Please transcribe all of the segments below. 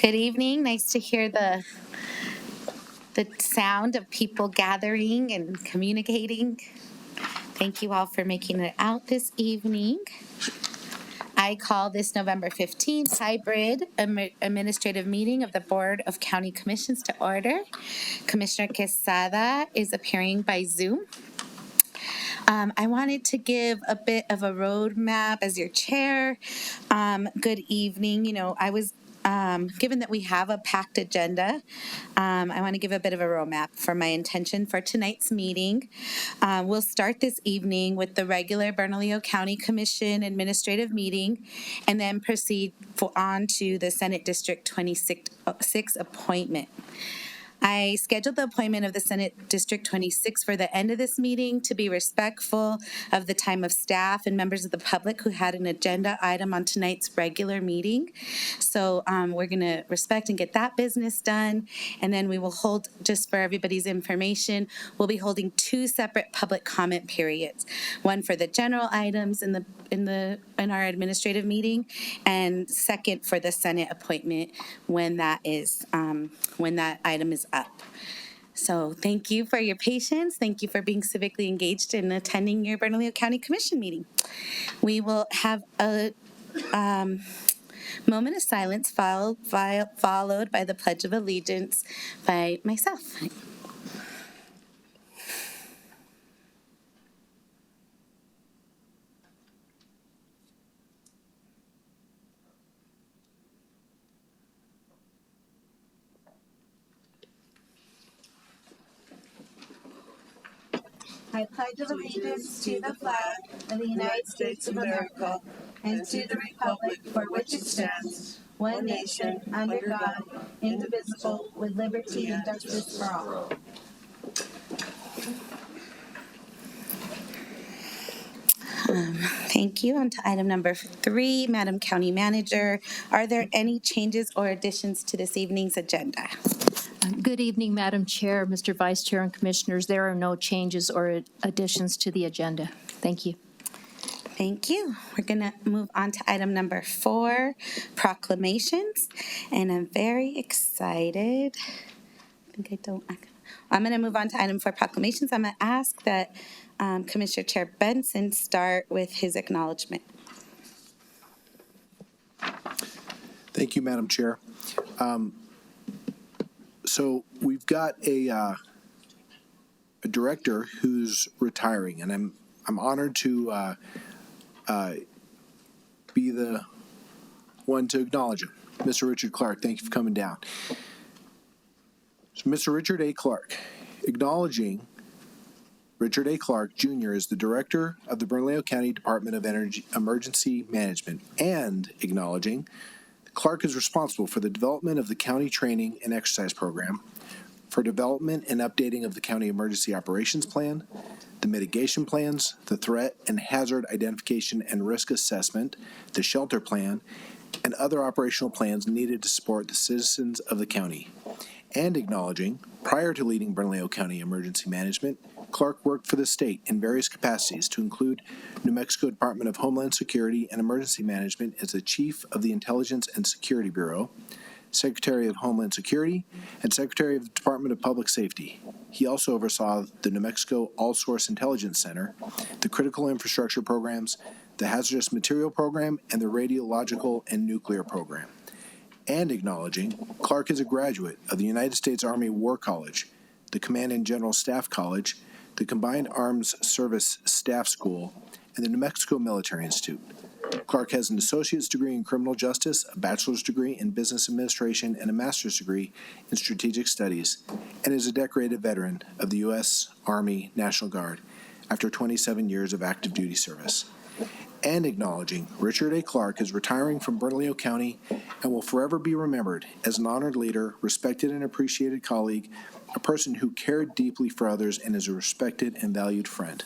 Good evening. Nice to hear the sound of people gathering and communicating. Thank you all for making it out this evening. I call this November 15th hybrid administrative meeting of the Board of County Commissions to order. Commissioner Quesada is appearing by Zoom. I wanted to give a bit of a roadmap as your chair. Good evening. I was given that we have a packed agenda, I want to give a bit of a roadmap for my intention for tonight's meeting. We'll start this evening with the regular Bernalillo County Commission administrative meeting and then proceed on to the Senate District 26 appointment. I scheduled the appointment of the Senate District 26 for the end of this meeting to be respectful of the time of staff and members of the public who had an agenda item on tonight's regular meeting. So we're going to respect and get that business done. And then we will hold, just for everybody's information, we'll be holding two separate public comment periods. One for the general items in our administrative meeting, and second for the Senate appointment when that item is up. So thank you for your patience. Thank you for being civically engaged in attending your Bernalillo County Commission meeting. We will have a moment of silence followed by the Pledge of Allegiance by myself. I pledge allegiance to the flag of the United States of America and to the republic for which it stands, one nation, under God, indivisible, with liberty and justice for all. Thank you. On to item number 3, Madam County Manager. Are there any changes or additions to this evening's agenda? Good evening, Madam Chair, Mr. Vice Chair, and Commissioners. There are no changes or additions to the agenda. Thank you. Thank you. We're going to move on to item number 4, proclamations. And I'm very excited. I'm going to move on to item 4, proclamations. I'm going to ask that Commissioner Chair Benson start with his acknowledgement. Thank you, Madam Chair. So we've got a director who's retiring, and I'm honored to be the one to acknowledge him. Mr. Richard Clark, thank you for coming down. So Mr. Richard A. Clark, acknowledging Richard A. Clark, Jr. is the Director of the Bernalillo County Department of Emergency Management, and acknowledging Clark is responsible for the development of the county training and exercise program, for development and updating of the county emergency operations plan, the mitigation plans, the threat and hazard identification and risk assessment, the shelter plan, and other operational plans needed to support the citizens of the county. And acknowledging, prior to leading Bernalillo County Emergency Management, Clark worked for the state in various capacities to include New Mexico Department of Homeland Security and Emergency Management as the Chief of the Intelligence and Security Bureau, Secretary of Homeland Security, and Secretary of the Department of Public Safety. He also oversaw the New Mexico All-Source Intelligence Center, the Critical Infrastructure Programs, the Hazardous Material Program, and the Radiological and Nuclear Program. And acknowledging, Clark is a graduate of the United States Army War College, the Command and General Staff College, the Combined Arms Service Staff School, and the New Mexico Military Institute. Clark has an associate's degree in criminal justice, a bachelor's degree in business administration, and a master's degree in strategic studies, and is a decorated veteran of the U.S. Army National Guard after 27 years of active duty service. And acknowledging Richard A. Clark is retiring from Bernalillo County and will forever be remembered as an honored leader, respected and appreciated colleague, a person who cared deeply for others, and is a respected and valued friend.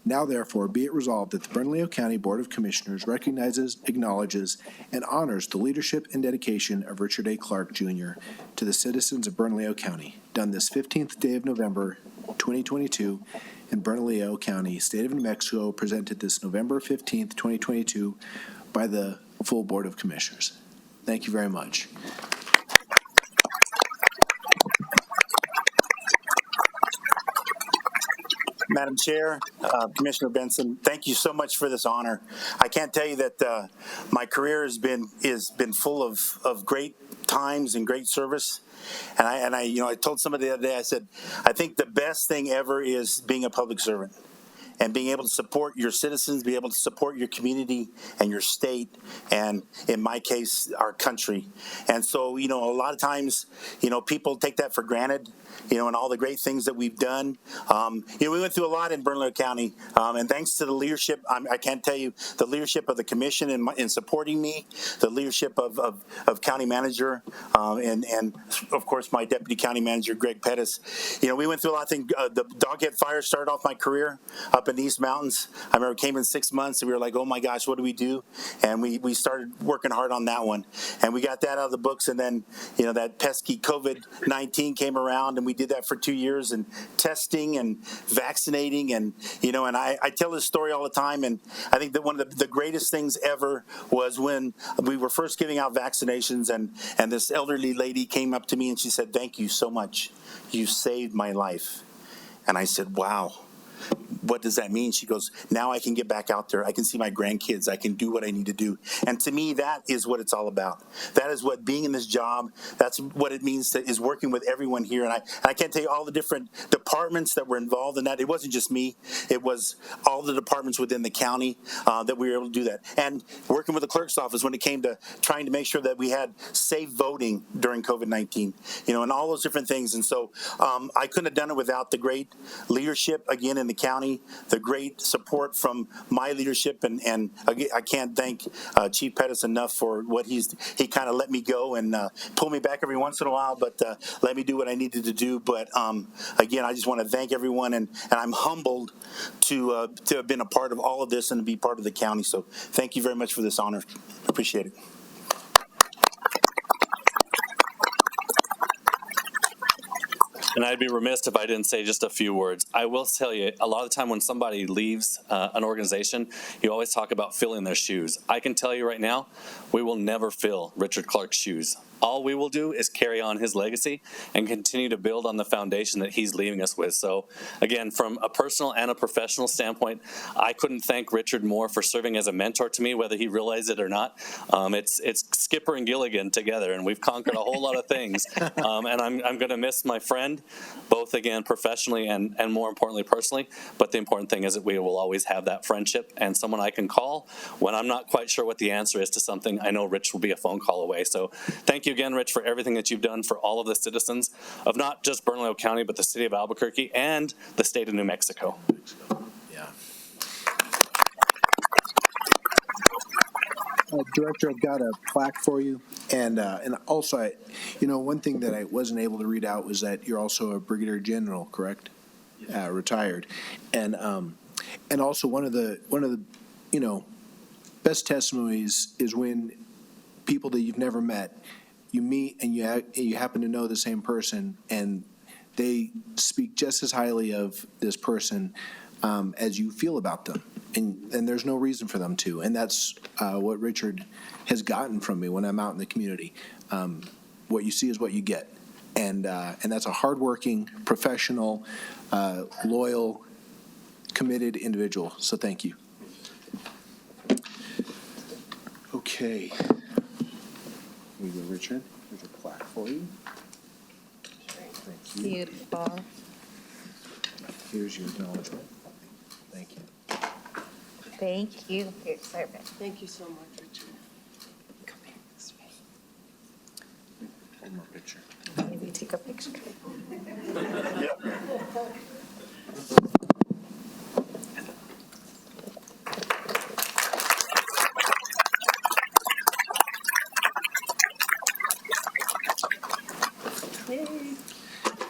Now, therefore, be it resolved that the Bernalillo County Board of Commissioners recognizes, acknowledges, and honors the leadership and dedication of Richard A. Clark, Jr. to the citizens of Bernalillo County, done this 15th day of November, 2022, in Bernalillo County, State of New Mexico, presented this November 15th, 2022, by the full Board of Commissioners. Thank you very much. Madam Chair, Commissioner Benson, thank you so much for this honor. I can't tell you that my career has been full of great times and great service. And I told somebody the other day, I said, I think the best thing ever is being a public servant and being able to support your citizens, be able to support your community and your state, and in my case, our country. And so, a lot of times, people take that for granted, and all the great things that we've done. We went through a lot in Bernalillo County, and thanks to the leadership, I can't tell you, the leadership of the commission in supporting me, the leadership of county manager, and of course, my deputy county manager, Greg Pettis. We went through a lot of things. The Doghead Fire started off my career up in the East Mountains. I remember it came in 6 months, and we were like, oh my gosh, what do we do? And we started working hard on that one. And we got that out of the books, and then, that pesky COVID-19 came around, and we did that for 2 years, and testing and vaccinating, and, and I tell this story all the time, and I think that one of the greatest things ever was when we were first giving out vaccinations, and this elderly lady came up to me, and she said, thank you so much. You saved my life. And I said, wow. What does that mean? She goes, now I can get back out there. I can see my grandkids. I can do what I need to do. And to me, that is what it's all about. That is what being in this job, that's what it means is working with everyone here. And I can't tell you all the different departments that were involved in that. It wasn't just me. It was all the departments within the county that we were able to do that. And working with the clerk's office when it came to trying to make sure that we had safe voting during COVID-19, and all those different things. And so I couldn't have done it without the great leadership, again, in the county, the great support from my leadership, and I can't thank Chief Pettis enough for what he kind of let me go and pull me back every once in a while, but let me do what I needed to do. But again, I just want to thank everyone, and I'm humbled to have been a part of all of this and to be part of the county. So thank you very much for this honor. Appreciate it. And I'd be remiss if I didn't say just a few words. I will tell you, a lot of the time when somebody leaves an organization, you always talk about filling their shoes. I can tell you right now, we will never fill Richard Clark's shoes. All we will do is carry on his legacy and continue to build on the foundation that he's leaving us with. So again, from a personal and a professional standpoint, I couldn't thank Richard more for serving as a mentor to me, whether he realized it or not. It's Skipper and Gilligan together, and we've conquered a whole lot of things. And I'm going to miss my friend, both again professionally and more importantly personally. But the important thing is that we will always have that friendship and someone I can call when I'm not quite sure what the answer is to something. I know Rich will be a phone call away. So thank you again, Rich, for everything that you've done for all of the citizens of not just Bernalillo County, but the city of Albuquerque and the state of New Mexico. Yeah. Director, I've got a plaque for you, and also, one thing that I wasn't able to read out was that you're also a brigadier general, correct? Retired, and also one of the best testimonies is when people that you've never met, you meet and you happen to know the same person, and they speak just as highly of this person as you feel about them. And there's no reason for them to. And that's what Richard has gotten from me when I'm out in the community. What you see is what you get. And that's a hardworking, professional, loyal, committed individual. So thank you. Okay. Here you go, Richard. There's a plaque for you. Thank you. Beautiful. Here's your acknowledgement. Thank you. Thank you for your service. Thank you so much, Richard. Come here this way. One more picture. Maybe take a picture.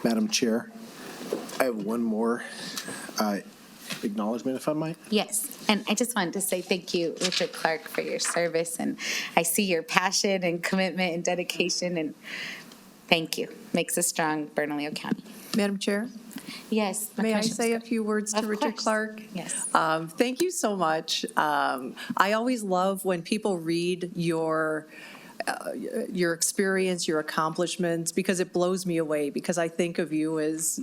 Madam Chair, I have one more acknowledgement, if I might. Yes, and I just wanted to say thank you, Richard Clark, for your service, and I see your passion and commitment and dedication, and thank you. Makes us strong, Bernalillo County. Madam Chair, Yes. may I Commissioner say a Scott. few words to Of Richard course. Clark? Yes. Thank you so much. I always love when people read your your experience, your accomplishments, because it blows me away, because I think of you as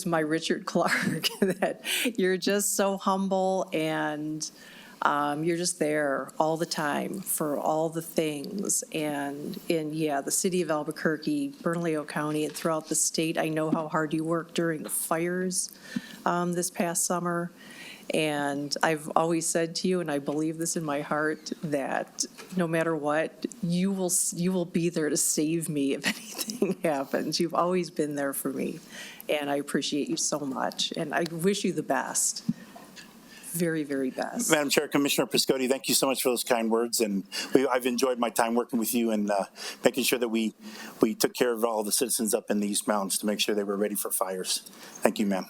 my Richard Clark, that you're just so humble and you're just there all the time for all the things. And yeah, the city of Albuquerque, Bernalillo County, and throughout the state, I know how hard you worked during the fires this past summer. And I've always said to you, and I believe this in my heart, that no matter what, you will be there to save me if anything happens. You've always been there for me, and I appreciate you so much. And I wish you the best, very, very best. Madam Chair, Commissioner Piscotti, thank you so much for those kind words. And I've enjoyed my time working with you and making sure that we took care of all the citizens up in the East Mountains to make sure they were ready for fires. Thank you, ma'am.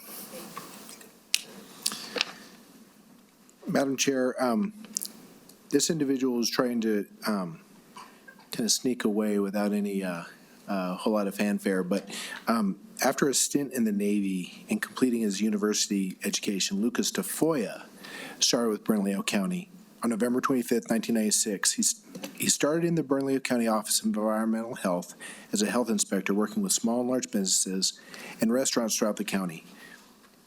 Madam Chair, this individual is trying to kind of sneak away without any whole lot of fanfare, but after a stint in the Navy and completing his university education, Lucas Tafoya started with Bernalillo County. On November 25th, 1996, he started in the Bernalillo County Office of Environmental Health as a health inspector, working with small and large businesses and restaurants throughout the county.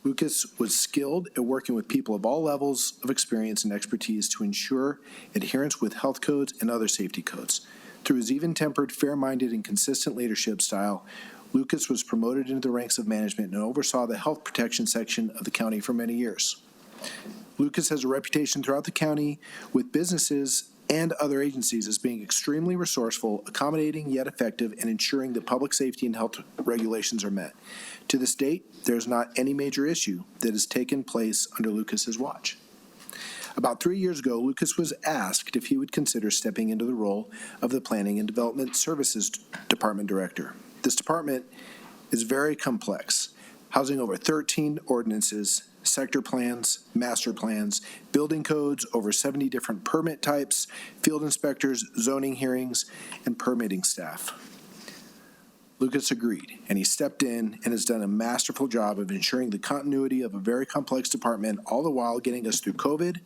Lucas was skilled at working with people of all levels of experience and expertise to ensure adherence with health codes and other safety codes. Through his even-tempered, fair-minded, and consistent leadership style, Lucas was promoted into the ranks of management and oversaw the health protection section of the county for many years. Lucas has a reputation throughout the county with businesses and other agencies as being extremely resourceful, accommodating yet effective, and ensuring that public safety and health regulations are met. To this date, there's not any major issue that has taken place under Lucas's watch. About 3 years ago, Lucas was asked if he would consider stepping into the role of the Planning and Development Services Department Director. This department is very complex, housing over 13 ordinances, sector plans, master plans, building codes, over 70 different permit types, field inspectors, zoning hearings, and permitting staff. Lucas agreed, and he stepped in and has done a masterful job of ensuring the continuity of a very complex department, all the while getting us through COVID,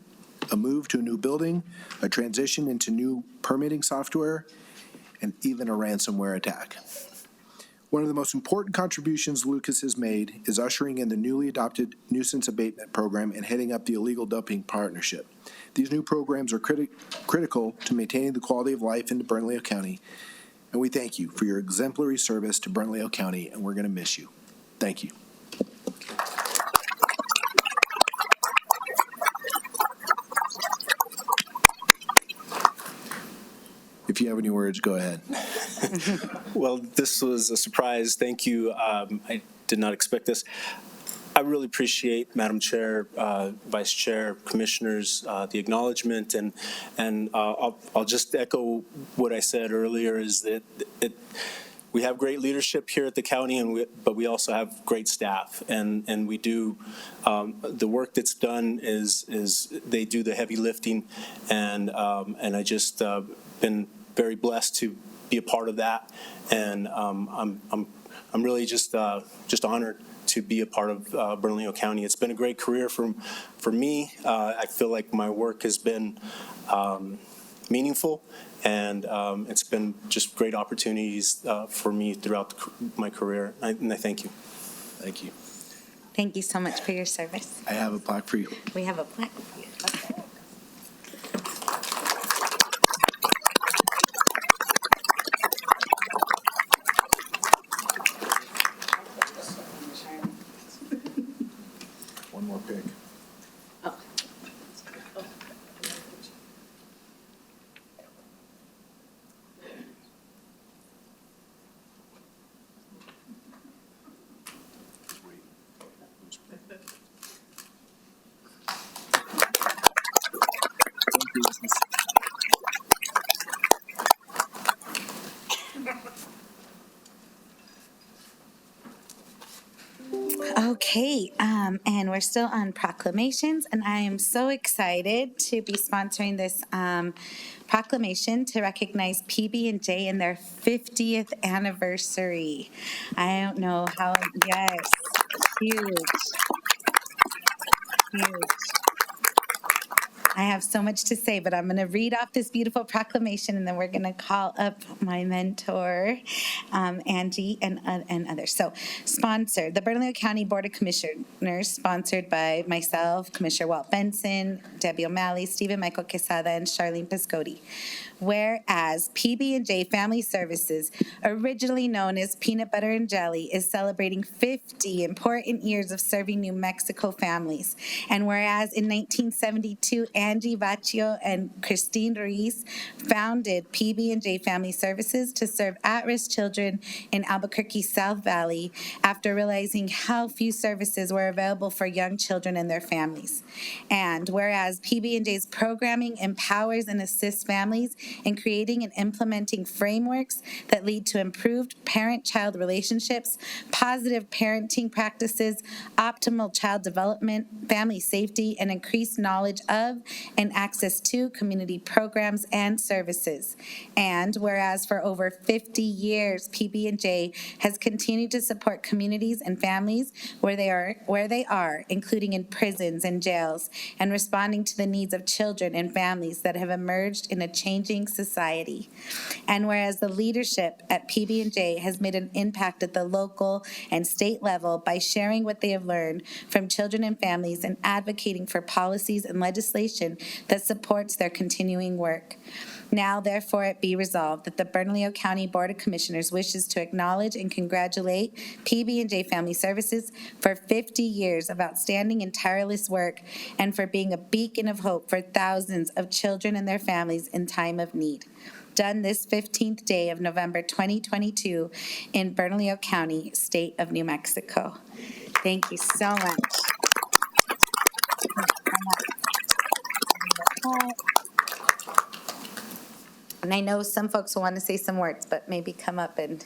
a move to a new building, a transition into new permitting software, and even a ransomware attack. One of the most important contributions Lucas has made is ushering in the newly adopted nuisance abatement program and heading up the illegal dumping partnership. These new programs are critical to maintaining the quality of life in Bernalillo County, and we thank you for your exemplary service to Bernalillo County, and we're going to miss you. Thank you. If you have any words, go ahead. Well, this was a surprise. Thank you. I did not expect this. I really appreciate, Madam Chair, Vice Chair, Commissioners, the acknowledgement, and I'll just echo what I said earlier, is that we have great leadership here at the county, but we also have great staff, and we do the work that's done is they do the heavy lifting, and I just been very blessed to be a part of that, and I'm really just honored to be a part of Bernalillo County. It's been a great career for me. I feel like my work has been meaningful, and it's been just great opportunities for me throughout my career, and I thank you. Thank you. Thank you so much for your service. I have a plaque for you. We have a plaque for you. Okay. One more pick. Okay, and we're still on proclamations, and I am so excited to be sponsoring this proclamation to recognize PB&J in their 50th anniversary. I don't know how, yes, huge, huge. I have so much to say, but I'm going to read off this beautiful proclamation, and then we're going to call up my mentor, Angie, and others. So, sponsored, the Bernalillo County Board of Commissioners, sponsored by myself, Commissioner Walt Benson, Debbie O'Malley, Stephen Michael Quesada, and Charlene Piscotti. Whereas PB&J Family Services, originally known as Peanut Butter and Jelly, is celebrating 50 important years of serving New Mexico families. And whereas in 1972, Angie Vaccio and Christine Ruiz founded PB&J Family Services to serve at-risk children in Albuquerque's South Valley after realizing how few services were available for young children and their families. And whereas PB&J's programming empowers and assists families in creating and implementing frameworks that lead to improved parent-child relationships, positive parenting practices, optimal child development, family safety, and increased knowledge of and access to community programs and services. And whereas for over 50 years, PB&J has continued to support communities and families where they are, including in prisons and jails, and responding to the needs of children and families that have emerged in a changing society. And whereas the leadership at PB&J has made an impact at the local and state level by sharing what they have learned from children and families and advocating for policies and legislation that supports their continuing work. Now, therefore, it be resolved that the Bernalillo County Board of Commissioners wishes to acknowledge and congratulate PB&J Family Services for 50 years of outstanding and tireless work and for being a beacon of hope for thousands of children and their families in time of need. Done this 15th day of November 2022 in Bernalillo County, state of New Mexico. Thank you so much. And I know some folks will want to say some words, but maybe come up and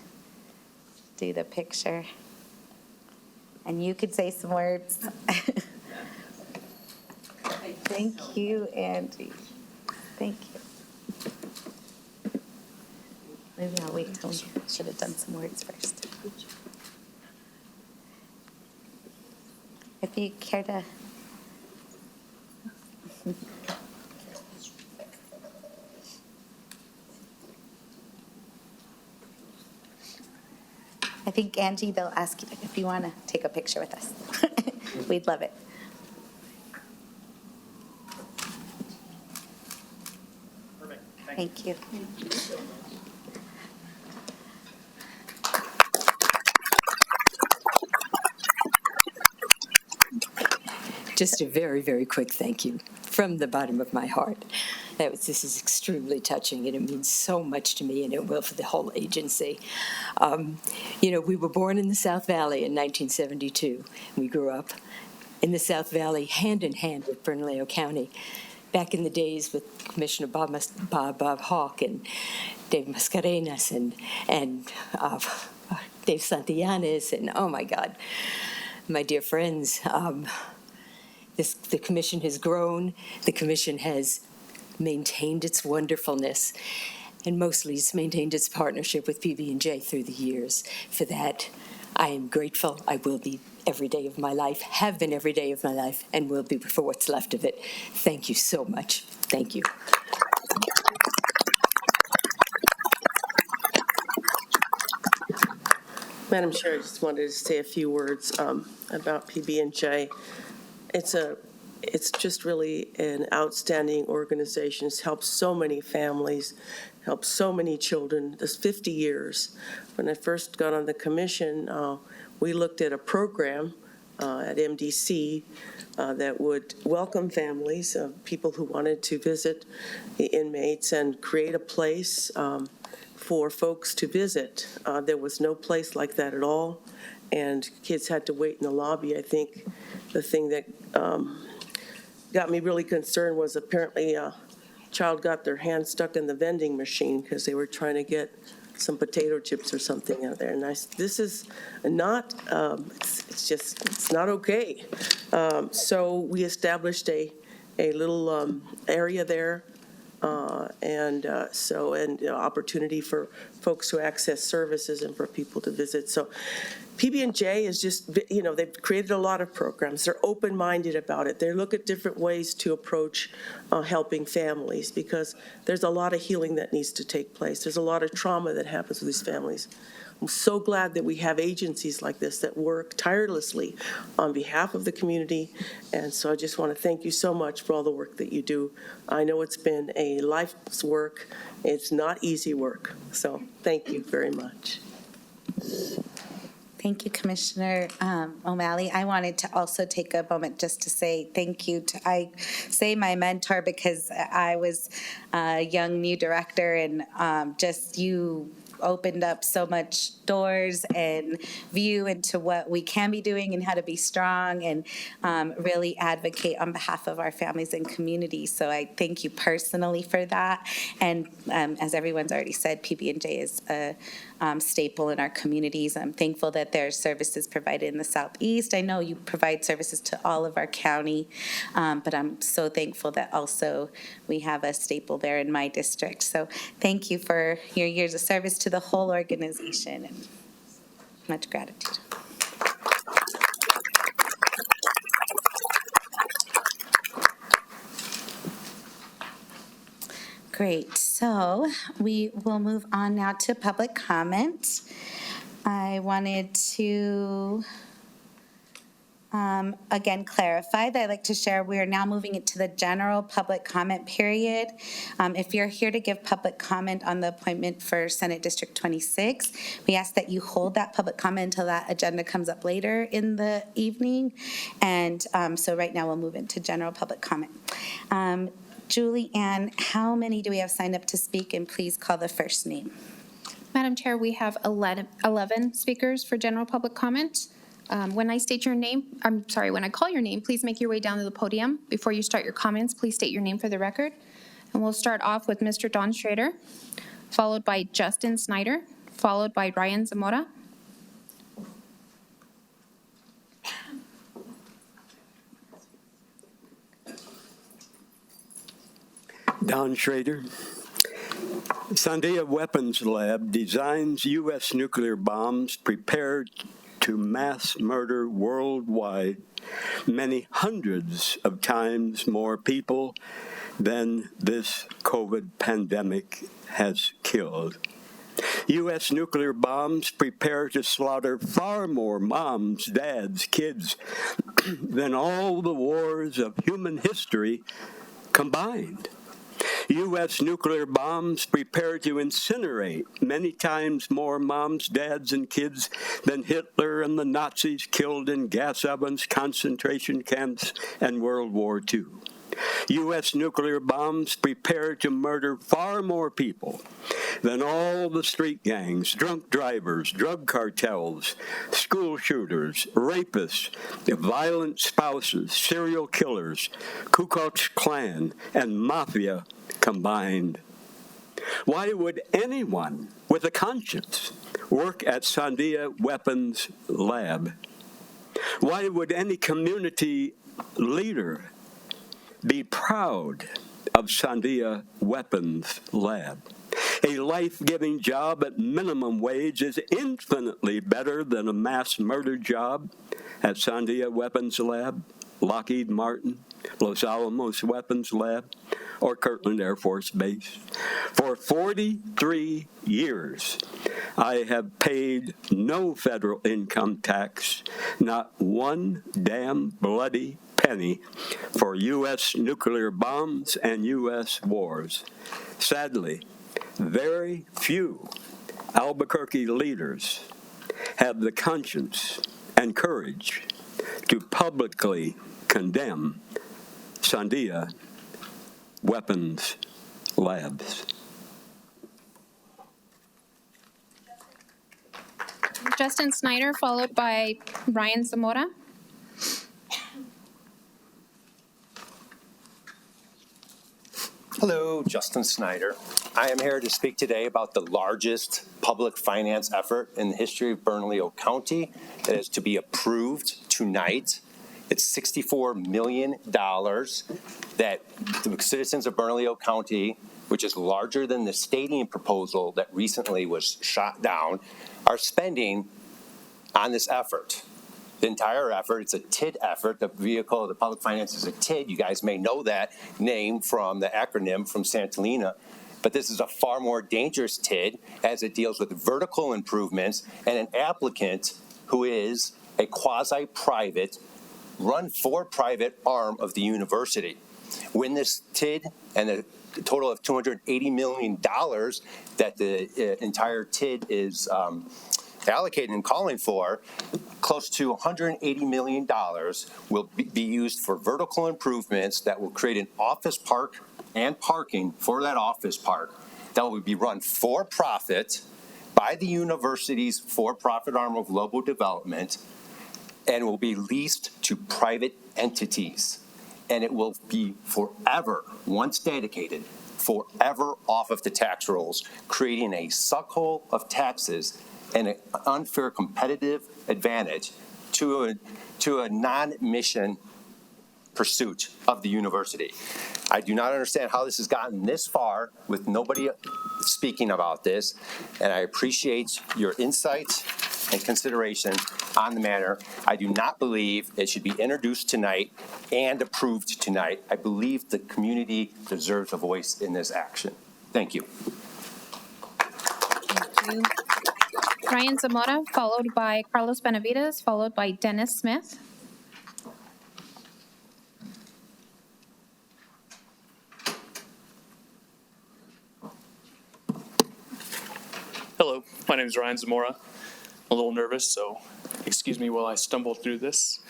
do the picture. And you could say some words. Thank you, Angie. Thank you. Maybe I'll wait till we should have done some words first. If you care to. I think, Angie, they'll ask you if you want to take a picture with us. We'd love it. Perfect. Thank you. Just a very, very quick thank you from the bottom of my heart. This is extremely touching, and it means so much to me, and it will for the whole agency. We were born in the South Valley in 1972. We grew up in the South Valley hand in hand with Bernalillo County. Back in the days with Commissioner Bob Hawk and Dave Mascarenas and Dave Santillanes, and oh my God, my dear friends, the commission has grown, the commission has maintained its wonderfulness, and mostly it's maintained its partnership with PB&J through the years. For that, I am grateful. I will be every day of my life, have been every day of my life, and will be for what's left of it. Thank you so much. Thank you. Madam Chair, I just wanted to say a few words about PB&J. It's just really an outstanding organization. It's helped so many families, helped so many children. This 50 years. When I first got on the commission, we looked at a program at MDC that would welcome families of people who wanted to visit the inmates and create a place for folks to visit. There was no place like that at all, and kids had to wait in the lobby. I think the thing that got me really concerned was apparently a child got their hand stuck in the vending machine because they were trying to get some potato chips or something out there. And this is not, it's not okay. So we established a little area there, and opportunity for folks to access services and for people to visit. So PB&J is just, they've created a lot of programs. They're open-minded about it. They look at different ways to approach helping families, because there's a lot of healing that needs to take place. There's a lot of trauma that happens with these families. I'm so glad that we have agencies like this that work tirelessly on behalf of the community. And so I just want to thank you so much for all the work that you do. I know it's been a life's work. It's not easy work. So thank you very much. Thank you, Commissioner O'Malley. I wanted to also take a moment just to say thank you to, I say my mentor because I was a young new director, and just you opened up so much doors and view into what we can be doing and how to be strong and really advocate on behalf of our families and communities. So I thank you personally for that. And as everyone's already said, PB&J is a staple in our communities. I'm thankful that there's services provided in the Southeast. I know you provide services to all of our county, but I'm so thankful that also we have a staple there in my district. So thank you for your years of service to the whole organization, and much gratitude. Great, so we will move on now to public comment. I wanted to again clarify that I'd like to share we are now moving it to the general public comment period. If you're here to give public comment on the appointment for Senate District 26, we ask that you hold that public comment until that agenda comes up later in the evening. And so right now we'll move into general public comment. Julie Ann, how many do we have signed up to speak? And please call the first name. Madam Chair, we have 11 speakers for general public comment. When I call your name, please make your way down to the podium. Before you start your comments, please state your name for the record. And we'll start off with Mr. Don Schrader, followed by Justin Snyder, followed by Ryan Zamora. Don Schrader. Sandia Weapons Lab designs U.S. nuclear bombs prepared to mass murder worldwide, many hundreds of times more people than this COVID pandemic has killed. U.S. nuclear bombs prepare to slaughter far more moms, dads, kids than all the wars of human history combined. U.S. nuclear bombs prepare to incinerate many times more moms, dads, and kids than Hitler and the Nazis killed in gas ovens, concentration camps, and World War II. U.S. nuclear bombs prepare to murder far more people than all the street gangs, drunk drivers, drug cartels, school shooters, rapists, violent spouses, serial killers, Ku Klux Klan, and mafia combined. Why would anyone with a conscience work at Sandia Weapons Lab? Why would any community leader be proud of Sandia Weapons Lab? A life-giving job at minimum wage is infinitely better than a mass murder job at Sandia Weapons Lab, Lockheed Martin, Los Alamos Weapons Lab, or Kirtland Air Force Base. For 43 years, I have paid no federal income tax, not one damn bloody penny, for U.S. nuclear bombs and U.S. wars. Sadly, very few Albuquerque leaders have the conscience and courage to publicly condemn Sandia Weapons Labs. Justin Snyder, followed by Ryan Zamora. Hello, Justin Snyder. I am here to speak today about the largest public finance effort in the history of Bernalillo County that is to be approved tonight It's $64 million that the citizens of Bernalillo County, which is larger than the stadium proposal that recently was shot down, are spending on this effort. The entire effort, it's a TID effort. The vehicle of the public finance is a TID. You guys may know that name from the acronym from Santolina. But this is a far more dangerous TID as it deals with vertical improvements and an applicant who is a quasi-private, run-for-private arm of the university. When this TID and the total of $280 million that the entire TID is allocated and calling for, close to $180 million will be used for vertical improvements that will create an office park and parking for that office park that will be run for profit by the university's for-profit arm of global development and will be leased to private entities. And it will be forever, once dedicated, forever off of the tax rolls, creating a suckhole of taxes and an unfair competitive advantage to a non-mission pursuit of the university. I do not understand how this has gotten this far with nobody speaking about this, and I appreciate your insight and consideration on the matter. I do not believe it should be introduced tonight and approved tonight. I believe the community deserves a voice in this action. Thank you. Thank you. Ryan Zamora, followed by Carlos Benavides, followed by Dennis Smith. Hello, my name is Ryan Zamora. I'm a little nervous, so excuse me while I stumble through this.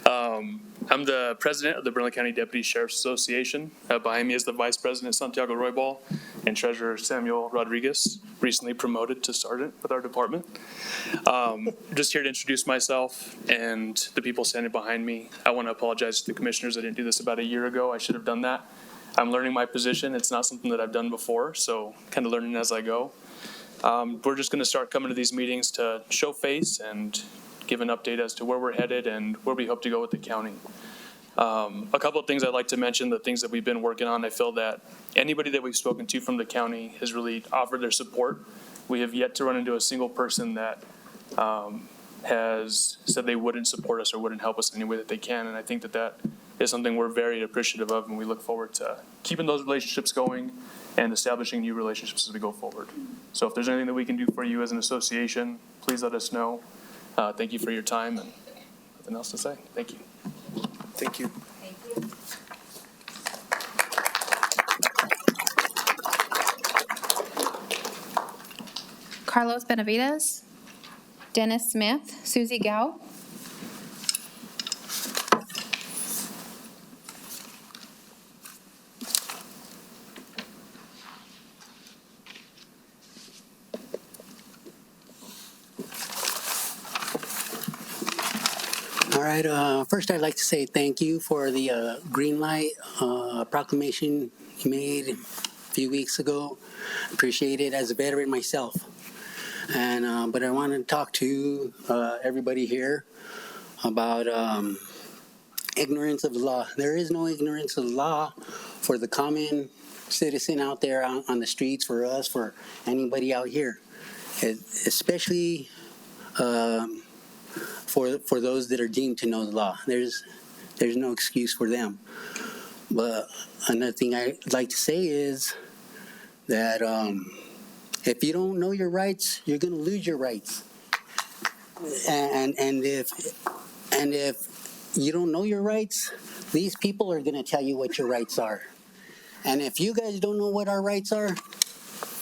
I'm the president of the Bernalillo County Deputy Sheriff's Association. Behind me is the vice president, Santiago Roybal, and treasurer Samuel Rodriguez, recently promoted to sergeant with our department. Just here to introduce myself and the people standing behind me. I want to apologize to the commissioners. I didn't do this about a year ago. I should have done that. I'm learning my position. It's not something that I've done before, so kind of learning as I go. We're just going to start coming to these meetings to show face and give an update as to where we're headed and where we hope to go with the county. A couple of things I'd like to mention, the things that we've been working on. I feel that anybody that we've spoken to from the county has really offered their support. We have yet to run into a single person that has said they wouldn't support us or wouldn't help us in any way that they can. And I think that that is something we're very appreciative of, and we look forward to keeping those relationships going and establishing new relationships as we go forward. So if there's anything that we can do for you as an association, please let us know. Thank you for your time, and nothing else to say. Thank you. Thank you. Thank you. Carlos Benavides, Dennis Smith, Susie Gao. All right, first I'd like to say thank you for the green light proclamation you made a few weeks ago. Appreciate it as a veteran myself. And but I want to talk to everybody here about ignorance of the law. There is no ignorance of the law for the common citizen out there on the streets, for us, for anybody out here, especially for those that are deemed to know the law. There's no excuse for them. But another thing I'd like to say is that if you don't know your rights, you're going to lose your rights. And if you don't know your rights, these people are going to tell you what your rights are. And if you guys don't know what our rights are,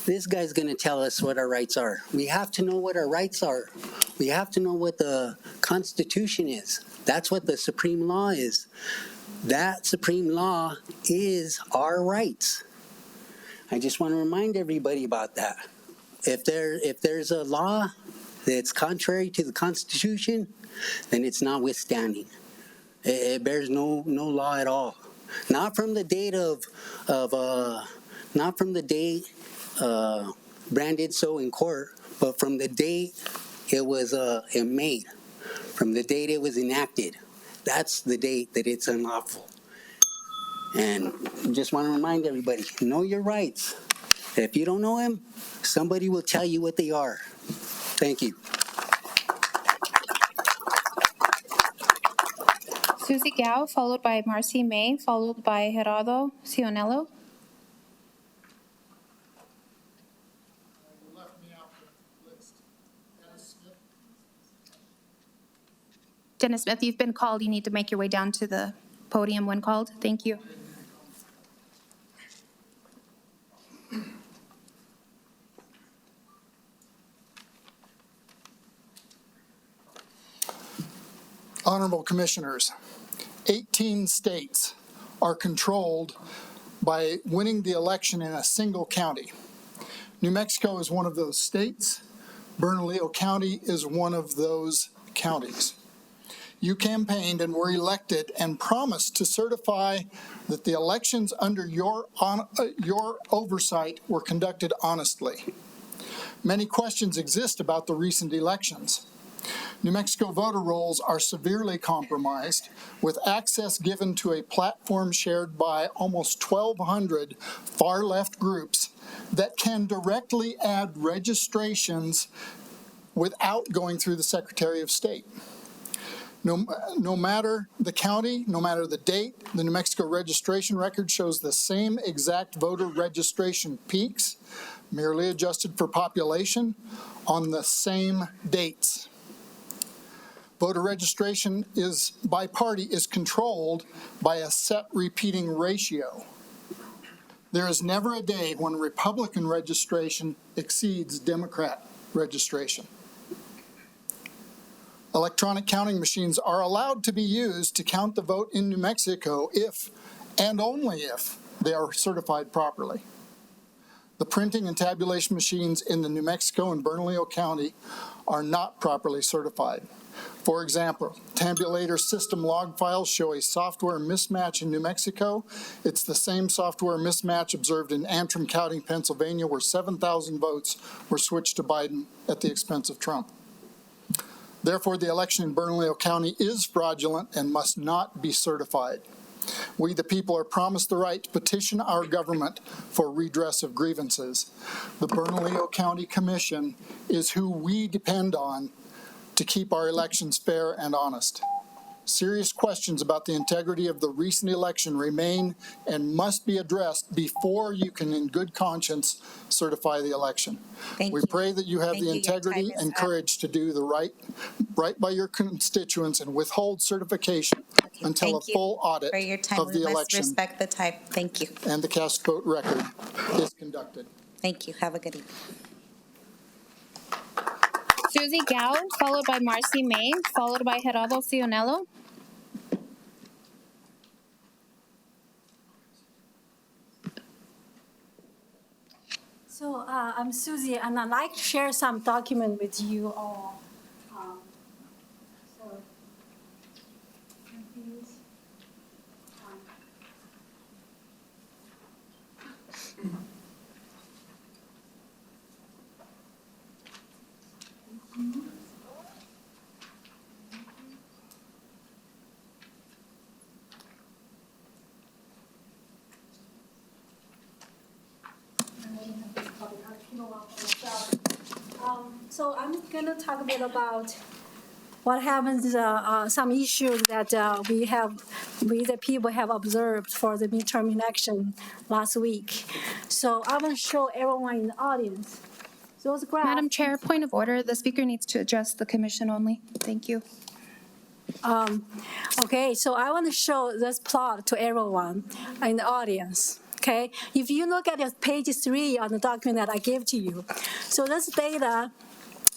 this guy's going to tell us what our rights are. We have to know what our rights are. We have to know what the Constitution is. That's what the supreme law is. That supreme law is our rights. I just want to remind everybody about that. If there's a law that's contrary to the Constitution, then it's not withstanding. It bears no law at all. Not from the date branded so in court, but from the date it was made, from the date it was enacted. that's the date that it's unlawful. And just want to remind everybody, know your rights. If you don't know them, somebody will tell you what they are. Thank you. Susie Gao, followed by Marcy May, followed by Gerardo Cionello. Dennis Smith, you've been called. You need to make your way down to the podium when called. Thank you. Honorable Commissioners, 18 states are controlled by winning the election in a single county. New Mexico is one of those states. Bernalillo County is one of those counties. You campaigned and were elected and promised to certify that the elections under your oversight were conducted honestly. Many questions exist about the recent elections. New Mexico voter rolls are severely compromised, with access given to a platform shared by almost 1,200 far-left groups that can directly add registrations without going through the Secretary of State. No matter the county, no matter the date, the New Mexico registration record shows the same exact voter registration peaks, merely adjusted for population, on the same dates. Voter registration by party is controlled by a set repeating ratio. There is never a day when Republican registration exceeds Democrat registration. Electronic counting machines are allowed to be used to count the vote in New Mexico if, and only if, they are certified properly. The printing and tabulation machines in the New Mexico and Bernalillo County are not properly certified. For example, tabulator system log files show a software mismatch in New Mexico. It's the same software mismatch observed in Antrim County, Pennsylvania, where 7,000 votes were switched to Biden at the expense of Trump. Therefore, the election in Bernalillo County is fraudulent and must not be certified. We, the people, are promised the right to petition our government for redress of grievances. The Bernalillo County Commission is who we depend on to keep our elections fair and honest. Serious questions about the integrity of the recent election remain and must be addressed before you can, in good conscience, certify the election. We pray that you have the integrity and courage to do the right by your constituents and withhold certification until a full audit of the election. Respect the time. Thank you. And the cast vote record is conducted. Thank you. Have a good evening. Susie Gao, followed by Marcy May, followed by Gerardo Cionello. So I'm Susie, and I'd like to share some document with you all. So I'm going to talk a bit about what happens, some issues that we the people have observed for the midterm election last week. So I want to show everyone in the audience those graphs. Madam Chair, point of order. The speaker needs to address the commission only. Thank you. Okay, so I want to show this plot to everyone in the audience. Okay, if you look at page 3 on the document that I gave to you, so this data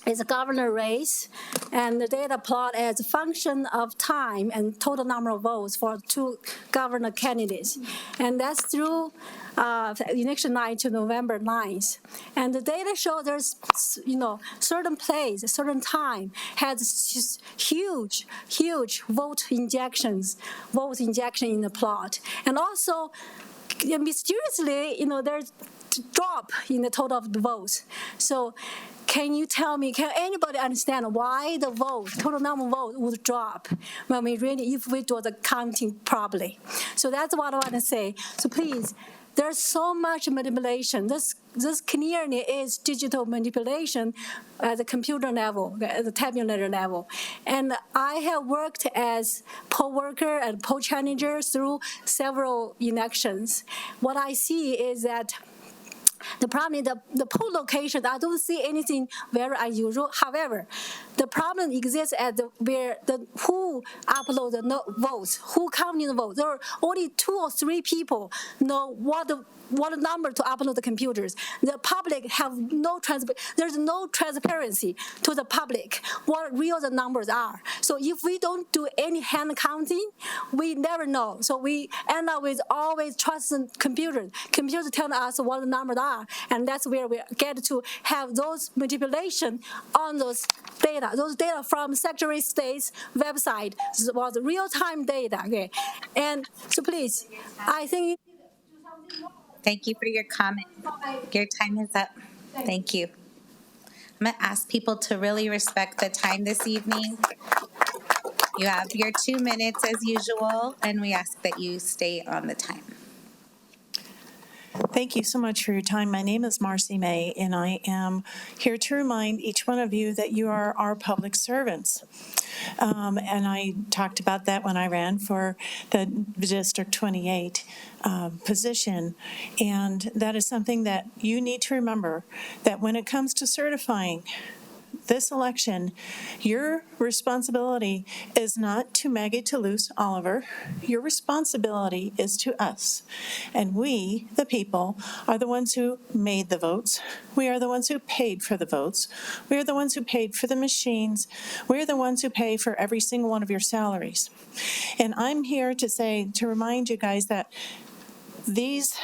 is a governor race, and the data plot as a function of time and total number of votes for 2 governor candidates, and that's through election night to November 9th. And the data show there's, certain place, a certain time has huge vote injection in the plot, and also mysteriously, there's drop in the total of the votes. So can you tell me, can anybody understand why the vote, total number of votes would drop when we really, if we do the counting properly? So that's what I want to say. So please, there's so much manipulation. This clearly is digital manipulation at the computer level, at the tabulator level. And I have worked as poll worker and poll challenger through several elections. What I see is that the problem is the poll location, I don't see anything very unusual. However, the problem exists at who upload the votes, who counting the votes. There are only 2 or 3 people know what number to upload the computers. The public have there's no transparency to the public what real the numbers are. So if we don't do any hand counting, we never know. So we end up with always trusting computers. Computers tell us what the numbers are, and that's where we get to have those manipulation on those data. Those data from Secretary of State's website was real-time data. Okay, and so please, I think. Thank you for your comment. Your time is up. Thank you. I'm going to ask people to really respect the time this evening. You have your 2 minutes as usual, and we ask that you stay on the time. Thank you so much for your time. My name is Marcy May, and I am here to remind each one of you that you are our public servants. And I talked about that when I ran for the District 28 position. And that is something that you need to remember, that when it comes to certifying this election, your responsibility is not to Maggie Toulouse Oliver. Your responsibility is to us. And we, the people, are the ones who made the votes. We are the ones who paid for the votes. We are the ones who paid for the machines. We are the ones who pay for every single one of your salaries. And I'm here to remind you guys that these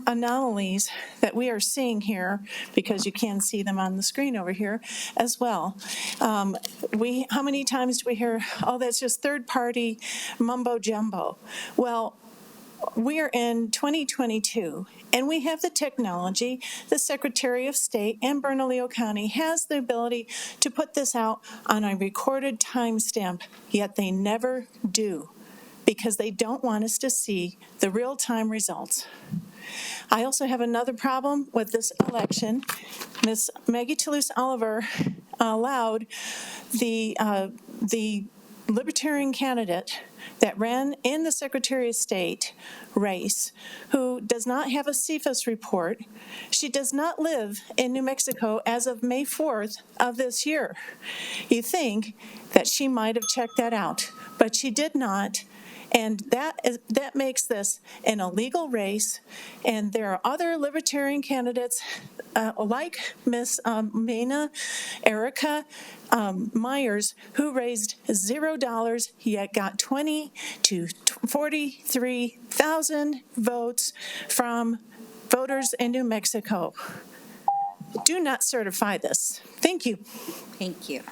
anomalies that we are seeing here, because you can see them on the screen over here as well. How many times do we hear, oh, that's just third-party mumbo jumbo? Well, we're in 2022, and we have the technology. The Secretary of State and Bernalillo County has the ability to put this out on a recorded timestamp, yet they never do, because they don't want us to see the real-time results. I also have another problem with this election. Ms. Maggie Toulouse Oliver allowed the Libertarian candidate that ran in the Secretary of State race, who does not have a CFIS report. She does not live in New Mexico as of May 4th of this year. You think that she might have checked that out, but she did not. And that makes this an illegal race. And there are other libertarian candidates like Miss Mena Erica Myers, who raised $0, yet got 20 to 43,000 votes from voters in New Mexico. Do not certify this. Thank you. Thank you.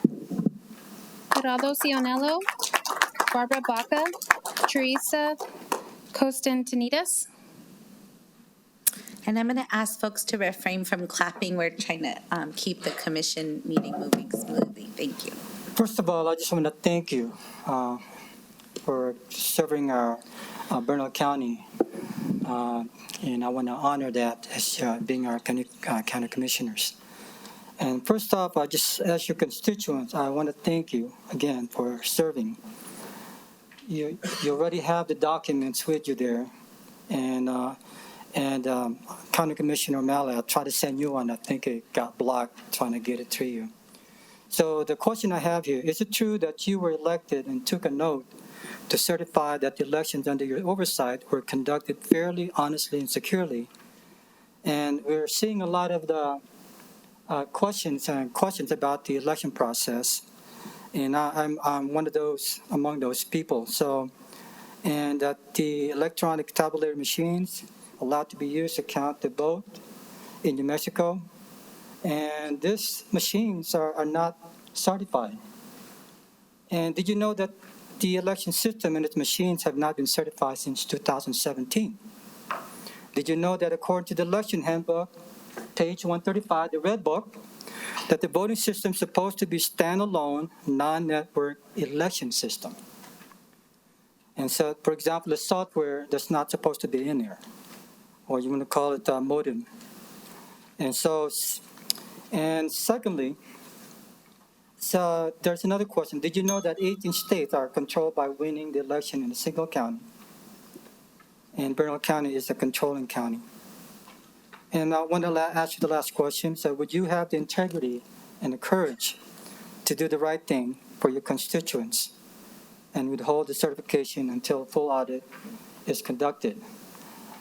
Geraldo Cionello, Barbara Baca, Teresa Costantinides. And I'm going to ask folks to refrain from clapping. We're trying to keep the commission meeting moving smoothly. Thank you. First of all, I just want to thank you for serving our Bernalillo County. And I want to honor that as being our county commissioners. And first off, as your constituents, I want to thank you again for serving. You already have the documents with you there, and County Commissioner O'Malley, I tried to send you one. I think it got blocked trying to get it to you. So the question I have here, is it true that you were elected and took an oath to certify that the elections under your oversight were conducted fairly, honestly, and securely? And we're seeing a lot of the questions about the election process, and I'm one of those among those people. So, and that the electronic tabulator machines allowed to be used to count the vote in New Mexico, and these machines are not certified. And did you know that the election system and its machines have not been certified since 2017? Did you know that according to the election handbook, page 135, the red book, that the voting system is supposed to be standalone, non-network election system. And so, for example, the software that's not supposed to be in there, or you want to call it modem. And so, and secondly, so there's another question. Did you know that 18 states are controlled by winning the election in a single county? And Bernalillo County is a controlling county. And I want to ask you the last question. So would you have the integrity and the courage to do the right thing for your constituents and withhold the certification until a full audit is conducted?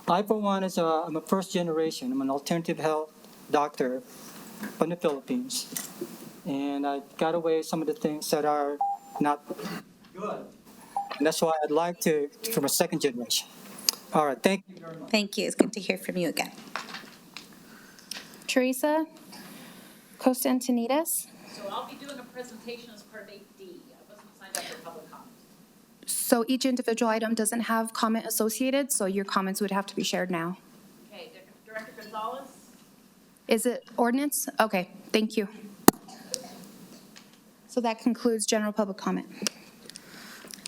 I, for one, I'm a first generation. I'm an alternative health doctor from the Philippines. And I got away with some of the things that are not good. And that's why I'd like to, from a second generation. All right, thank you very much. Thank you. It's good to hear from you again. Teresa Costantinides. So I'll be doing a presentation as part of 8D. I wasn't signed up for public comment. So each individual item doesn't have comment associated, so your comments would have to be shared now. Okay, Director Gonzalez? Is it ordinance? Okay, thank you. So that concludes general public comment.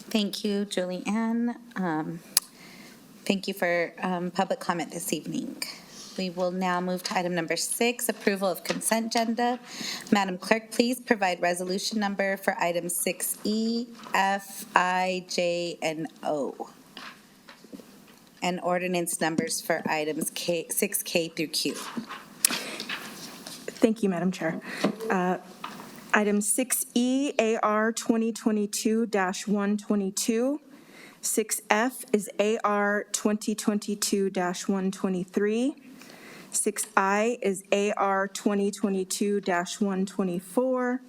Thank you, Julianne. Thank you for public comment this evening. We will now move to item number 6, approval of consent agenda. Madam Clerk, please provide resolution number for items 6E, F, I, J, and O, and ordinance numbers for items 6K through Q. Thank you, Madam Chair. Item 6E, AR 2022-122. 6F is AR 2022-123. 6I is AR 2022-124.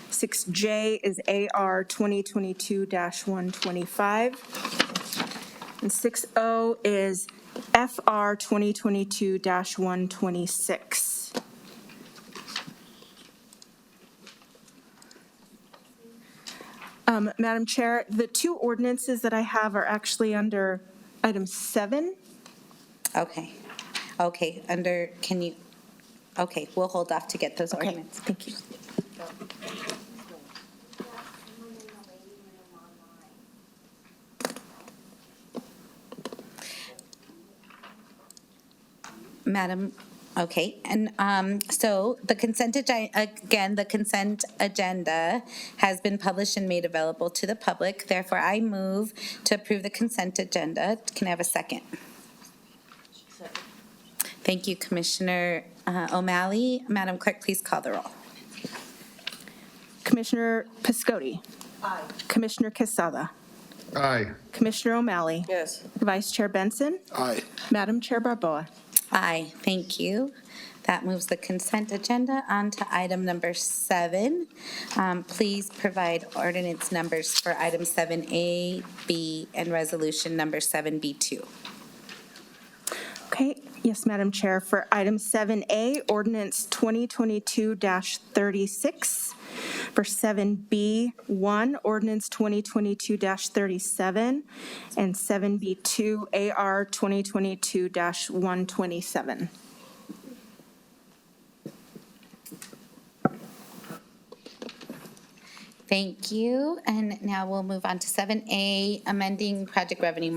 6J is AR 2022-125. And 6O is FR 2022-126. Madam Chair, the two ordinances that I have are actually under item 7. Okay. Okay, we'll hold off to get those ordinance. Thank you. Madam, okay, and so the consent agenda has been published and made available to the public. Therefore, I move to approve the consent agenda. Can I have a second? Thank you, Commissioner O'Malley. Madam Clerk, please call the roll. Commissioner Piscotti. Aye. Commissioner Quesada. Aye. Commissioner O'Malley. Yes. Vice Chair Benson. Aye. Madam Chair Barboa. Aye, thank you. That moves the consent agenda on to item number 7. Please provide ordinance numbers for item 7A, B, and resolution number 7B2. Okay, yes, Madam Chair. For item 7A, ordinance 2022-36. For 7B1, ordinance 2022-37. And 7B2, AR 2022-127. Thank you. And now we'll move on to 7A, amending project revenue.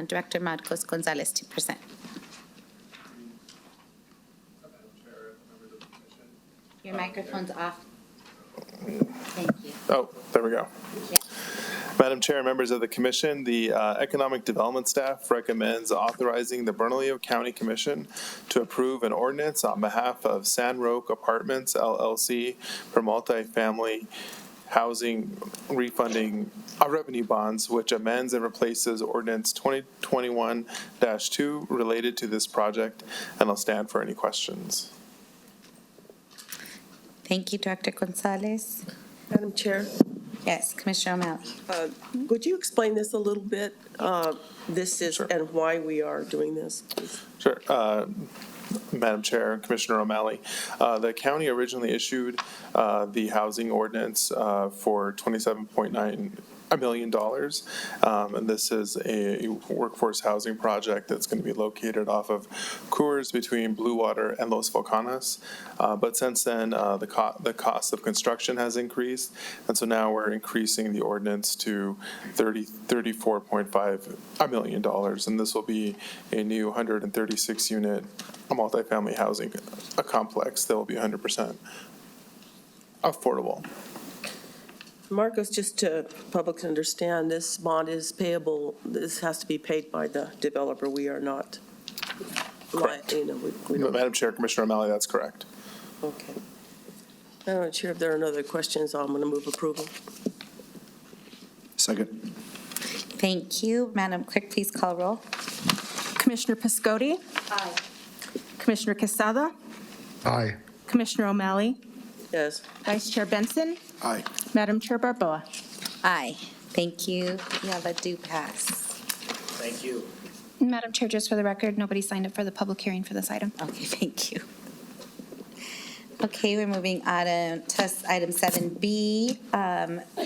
Director Marcos Gonzalez to present. Your microphone's off. Thank you. Oh, there we go. Yeah. Madam Chair, members of the Commission, the Economic Development staff recommends authorizing the Bernalillo County Commission to approve an ordinance on behalf of San Roque Apartments LLC for multifamily housing refunding revenue bonds, which amends and replaces ordinance 2021-2 related to this project, and I'll stand for any questions. Thank you, Director Gonzalez. Madam Chair, Yes, Commissioner O'Malley. would you explain this a little bit? This is, Sure. and why we are doing this, please? Sure. Madam Chair, Commissioner O'Malley, the county originally issued the housing ordinance for 27.9 $1 million. And this is a workforce housing project that's going to be located off of Coors between Blue Water and Los Volcanes. But since then, the cost of construction has increased. And so now we're increasing the ordinance to $34.5 million. And this will be a new 136 unit multifamily housing complex that will be 100% affordable. Marcos, just to public to understand, this bond is payable, this has to be paid by the developer. We are not. Correct. We don't. Madam Chair, Commissioner O'Malley, that's correct. Okay. Madam Chair, if there are no other questions, I'm going to move approval. Second. Thank you. Madam Clerk, please call roll. Commissioner Piscotti? Aye. Commissioner Quesada? Aye. Commissioner O'Malley? Yes. Vice Chair Benson? Aye. Madam Chair Barboa? Aye. Thank you. Yeah, do pass. Thank you. Madam Chair, just for the record, nobody signed up for the public hearing for this item. Okay, thank you. Okay, we're moving on to item 7B,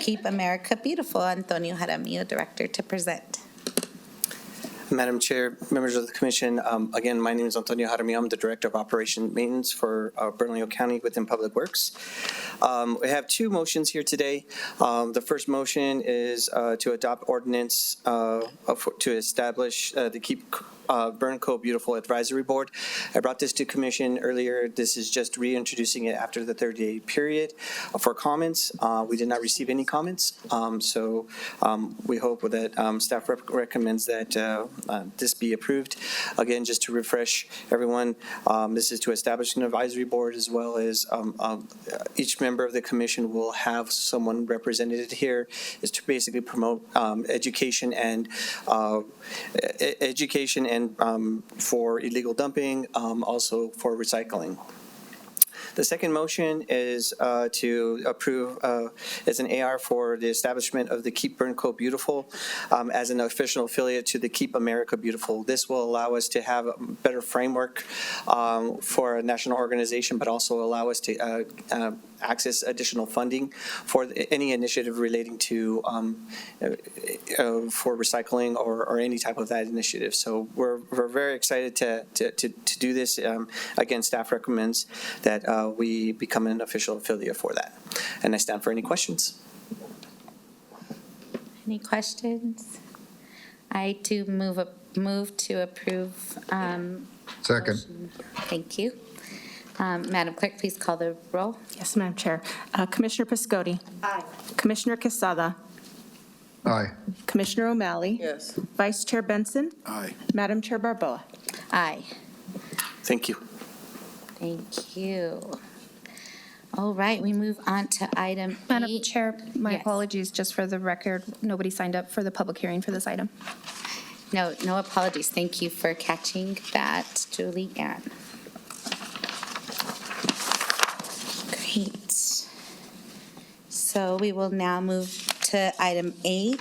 Keep America Beautiful. Antonio Jaramillo, Director, to present. Madam Chair, members of the Commission, again, my name is Antonio Jaramillo. I'm the Director of Operation and Maintenance for Bernalillo County within Public Works. We have two motions here today. The first motion is to adopt ordinance to establish the Keep Bernco Beautiful Advisory Board. I brought this to Commission earlier. This is just reintroducing it after the 30-day period for comments. We did not receive any comments, so we hope that staff recommends that this be approved. Again, just to refresh everyone, this is to establish an advisory board, as well as each member of the commission will have someone represented here, is to basically promote education and for illegal dumping, also for recycling. The second motion is to approve as an AR for the establishment of the Keep Bernco Beautiful as an official affiliate to the Keep America Beautiful. This will allow us to have a better framework for a national organization, but also allow us to access additional funding for any initiative relating to for recycling or any type of that initiative. So we're very excited to do this. Again, staff recommends that we become an official affiliate for that. And I stand for any questions. Any questions? I do move to approve. Second. Motion. Thank you. Madam Clerk, please call the roll. Yes, Madam Chair. Commissioner Piscotti? Aye. Commissioner Quesada? Aye. Commissioner O'Malley? Yes. Vice Chair Benson? Aye. Madam Chair Barboa? Aye. Thank you. Thank you. All right, we move on to item 8. Madam Chair, my Yes. apologies, just for the record, nobody signed up for the public hearing for this item. No apologies. Thank you for catching that, Julie Ann. Great. So we will now move to item 8,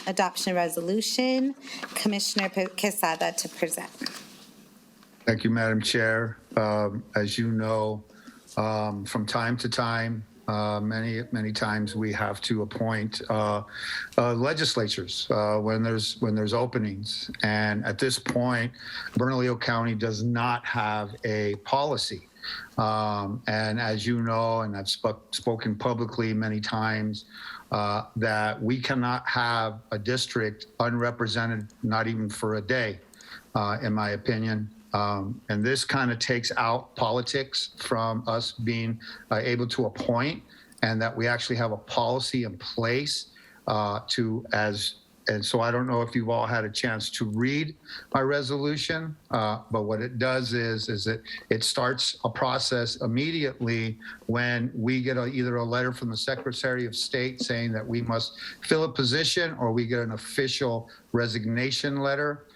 adoption resolution. Commissioner Quesada to present. Thank you, Madam Chair. As you know, from time to time, many times we have to appoint legislatures when there's openings. And at this point, Bernalillo County does not have a policy. And as you know, and I've spoken publicly many times, that we cannot have a district unrepresented, not even for a day, in my opinion. And this kind of takes out politics from us being able to appoint, and that we actually have a policy in place and so I don't know if you've all had a chance to read my resolution, but what it does is it starts a process immediately when we get either a letter from the Secretary of State saying that we must fill a position, or we get an official resignation letter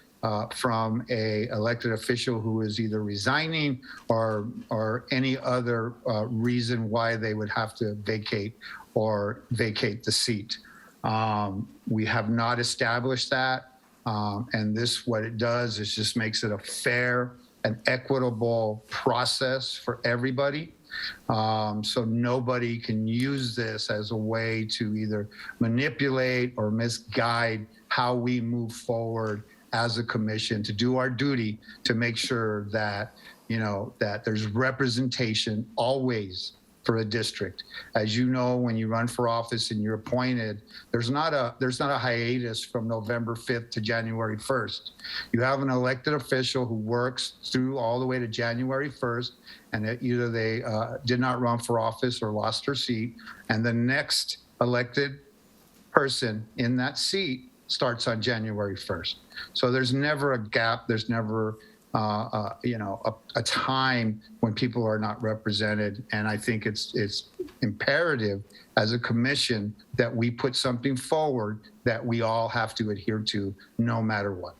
from a elected official who is either resigning or any other reason why they would have to vacate the seat. We have not established that, and what it does is just makes it a fair and equitable process for everybody. So nobody can use this as a way to either manipulate or misguide how we move forward as a commission to do our duty to make sure that, that there's representation always for a district. As you know, when you run for office and you're appointed, there's not a hiatus from November 5th to January 1st. You have an elected official who works through all the way to January 1st, and either they did not run for office or lost their seat, and the next elected person in that seat starts on January 1st. So there's never a gap. There's never a time when people are not represented. And I think it's imperative as a commission that we put something forward that we all have to adhere to no matter what.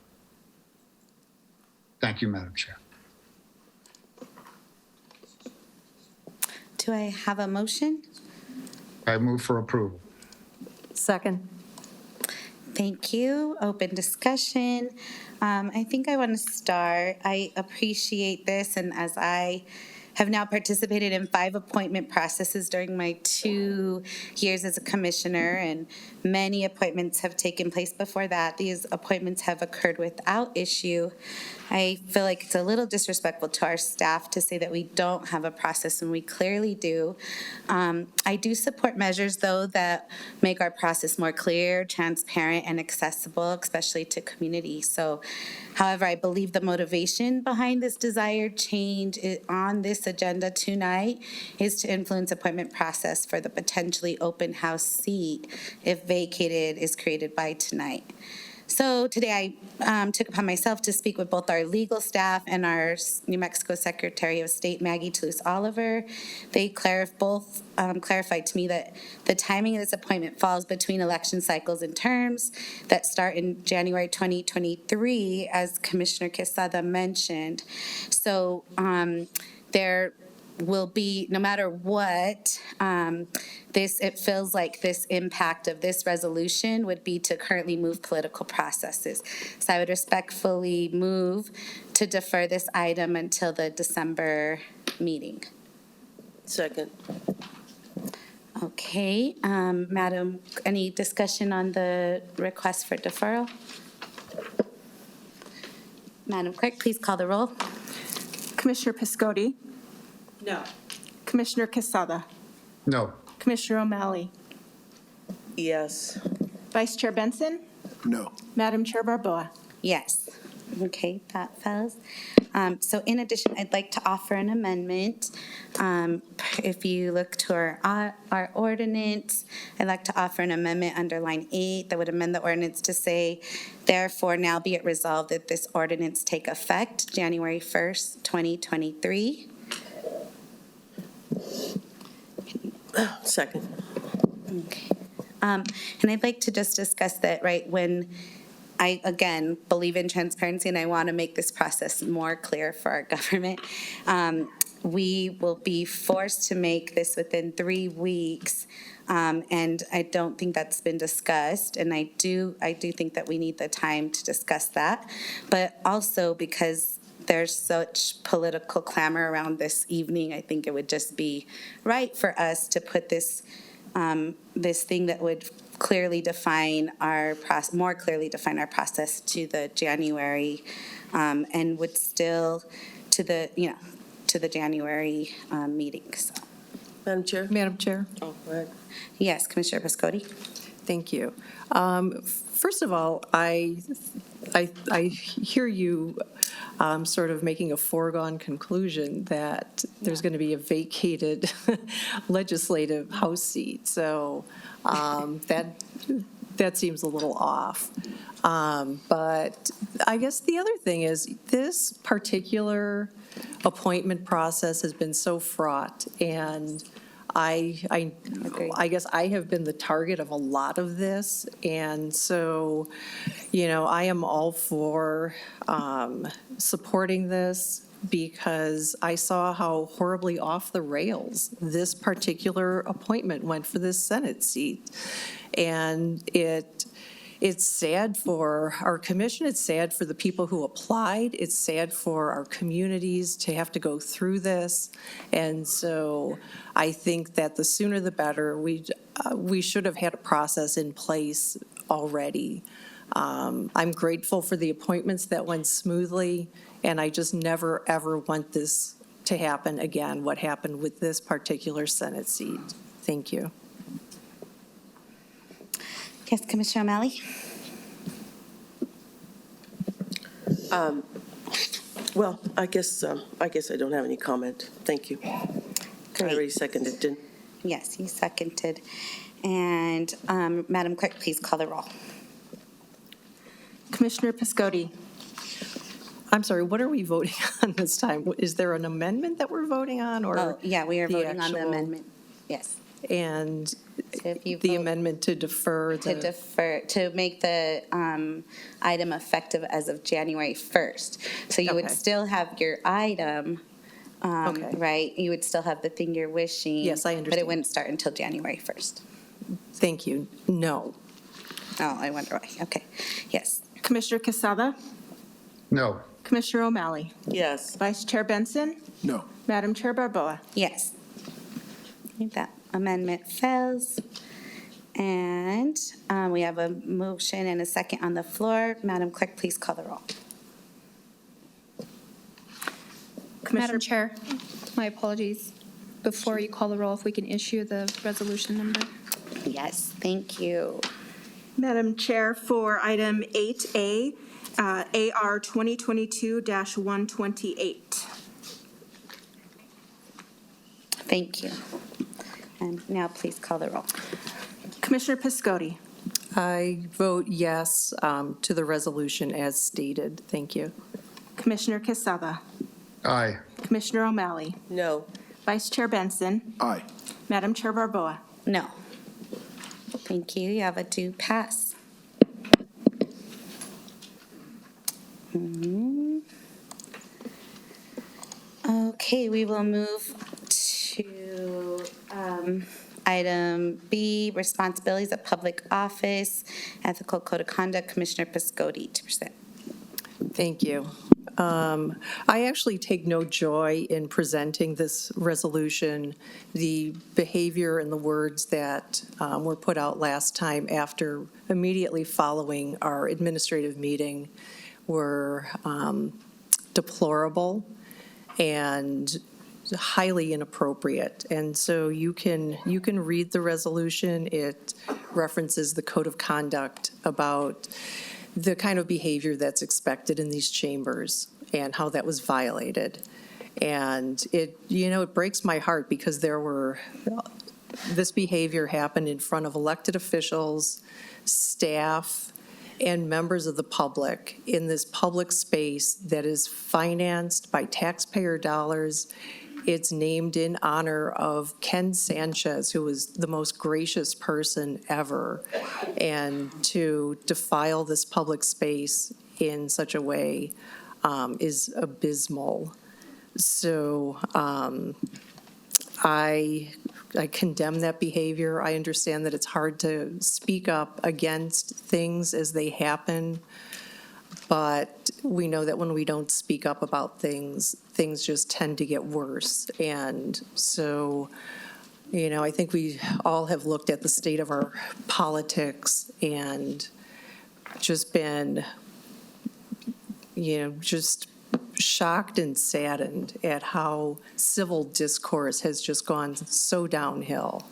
Thank you, Madam Chair. Do I have a motion? I move for approval. Second. Thank you. Open discussion. I think I want to start. I appreciate this, and as I have now participated in 5 appointment processes during my 2 years as a commissioner, and many appointments have taken place before that. These appointments have occurred without issue. I feel like it's a little disrespectful to our staff to say that we don't have a process when we clearly do. I do support measures, though, that make our process more clear, transparent, and accessible, especially to community. So, however, I believe the motivation behind this desired change on this agenda tonight is to influence appointment process for the potentially open house seat, if vacated, is created by tonight. So today I took upon myself to speak with both our legal staff and our New Mexico Secretary of State, Maggie Toulouse-Oliver. They both clarified to me that the timing of this appointment falls between election cycles and terms that start in January 2023, as Commissioner Quesada mentioned. So there will be, no matter what, it feels like this impact of this resolution would be to currently move political processes. So I would respectfully move to defer this item until the December meeting. Second. Okay, Madam, any discussion on the request for deferral? Madam Clerk, please call the roll. Commissioner Piscotti? No. Commissioner Quesada? No. Commissioner O'Malley? Yes. Vice Chair Benson? No. Madam Chair Barboa? Yes. Okay, that fails. So in addition, I'd like to offer an amendment. If you look to our ordinance, I'd like to offer an amendment under line 8 that would amend the ordinance to say, therefore, now be it resolved that this ordinance take effect January 1st, 2023. Second. Okay. And I'd like to just discuss that, right, when I, again, believe in transparency and I want to make this process more clear for our government, we will be forced to make this within 3 weeks. And I don't think that's been discussed. And I do think that we need the time to discuss that. But also because there's such political clamor around this evening, I think it would just be right for us to put this this thing that would clearly define our process, more clearly define our process to the January, and would still to the January meeting. So. Madam Chair. Madam Chair. Oh, go ahead. Yes, Commissioner Piscotti. Thank you. First of all, I hear you sort of making a foregone conclusion that there's going to be a vacated legislative House seat. So that seems a little off. But I guess the other thing is this particular appointment process has been so fraught, and I guess I have been the target of a lot of this, and so, I am all for supporting this because I saw how horribly off the rails this particular appointment went for this Senate seat, and It's sad for our commission, it's sad for the people who applied, it's sad for our communities to have to go through this. And so I think that the sooner the better. We should have had a process in place already. I'm grateful for the appointments that went smoothly, and I just never, ever want this to happen again, what happened with this particular Senate seat. Thank you. Yes, Commissioner O'Malley? Well, I guess I don't have any comment. Thank you. I already seconded, didn't? Yes, you seconded. And Madam Clerk, please call the roll. Commissioner Piscotti. I'm sorry, what are we voting on this time? Is there an amendment that we're voting on, or? Oh, yeah, we are voting on the actual- amendment. Yes. And So if you the vote amendment to defer to make the item effective as of January 1st. So you would Okay. still have your item, Okay. right? You would still have the thing you're wishing. Yes, I But it understand. wouldn't start until January 1st. Thank you. No. Oh, I wonder why. Okay. Yes. Commissioner Casada. No. Commissioner O'Malley. Yes. Vice Chair Benson. No. Madam Chair Barboa. Yes. That amendment fails. And we have a motion and a second on the floor. Madam Clerk, please call the roll. Madam Chair, my apologies. Before you call the roll, if we can issue the resolution number. Yes, thank you. Madam Chair, for item 8A, AR 2022-128. Thank you. And now please call the roll. Commissioner Piscotti. I vote yes to the resolution as stated. Thank you. Commissioner Casada. Aye. Commissioner O'Malley. No. Vice Chair Benson. Aye. Madam Chair Barboa. No. Thank you. You have a due pass. Okay, we will move to item B, responsibilities of public office, ethical code of conduct, Commissioner Piscotti to present. Thank you. I actually take no joy in presenting this resolution. The behavior and the words that were put out last time after immediately following our administrative meeting were deplorable and highly inappropriate. And so you can read the resolution. It references the code of conduct about the kind of behavior that's expected in these chambers and how that was violated. And it breaks my heart because this behavior happened in front of elected officials, staff, and members of the public in this public space that is financed by taxpayer dollars. It's named in honor of Ken Sanchez, who was the most gracious person ever. And to defile this public space in such a way is abysmal. So I condemn that behavior. I understand that it's hard to speak up against things as they happen, but we know that when we don't speak up about things, things just tend to get worse. And so, I think we all have looked at the state of our politics and just been, just shocked and saddened at how civil discourse has just gone so downhill.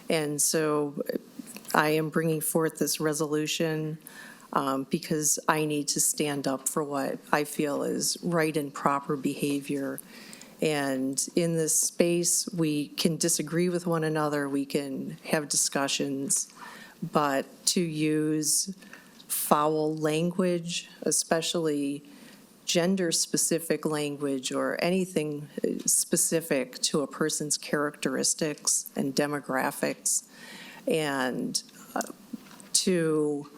And so I am bringing forth this resolution because I need to stand up for what I feel is right and proper behavior. And in this space, we can disagree with one another, we can have discussions, but to use foul language, especially gender-specific language or anything specific to a person's characteristics and demographics, and to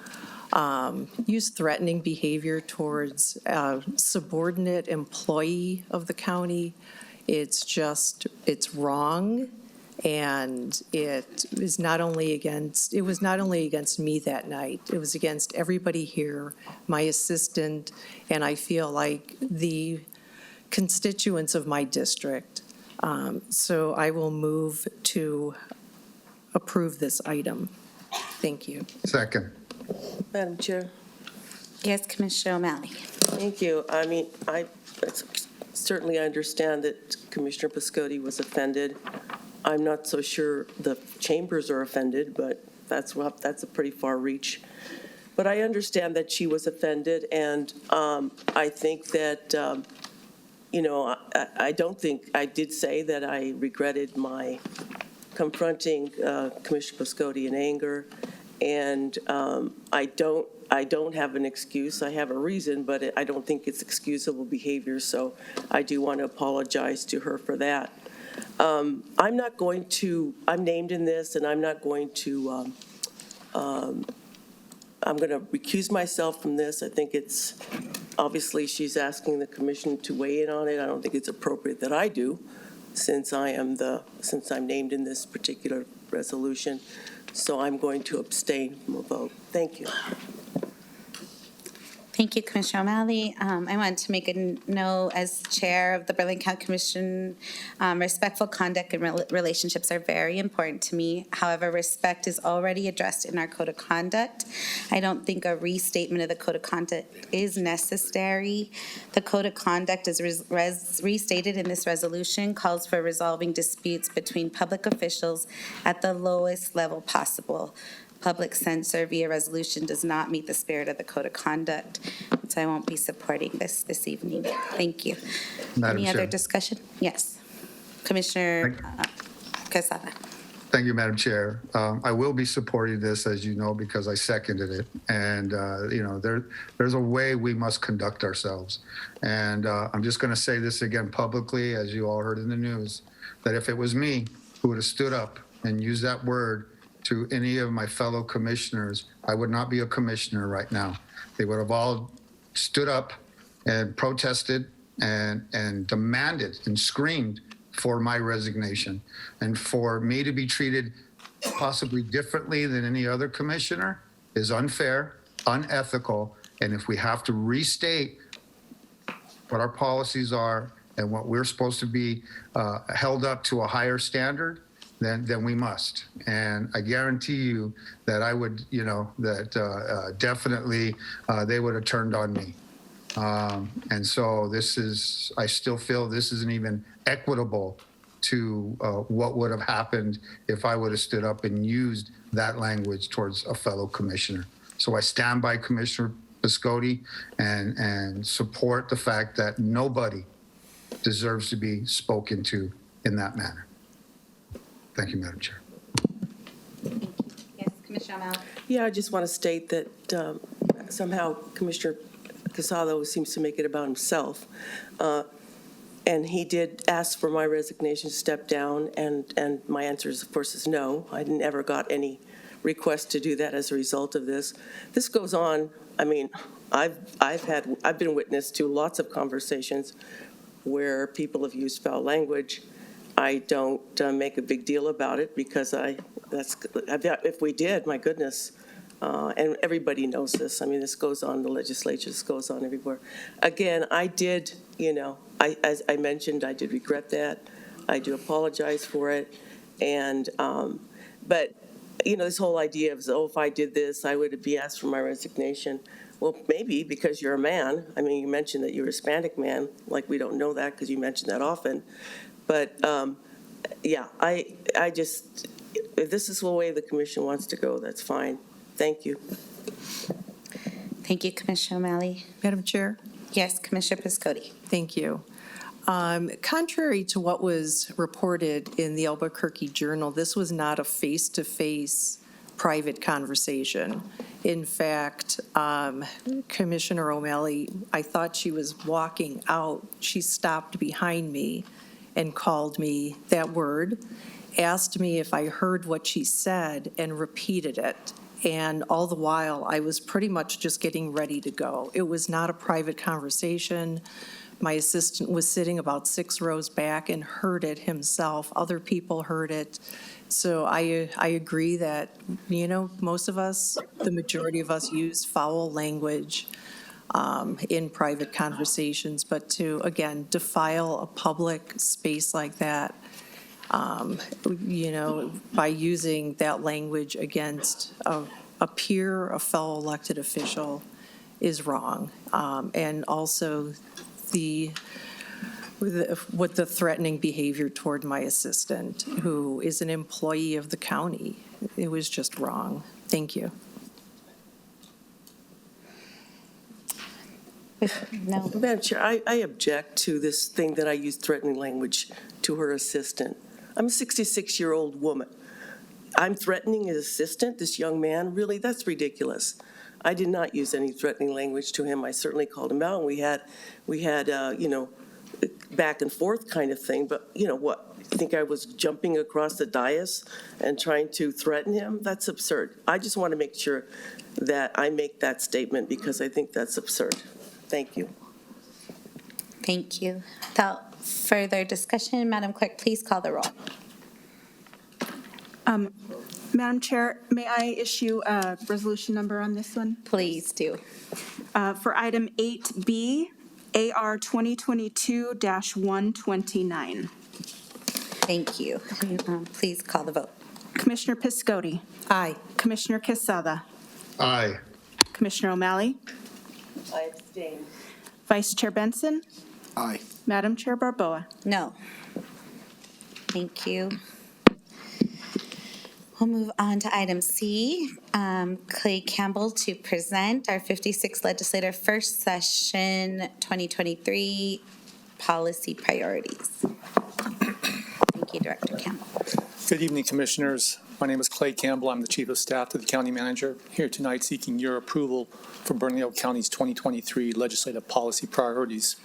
use threatening behavior towards a subordinate employee of the county, it's wrong, And it was not only against me that night, it was against everybody here, my assistant, and I feel like the constituents of my district. So I will move to approve this item. Thank you. Second. Madam Chair. Yes, Commissioner O'Malley. Thank you. I mean, I certainly understand that Commissioner Piscotti was offended. I'm not so sure the chambers are offended, but that's a pretty far reach. But I understand that she was offended, and I think that, I don't think, I did say that I regretted my confronting Commissioner Piscotti in anger, and I don't have an excuse. I have a reason, but I don't think it's excusable behavior, so I do want to apologize to her for that. I'm named in this, and I'm not going to, I'm going to recuse myself from this. I think it's, obviously, she's asking the commission to weigh in on it. I don't think it's appropriate that I do, since I'm named in this particular resolution. So I'm going to abstain from a vote. Thank you. Thank you, Commissioner O'Malley. I want to make a note as chair of the Bernalillo County Commission. Respectful conduct and relationships are very important to me. However, respect is already addressed in our code of conduct. I don't think a restatement of the code of conduct is necessary. The code of conduct, as restated in this resolution, calls for resolving disputes between public officials at the lowest level possible. Public censor via resolution does not meet the spirit of the code of conduct, so I won't be supporting this evening. Thank you. Madam Any Chair. other discussion? Yes. Commissioner Quesada. Thank you, Madam Chair. I will be supporting this, as you know, because I seconded it. And, there's a way we must conduct ourselves. And I'm just going to say this again publicly, as you all heard in the news, that if it was me who would have stood up and used that word to any of my fellow commissioners, I would not be a commissioner right now. They would have all stood up and protested and demanded and screamed for my resignation. And for me to be treated possibly differently than any other commissioner is unfair, unethical, and if we have to restate what our policies are and what we're supposed to be held up to a higher standard, then we must. And I guarantee you that I would, definitely they would have turned on me. And so I still feel this isn't even equitable to what would have happened if I would have stood up and used that language towards a fellow commissioner. So I stand by Commissioner Piscotti and support the fact that nobody deserves to be spoken to in that manner. Thank you, Madam Chair. Yes, Commissioner O'Malley. Yeah, I just want to state that somehow Commissioner Casado seems to make it about himself. And he did ask for my resignation to step down, and my answer, of course, is no. I never got any request to do that as a result of this. This goes on. I mean, I've been witness to lots of conversations where people have used foul language. I don't make a big deal about it because if we did, my goodness, and everybody knows this. I mean, this goes on in the legislature. This goes on everywhere. Again, I did, as I mentioned, I did regret that. I do apologize for it. And, but, this whole idea of, if I did this, I would be asked for my resignation. Well, maybe because you're a man. I mean, you mentioned that you're a Hispanic man. Like, we don't know that because you mention that often. But, I just, if this is the way the commission wants to go, that's fine. Thank you. Thank you, Commissioner O'Malley. Madam Chair? Yes, Commissioner Piscotti. Thank you. Contrary to what was reported in the Albuquerque Journal, this was not a face-to-face private conversation. In fact, Commissioner O'Malley, I thought she was walking out. She stopped behind me and called me that word, asked me if I heard what she said, and repeated it. And all the while, I was pretty much just getting ready to go. It was not a private conversation. My assistant was sitting about 6 rows back and heard it himself. Other people heard it. So I agree that, most of us, the majority of us use foul language in private conversations, but to, again, defile a public space like that, by using that language against a peer, a fellow elected official, is wrong. And also with the threatening behavior toward my assistant, who is an employee of the county. It was just wrong. Thank you. No. Madam Chair, I object to this thing that I used threatening language to her assistant. I'm a 66-year-old woman. I'm threatening his assistant, this young man? Really? That's ridiculous. I did not use any threatening language to him. I certainly called him out, and we had back and forth kind of thing. But what? You think I was jumping across the dais and trying to threaten him? That's absurd. I just want to make sure that I make that statement because I think that's absurd. Thank you. Thank you. Without further discussion, Madam Clerk, please call the roll. Madam Chair, may I issue a resolution number on this one? Please do. For item 8B, AR 2022-129. Thank you. Please call the vote. Commissioner Piscotti. Aye. Commissioner Quesada. Aye. Commissioner O'Malley. I abstain. Vice Chair Benson. Aye. Madam Chair Barboa. No. Thank you. We'll move on to item C. Clay Campbell to present our 56th Legislature First Session 2023 Policy Priorities. Thank you, Director Campbell. Good evening, Commissioners. My name is Clay Campbell. I'm the Chief of Staff to the County Manager, here tonight seeking your approval for Bernalillo County's 2023 Legislative Policy Priorities.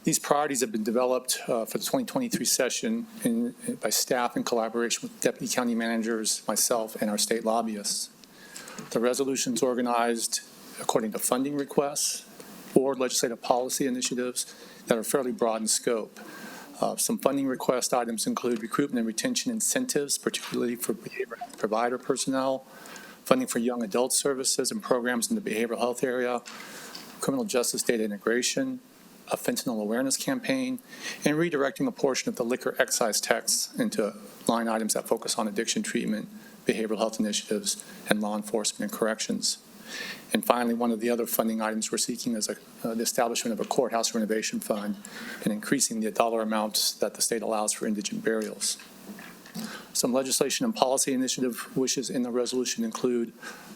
These priorities have been developed for the 2023 session by staff in collaboration with Deputy County Managers, myself, and our state lobbyists. The resolutions organized according to funding requests or legislative policy initiatives that are fairly broad in scope. Some funding request items include recruitment and retention incentives, particularly for behavioral health provider personnel, funding for young adult services and programs in the behavioral health area, criminal justice data integration, a fentanyl awareness campaign, and redirecting a portion of the liquor excise tax into line items that focus on addiction treatment, behavioral health initiatives, and law enforcement and corrections. And finally, one of the other funding items we're seeking is the establishment of a courthouse renovation fund and increasing the dollar amounts that the state allows for indigent burials. Some legislation and policy initiative wishes in the resolution include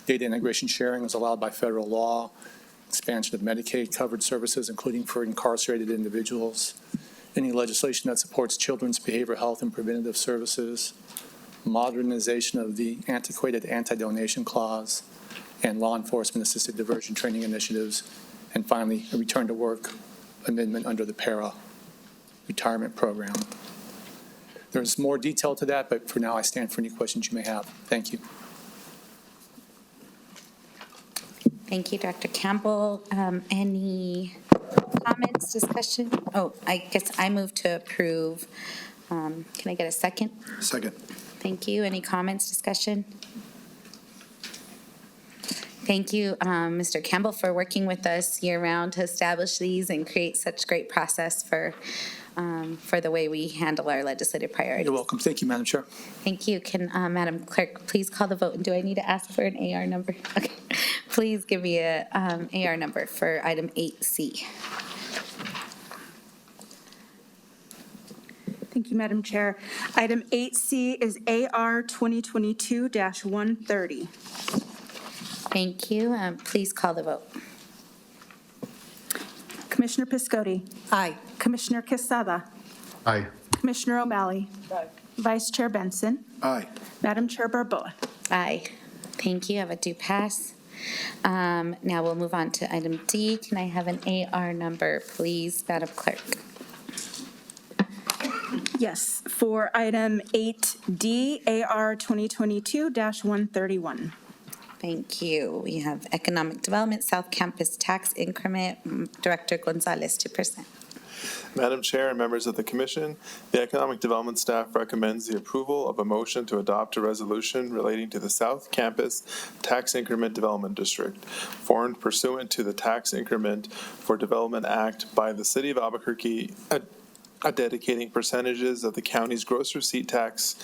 data integration sharing as allowed by federal law, expansion of Medicaid covered services, including for incarcerated individuals, any legislation that supports children's behavioral health and preventative services, modernization of the antiquated anti-donation clause, and law enforcement assisted diversion training initiatives, and finally, a return to work amendment under the PARA retirement program. There's more detail to that, but for now, I stand for any questions you may have. Thank you. Thank you, Dr. Campbell. Any comments, discussion? Oh, I guess I move to approve. Can I get a second? Second. Thank you. Any comments, discussion? Thank you, Mr. Campbell, for working with us year-round to establish these and create such great process for the way we handle our legislative priorities. You're welcome. Thank you, Madam Chair. Thank you. Can Madam Clerk please call the vote? And do I need to ask for an AR number? Okay. Please give me a AR number for item 8C. Thank you, Madam Chair. Item 8C is AR 2022-130. Thank you. Please call the vote. Commissioner Piscotti. Aye. Commissioner Quesada. Aye. Commissioner O'Malley. Aye. Vice Chair Benson. Aye. Madam Chair Barboa. Aye. Thank you. Have a do pass. Now we'll move on to item D. Can I have an AR number, please, Madam Clerk? Yes, for item 8D, AR 2022-131. Thank you. We have Economic Development, South Campus Tax Increment, Director Gonzalez to present. Madam Chair and members of the Commission, the Economic Development staff recommends the approval of a motion to adopt a resolution relating to the South Campus Tax Increment Development District, formed pursuant to the Tax Increment for Development Act by the City of Albuquerque, dedicating percentages of the county's gross receipt tax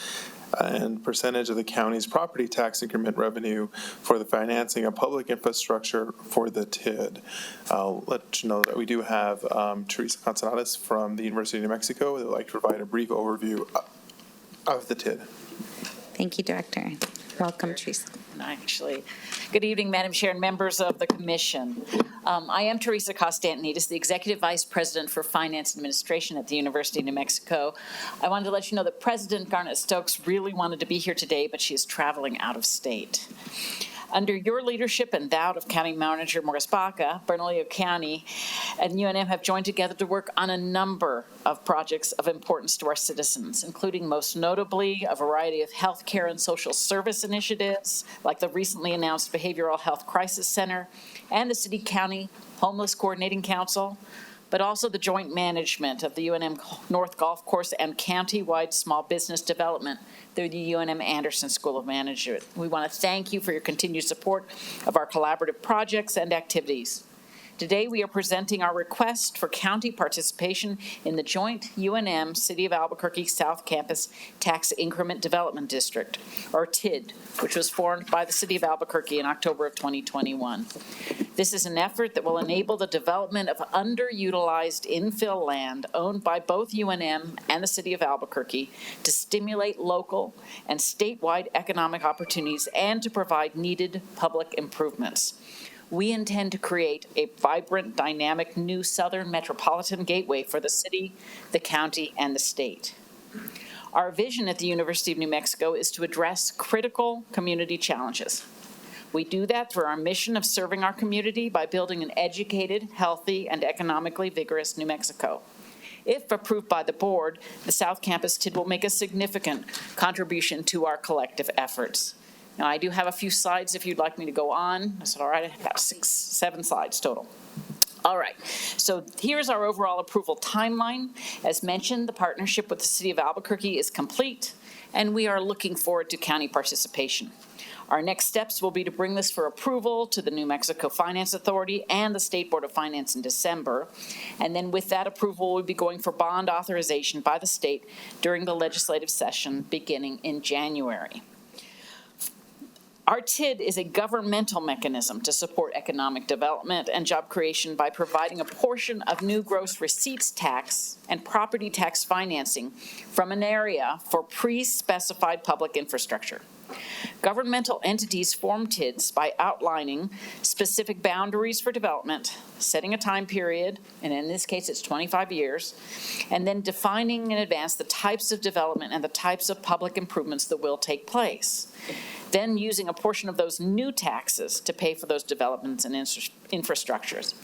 and percentage of the county's property tax increment revenue for the financing of public infrastructure for the TID. I'll let you know that we do have Teresa Gonzalez from the University of New Mexico that would like to provide a brief overview of the TID. Thank you, Director. Welcome, Teresa. Actually, good evening, Madam Chair and members of the Commission. I am Teresa Costantinides, the Executive Vice President for Finance Administration at the University of New Mexico. I wanted to let you know that President Garnet Stokes really wanted to be here today, but she is traveling out of state. Under your leadership and that of County Manager Morris Baca, Bernalillo County and UNM have joined together to work on a number of projects of importance to our citizens, including most notably a variety of healthcare and social service initiatives, like the recently announced Behavioral Health Crisis Center and the City-County Homeless Coordinating Council, but also the joint management of the UNM North Golf Course and county-wide small business development through the UNM Anderson School of Management. We want to thank you for your continued support of our collaborative projects and activities. Today, we are presenting our request for county participation in the joint UNM City of Albuquerque South Campus Tax Increment Development District, or TID, which was formed by the City of Albuquerque in October of 2021. This is an effort that will enable the development of underutilized infill land owned by both UNM and the City of Albuquerque to stimulate local and statewide economic opportunities and to provide needed public improvements. We intend to create a vibrant, dynamic new southern metropolitan gateway for the city, the county, and the state. Our vision at the University of New Mexico is to address critical community challenges. We do that through our mission of serving our community by building an educated, healthy, and economically vigorous New Mexico. If approved by the board, the South Campus TID will make a significant contribution to our collective efforts. Now, I do have a few slides if you'd like me to go on. Is it all right? I have about 7 slides total. All right, so here's our overall approval timeline. As mentioned, the partnership with the City of Albuquerque is complete, and we are looking forward to county participation. Our next steps will be to bring this for approval to the New Mexico Finance Authority and the State Board of Finance in December. And then with that approval, we'll be going for bond authorization by the state during the legislative session beginning in January. Our TID is a governmental mechanism to support economic development and job creation by providing a portion of new gross receipts tax and property tax financing from an area for pre-specified public infrastructure. Governmental entities form TIDs by outlining specific boundaries for development, setting a time period, and in this case it's 25 years, and then defining in advance the types of development and the types of public improvements that will take place. Then using a portion of those new taxes to pay for those developments and infrastructures.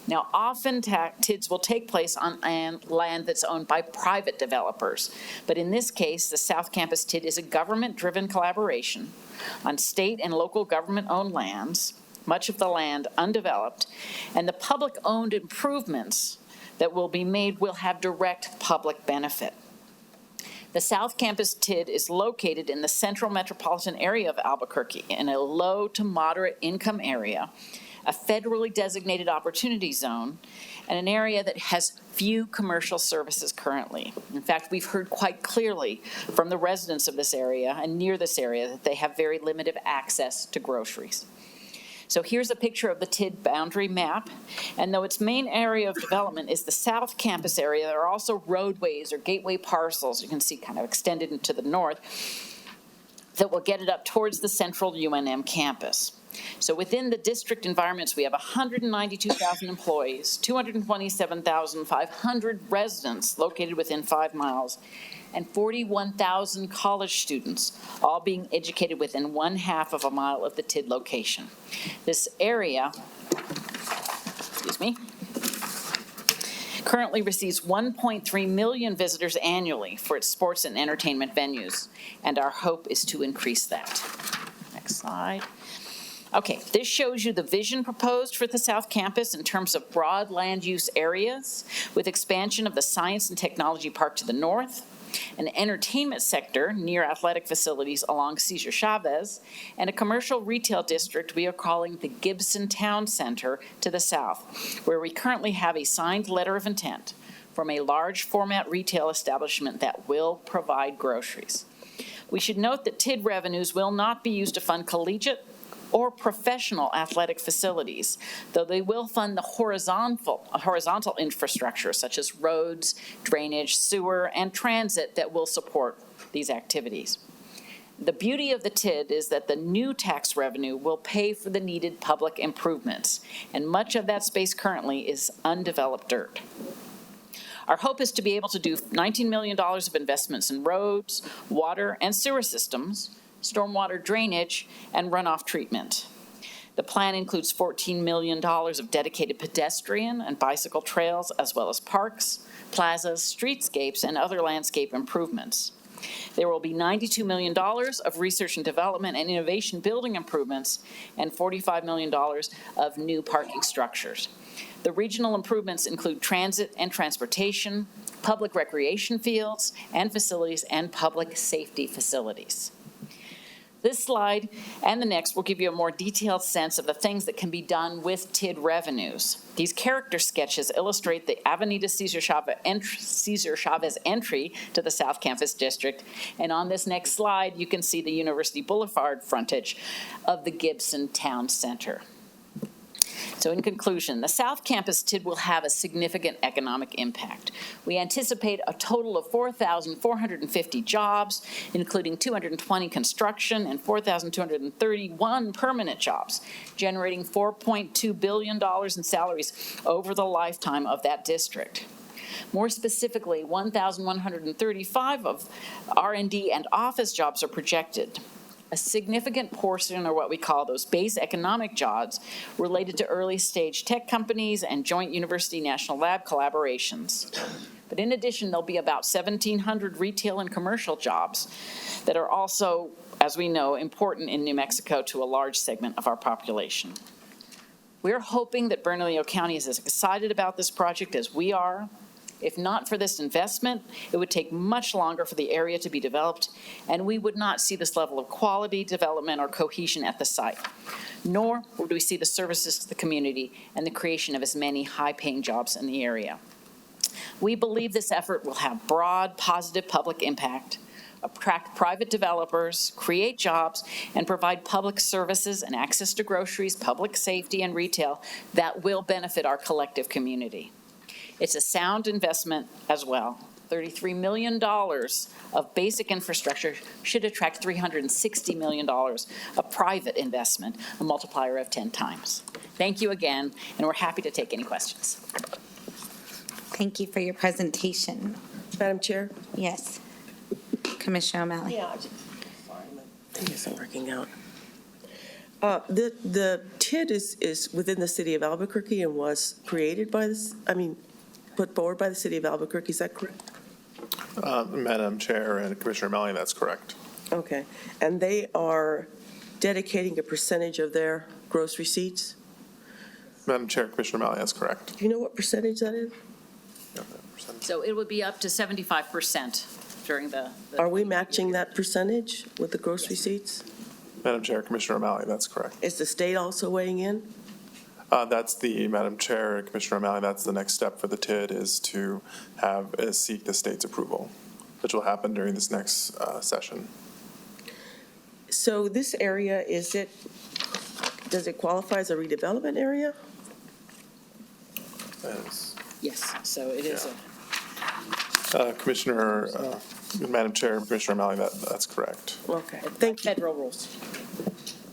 Now, often TIDs will take place on land that's owned by private developers, but in this case, the South Campus TID is a government-driven collaboration on state and local government-owned lands, much of the land undeveloped, and the public-owned improvements that will be made will have direct public benefit. The South Campus TID is located in the central metropolitan area of Albuquerque in a low to moderate income area, a federally designated opportunity zone, and an area that has few commercial services currently. In fact, we've heard quite clearly from the residents of this area and near this area that they have very limited access to groceries. So here's a picture of the TID boundary map. And though its main area of development is the South Campus area, there are also roadways or gateway parcels, you can see kind of extended into the north, that will get it up towards the central UNM campus. So within the district environments, we have 192,000 employees, 227,500 residents located within 5 miles, and 41,000 college students, all being educated within 1/2 of a mile of the TID location. This area, currently receives 1.3 million visitors annually for its sports and entertainment venues, and our hope is to increase that. Next slide. Okay, this shows you the vision proposed for the South Campus in terms of broad land use areas, with expansion of the Science and Technology Park to the north, an entertainment sector near athletic facilities along Cesar Chavez, and a commercial retail district we are calling the Gibson Town Center to the south, where we currently have a signed letter of intent from a large format retail establishment that will provide groceries. We should note that TID revenues will not be used to fund collegiate or professional athletic facilities, though they will fund the horizontal infrastructure such as roads, drainage, sewer, and transit that will support these activities. The beauty of the TID is that the new tax revenue will pay for the needed public improvements, and much of that space currently is undeveloped dirt. Our hope is to be able to do $19 million of investments in roads, water, and sewer systems, stormwater drainage, and runoff treatment. The plan includes $14 million of dedicated pedestrian and bicycle trails, as well as parks, plazas, streetscapes, and other landscape improvements. There will be $92 million of research and development and innovation building improvements and $45 million of new parking structures. The regional improvements include transit and transportation, public recreation fields and facilities, and public safety facilities. This slide and the next will give you a more detailed sense of the things that can be done with TID revenues. These character sketches illustrate the Avenida Cesar Chavez entry to the South Campus District, and on this next slide, you can see the University Boulevard frontage of the Gibson Town Center. So in conclusion, the South Campus TID will have a significant economic impact. We anticipate a total of 4,450 jobs, including 220 construction and 4,231 permanent jobs, generating $4.2 billion in salaries over the lifetime of that district. More specifically, 1,135 of R&D and office jobs are projected. A significant portion are what we call those base economic jobs related to early stage tech companies and joint university national lab collaborations. But in addition, there'll be about 1,700 retail and commercial jobs that are also, as we know, important in New Mexico to a large segment of our population. We're hoping that Bernalillo County is as excited about this project as we are. If not for this investment, it would take much longer for the area to be developed, and we would not see this level of quality, development, or cohesion at the site. Nor would we see the services to the community and the creation of as many high-paying jobs in the area. We believe this effort will have broad, positive public impact, attract private developers, create jobs, and provide public services and access to groceries, public safety, and retail that will benefit our collective community. It's a sound investment as well. $33 million of basic infrastructure should attract $360 million of private investment, a multiplier of 10 times. Thank you again, and we're happy to take any questions. Thank you for your presentation. Madam Chair? Yes. Commissioner O'Malley. Yeah, sorry, my thing isn't working out. The TID is within the city of Albuquerque and was created by this, put forward by the city of Albuquerque, is that correct? Madam Chair and Commissioner O'Malley, that's correct. Okay, and they are dedicating a percentage of their gross receipts? Madam Chair, Commissioner O'Malley, that's correct. Do you know what percentage that is? So it would be up to 75% during the. Are we matching that percentage with the gross receipts? Madam Chair, Commissioner O'Malley, that's correct. Is the state also weighing in? That's the, Madam Chair and Commissioner O'Malley, that's the next step for the TID is to seek the state's approval, which will happen during this next session. So this area, does it qualify as a redevelopment area? Yes, so it is Madam Chair and Commissioner O'Malley, that's correct. Okay, thank you. Federal rules.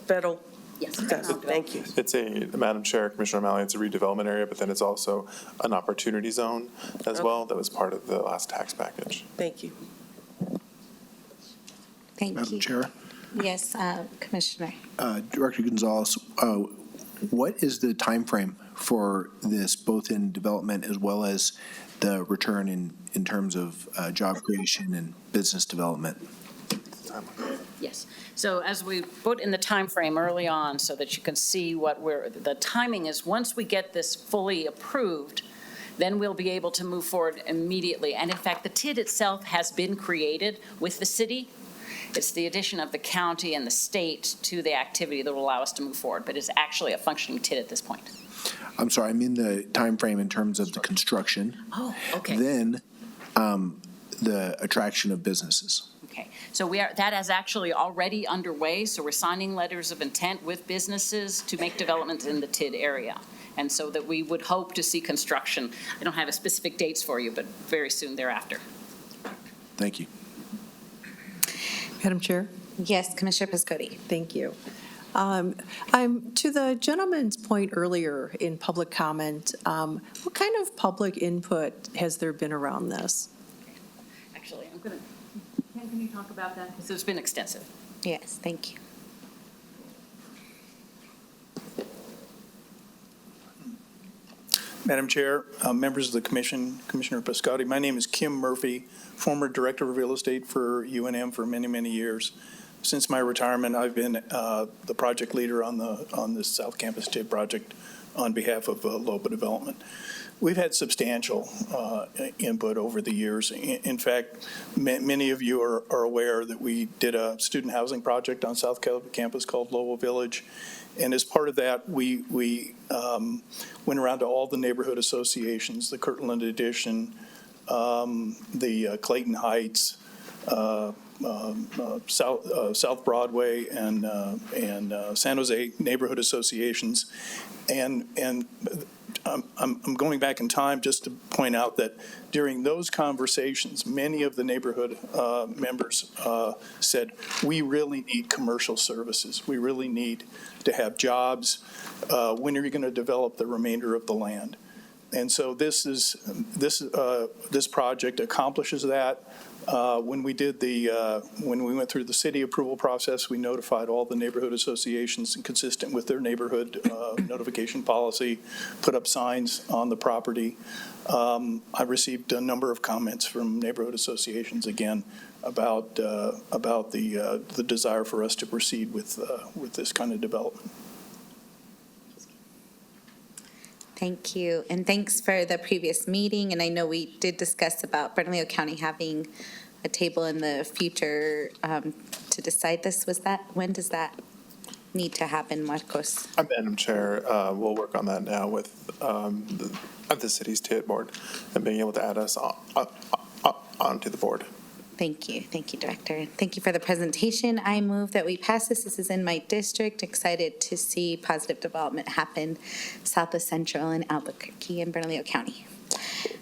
Federal? Yes. Thank you. It's Madam Chair, Commissioner O'Malley, it's a redevelopment area, but then it's also an opportunity zone as well. That was part of the last tax package. Thank you. Thank Madam you. Chair. Yes, Commissioner. Director Gonzalez, what is the time frame for this, both in development as well as the return in terms of job creation and business development? Yes. So as we put in the time frame early on so that you can see the timing is, once we get this fully approved, then we'll be able to move forward immediately. And in fact, the TID itself has been created with the city. It's the addition of the county and the state to the activity that will allow us to move forward, but it's actually a functioning TID at this point. I'm sorry, I'm in the time frame in terms of the construction. Oh, okay. Then the attraction of businesses. Okay, so that is actually already underway, so we're signing letters of intent with businesses to make developments in the TID area. And so that we would hope to see construction. I don't have specific dates for you, but very soon thereafter. Thank you. Madam Chair? Yes, Commissioner Piscotti. Thank you. I'm to the gentleman's point earlier in public comment. What kind of public input has there been around this? Actually, can you talk about that? Because it's been extensive. Yes, thank you. Madam Chair, members of the Commission, Commissioner Piscotti, my name is Kim Murphy, former Director of Real Estate for UNM for many, many years. Since my retirement, I've been the project leader on the South Campus TID project on behalf of LOPA Development. We've had substantial input over the years. In fact, many of you are aware that we did a student housing project on South Campus called Lowell Village. And as part of that, we went around to all the neighborhood associations, the Kirtland Edition, the Clayton Heights, South Broadway, and San Jose neighborhood associations. And I'm going back in time just to point out that during those conversations, many of the neighborhood members said, we really need commercial services. We really need to have jobs. When are you going to develop the remainder of the land? And so this project accomplishes that. When we went through the city approval process, we notified all the neighborhood associations, and consistent with their neighborhood notification policy, put up signs on the property. I received a number of comments from neighborhood associations again about the desire for us to proceed with this kind of development. Thank you, and thanks for the previous meeting. And I know we did discuss about Bernalillo County having a table in the future to decide this. When does that need to happen, Marcos? Madam Chair, we'll work on that now with the city's TID board and being able to add us onto the board. Thank you, Director. Thank you for the presentation. I move that we pass this. This is in my district. Excited to see positive development happen south of Central and Albuquerque and Bernalillo County.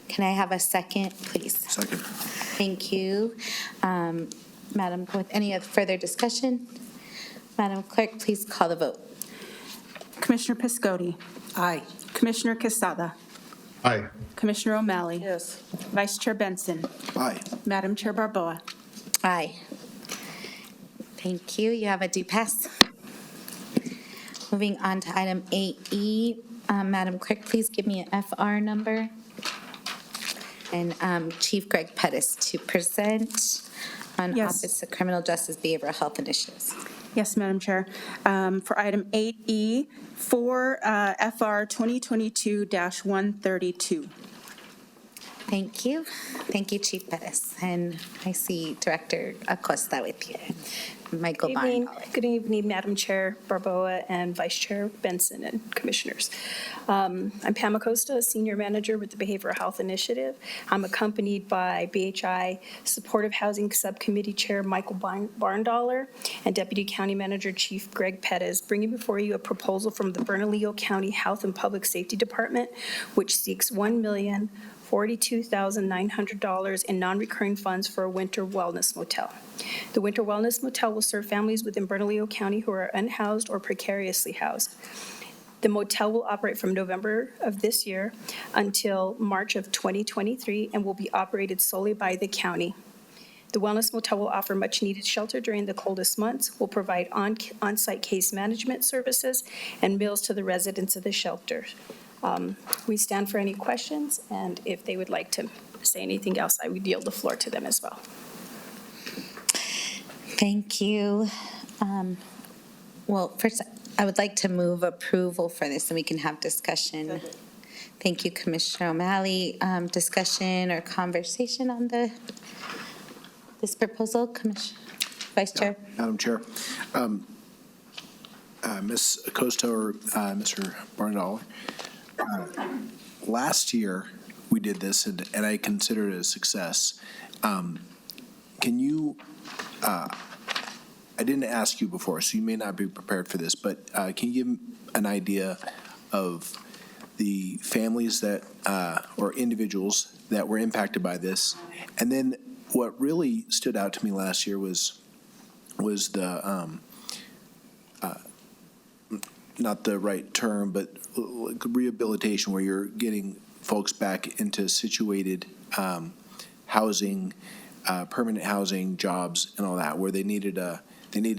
Can I have a second, please? Second. Thank you. Madam, with any further discussion? Madam Clerk, please call the vote. Commissioner Piscotti. Aye. Commissioner Quesada. Aye. Commissioner O'Malley. Yes. Vice Chair Benson. Aye. Madam Chair Barboa. Aye. Thank you. You have a due pass. Moving on to item 8E. Madam Clerk, please give me an FR number. And Chief Greg Pettis to present on Yes. Office of Criminal Justice Behavioral Health Initiatives. Yes, Madam Chair. For item 8E, for FR 2022-132. Thank you. Thank you, Chief Pettis. And I see Director Acosta with you. Michael Bernalillo. Good evening, Madam Chair Barboa and Vice Chair Benson and Commissioners. I'm Pam Acosta, Senior Manager with the Behavioral Health Initiative. I'm accompanied by BHI Supportive Housing Subcommittee Chair Michael Barndollar and Deputy County Manager Chief Greg Pettis, bringing before you a proposal from the Bernalillo County Health and Public Safety Department, which seeks $1,042,900 in non-recurring funds for a winter wellness motel. The winter wellness motel will serve families within Bernalillo County who are unhoused or precariously housed. The motel will operate from November of this year until March of 2023 and will be operated solely by the county. The wellness motel will offer much-needed shelter during the coldest months, will provide on-site case management services and meals to the residents of the shelter. We stand for any questions, and if they would like to say anything else, I would yield the floor to them as well. Thank you. Well, first, I would like to move approval for this, and we can have discussion. Thank you, Commissioner O'Malley. Discussion or conversation on this proposal, Commissioner, Vice Chair? Madam Chair, Ms. Acosta or Mr. Bernalillo, last year we did this, and I consider it a success. Can you, I didn't ask you before, so you may not be prepared for this, but can you give an idea of the families that, or individuals that were impacted by this? And then what really stood out to me last year was the, not the right term, but rehabilitation, where you're getting folks back into situated housing, permanent housing, jobs, and all that, where they needed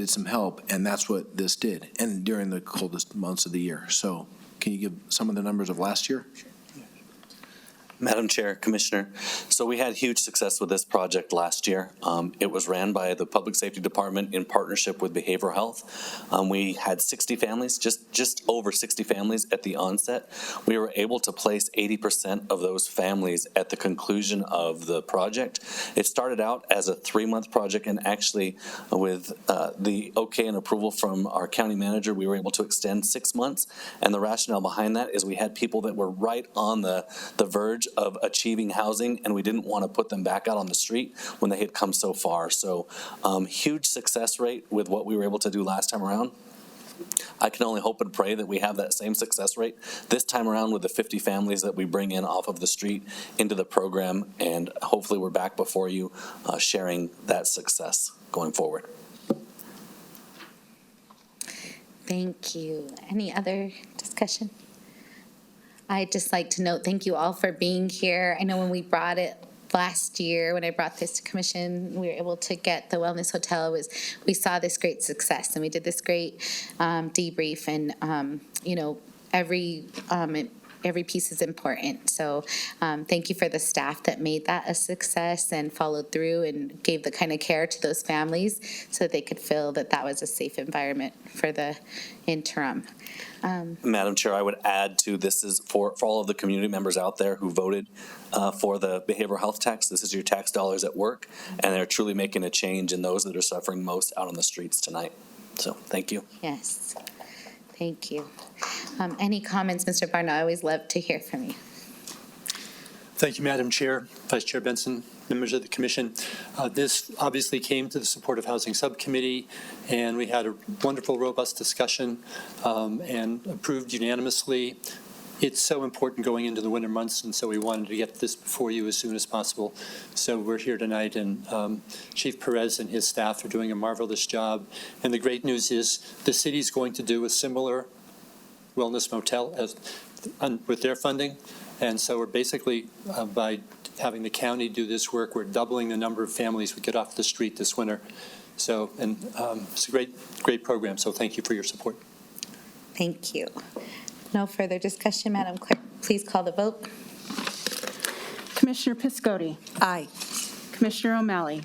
some help, and that's what this did, and during the coldest months of the year. So can you give some of the numbers of last year? Madam Chair, Commissioner, so we had huge success with this project last year. It was ran by the Public Safety Department in partnership with Behavioral Health. We had 60 families, just over 60 families at the onset. We were able to place 80% of those families at the conclusion of the project. It started out as a 3-month project, and actually with the okay and approval from our county manager, we were able to extend 6 months. And the rationale behind that is we had people that were right on the verge of achieving housing, and we didn't want to put them back out on the street when they had come so far. So huge success rate with what we were able to do last time around. I can only hope and pray that we have that same success rate this time around with the 50 families that we bring in off of the street into the program, and hopefully we're back before you sharing that success going forward. Thank you. Any other discussion? I'd just like to note, thank you all for being here. I know when we brought it last year, when I brought this to commission, we were able to get the Wellness Hotel. We saw this great success, and we did this great debrief, and every piece is important. So thank you for the staff that made that a success and followed through and gave the kind of care to those families so that they could feel that that was a safe environment for the interim. Madam Chair, I would add to this is for all of the community members out there who voted for the behavioral health tax. This is your tax dollars at work, and they're truly making a change in those that are suffering most out on the streets tonight. So thank you. Yes. Thank you. Any comments, Mr. Barna? I always love to hear from you. Thank you, Madam Chair, Vice Chair Benson, members of the Commission. This obviously came to the Supportive Housing Subcommittee, and we had a wonderful, robust discussion and approved unanimously. It's so important going into the winter months, and so we wanted to get this before you as soon as possible. So we're here tonight, and Chief Perez and his staff are doing a marvelous job. And the great news is the city's going to do a similar wellness motel with their funding. And so we're basically, by having the county do this work, we're doubling the number of families we get off the street this winter. So, and it's a great program, so thank you for your support. Thank you. No further discussion. Madam Clerk, please call the vote. Commissioner Piscotti. Aye. Commissioner O'Malley.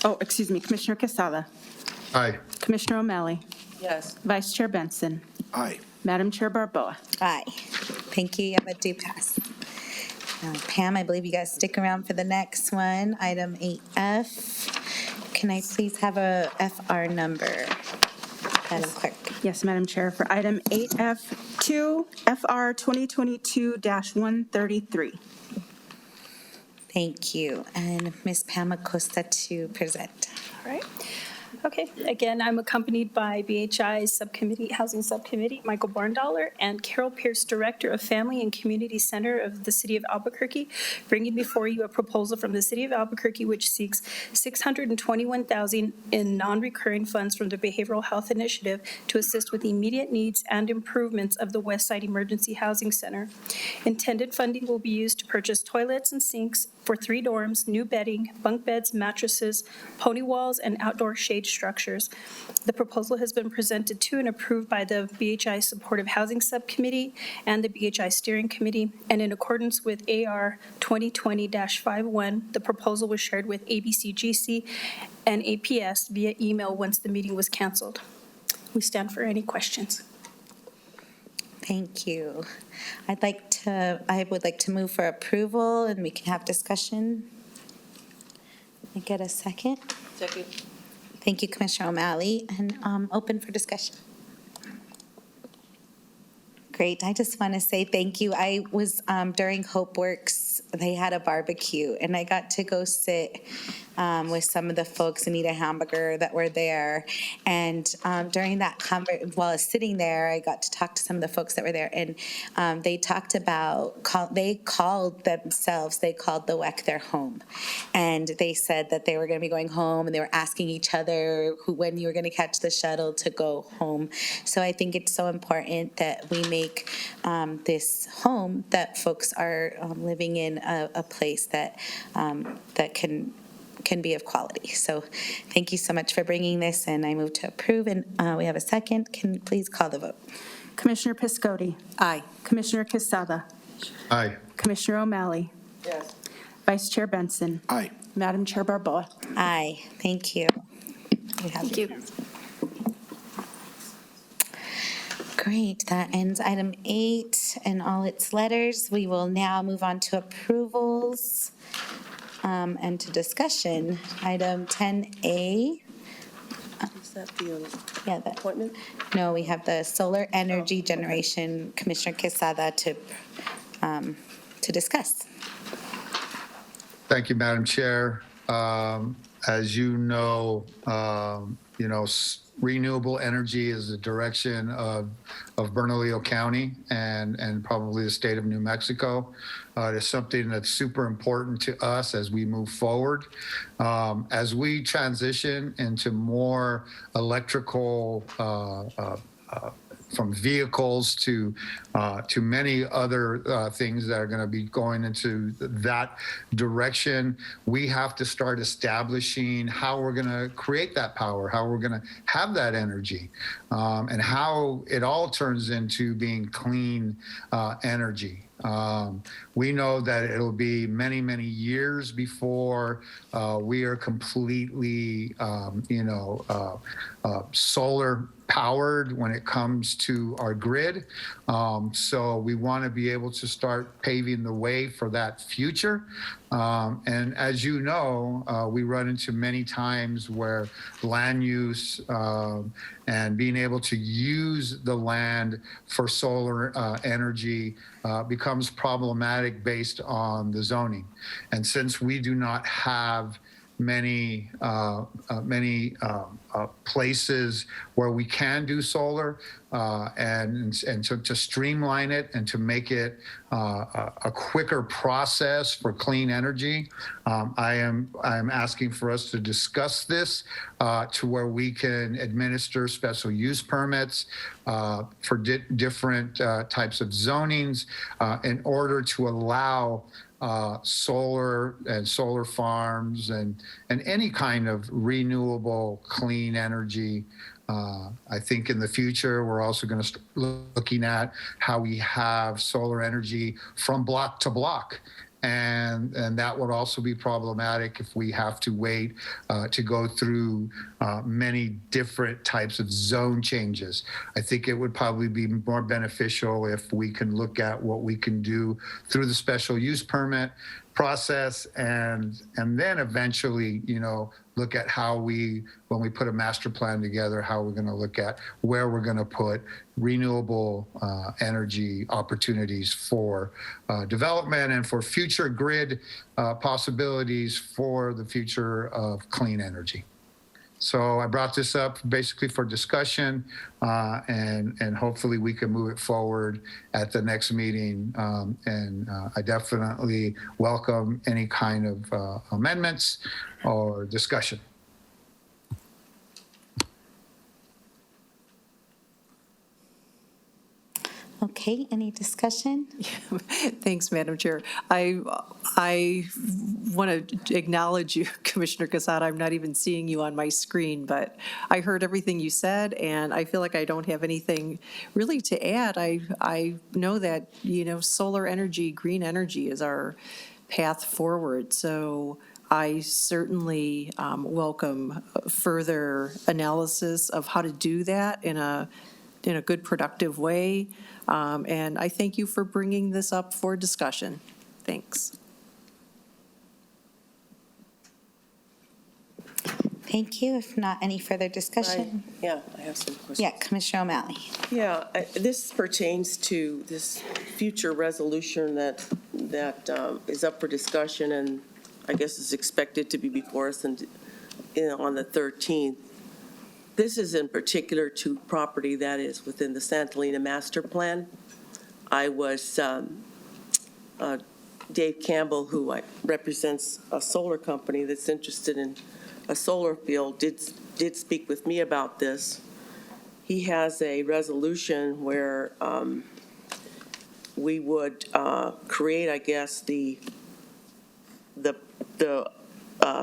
Oh, excuse me, Commissioner Casada. Aye. Commissioner O'Malley. Yes. Vice Chair Benson. Aye. Madam Chair Barboa. Aye. Thank you. That do pass. Pam, I believe you guys stick around for the next one, item 8F. Can I please have a FR number, Madam Clerk? Yes, Madam Chair. For item 8F2, FR 2022-133. Thank you. And Ms. Pam Acosta to present. All right. Okay, again, I'm accompanied by BHI's subcommittee, Housing Subcommittee, Michael Barndaller, and Carol Pierce, Director of Family and Community Center of the City of Albuquerque, bringing before you a proposal from the City of Albuquerque which seeks $621,000 in non-recurring funds from the Behavioral Health Initiative to assist with the immediate needs and improvements of the West Side Emergency Housing Center. Intended funding will be used to purchase toilets and sinks for 3 dorms, new bedding, bunk beds, mattresses, pony walls, and outdoor shade stage structures. The proposal has been presented to and approved by the BHI Supportive Housing Subcommittee and the BHI Steering Committee, and in accordance with AR 2020-51, the proposal was shared with ABCGC and APS via email once the meeting was canceled. We stand for any questions. Thank you. I would like to move for approval, and we can have discussion. Can I get a second? Second. Thank you, Commissioner O'Malley, and open for discussion. Great. I just want to say thank you. I was during Hope Works, they had a barbecue, and I got to go sit with some of the folks and eat a hamburger that were there. And during that while I was sitting there, I got to talk to some of the folks that were there, and they talked about, they called the WEC their home. And they said that they were going to be going home, and they were asking each other when you were going to catch the shuttle to go home. So I think it's so important that we make this home that folks are living in a place that can be of quality. So thank you so much for bringing this, and I move to approve, and we have a second. Can you please call the vote? Commissioner Piscotti. Aye. Commissioner Quesada. Aye. Commissioner O'Malley. Yes. Vice Chair Benson. Aye. Madam Chair Barboa. Aye. Thank you. Thank you. Great. That ends item 8 and all its letters. We will now move on to approvals and to discussion. Item 10A. Is that the Yeah, appointment? No, we have the solar energy generation, Commissioner Quesada, to discuss. Thank you, Madam Chair. As you know, renewable energy is the direction of Bernalillo County and probably the state of New Mexico. It is something that's super important to us as we move forward. As we transition into more electrical from vehicles to many other things that are going to be going into that direction, we have to start establishing how we're going to create that power, how we're going to have that energy, and how it all turns into being clean energy. We know that it'll be many, many years before we are completely, solar powered when it comes to our grid. So we want to be able to start paving the way for that future. And as you know, we run into many times where land use and being able to use the land for solar energy becomes problematic based on the zoning. And since we do not have many places where we can do solar, and to streamline it and to make it a quicker process for clean energy, I am asking for us to discuss this to where we can administer special use permits for different types of zonings in order to allow solar and solar farms and any kind of renewable clean energy. I think in the future, we're also going to start looking at how we have solar energy from block to block. And that would also be problematic if we have to wait to go through many different types of zone changes. I think it would probably be more beneficial if we can look at what we can do through the special use permit process and then eventually, look at how when we put a master plan together, how we're going to look at where we're going to put renewable energy opportunities for development and for future grid possibilities for the future of clean energy. So I brought this up basically for discussion, and hopefully we can move it forward at the next meeting. And I definitely welcome any kind of amendments or discussion. Okay, any discussion? Thanks, Madam Chair. I want to acknowledge you, Commissioner Casada. I'm not even seeing you on my screen, but I heard everything you said, and I feel like I don't have anything really to add. I know that, solar energy, green energy is our path forward. So I certainly welcome further analysis of how to do that in a good, productive way. And I thank you for bringing this up for discussion. Thanks. Thank you. If not, any further discussion? I have some questions. Yeah, Commissioner O'Malley. Yeah, this pertains to this future resolution that is up for discussion and I guess is expected to be before us on the 13th. This is in particular to property that is within the Santa Elena Master Plan. I was, Dave Campbell, who represents a solar company that's interested in a solar field, did speak with me about this. He has a resolution where we would create, I guess, the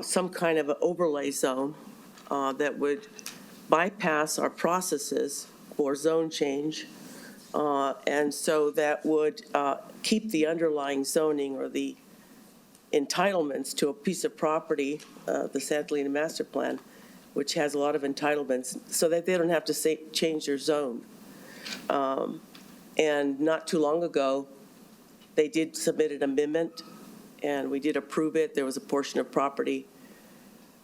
some kind of an overlay zone that would bypass our processes for zone change, and so that would keep the underlying zoning or the entitlements to a piece of property, the Santa Elena Master Plan, which has a lot of entitlements, so that they don't have to change their zone. And not too long ago, they did submit an amendment, and we did approve it. There was a portion of property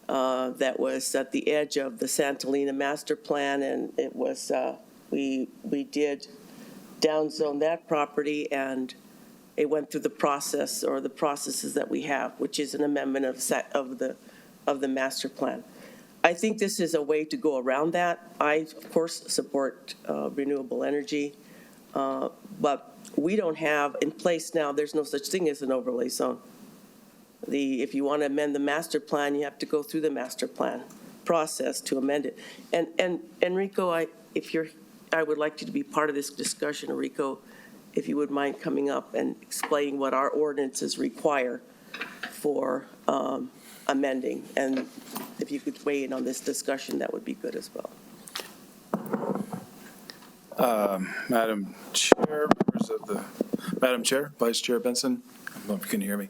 that was at the edge of the Santa Elena Master Plan, and it was we did downzone that property, and it went through the process or the processes that we have, which is an amendment of the master plan. I think this is a way to go around that. I, of course, support renewable energy, but we don't have in place now, there's no such thing as an overlay zone. If you want to amend the master plan, you have to go through the master plan process to amend it. And Enrico, I would like you to be part of this discussion, Enrico, if you would mind coming up and explaining what our ordinances require for amending. And if you could weigh in on this discussion, that would be good as well. Madam Chair, members of the, Madam Chair, Vice Chair Benson, I don't know if you can hear me.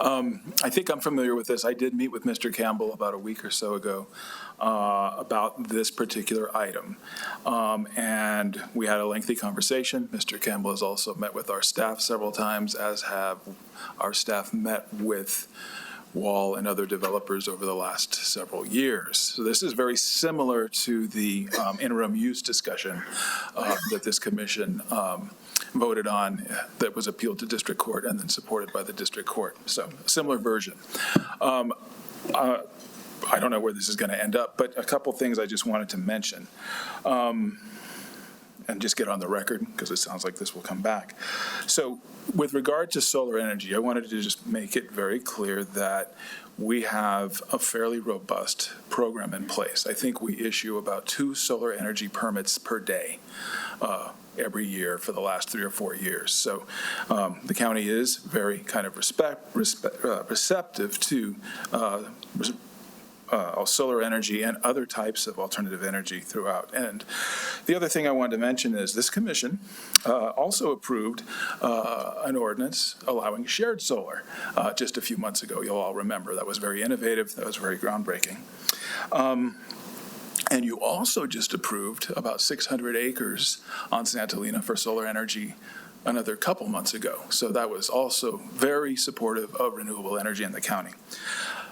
I think I'm familiar with this. I did meet with Mr. Campbell about a week or so ago about this particular item. And we had a lengthy conversation. Mr. Campbell has also met with our staff several times, as have our staff met with Wall and other developers over the last several years. So this is very similar to the interim use discussion that this commission voted on that was appealed to district court and then supported by the district court. So a similar version. I don't know where this is going to end up, but a couple things I just wanted to mention and just get on the record because it sounds like this will come back. So with regard to solar energy, I wanted to just make it very clear that we have a fairly robust program in place. I think we issue about 2 solar energy permits per day every year for the last 3 or 4 years. So the county is very kind of receptive to solar energy and other types of alternative energy throughout. And the other thing I wanted to mention is this commission also approved an ordinance allowing shared solar just a few months ago. You'll all remember that was very innovative. That was very groundbreaking. And you also just approved about 600 acres on Santa Elena for solar energy another couple months ago. So that was also very supportive of renewable energy in the county.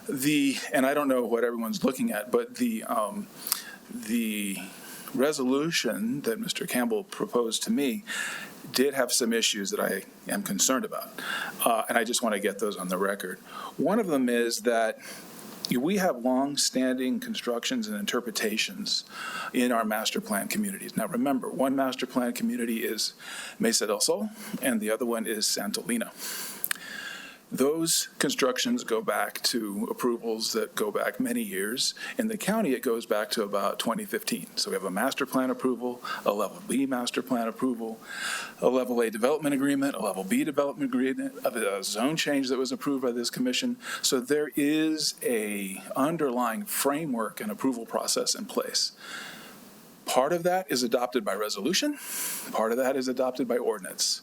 And I don't know what everyone's looking at, but the resolution that Mr. Campbell proposed to me did have some issues that I am concerned about, and I just want to get those on the record. One of them is that we have long-standing constructions and interpretations in our master plan communities. Now remember, one master plan community is Mesa del Sol, and the other one is Santa Elena. Those constructions go back to approvals that go back many years. In the county, it goes back to about 2015. So we have a master plan approval, a level B master plan approval, a level A development agreement, a level B development agreement, a zone change that was approved by this commission. So there is a underlying framework and approval process in place. Part of that is adopted by resolution. Part of that is adopted by ordinance.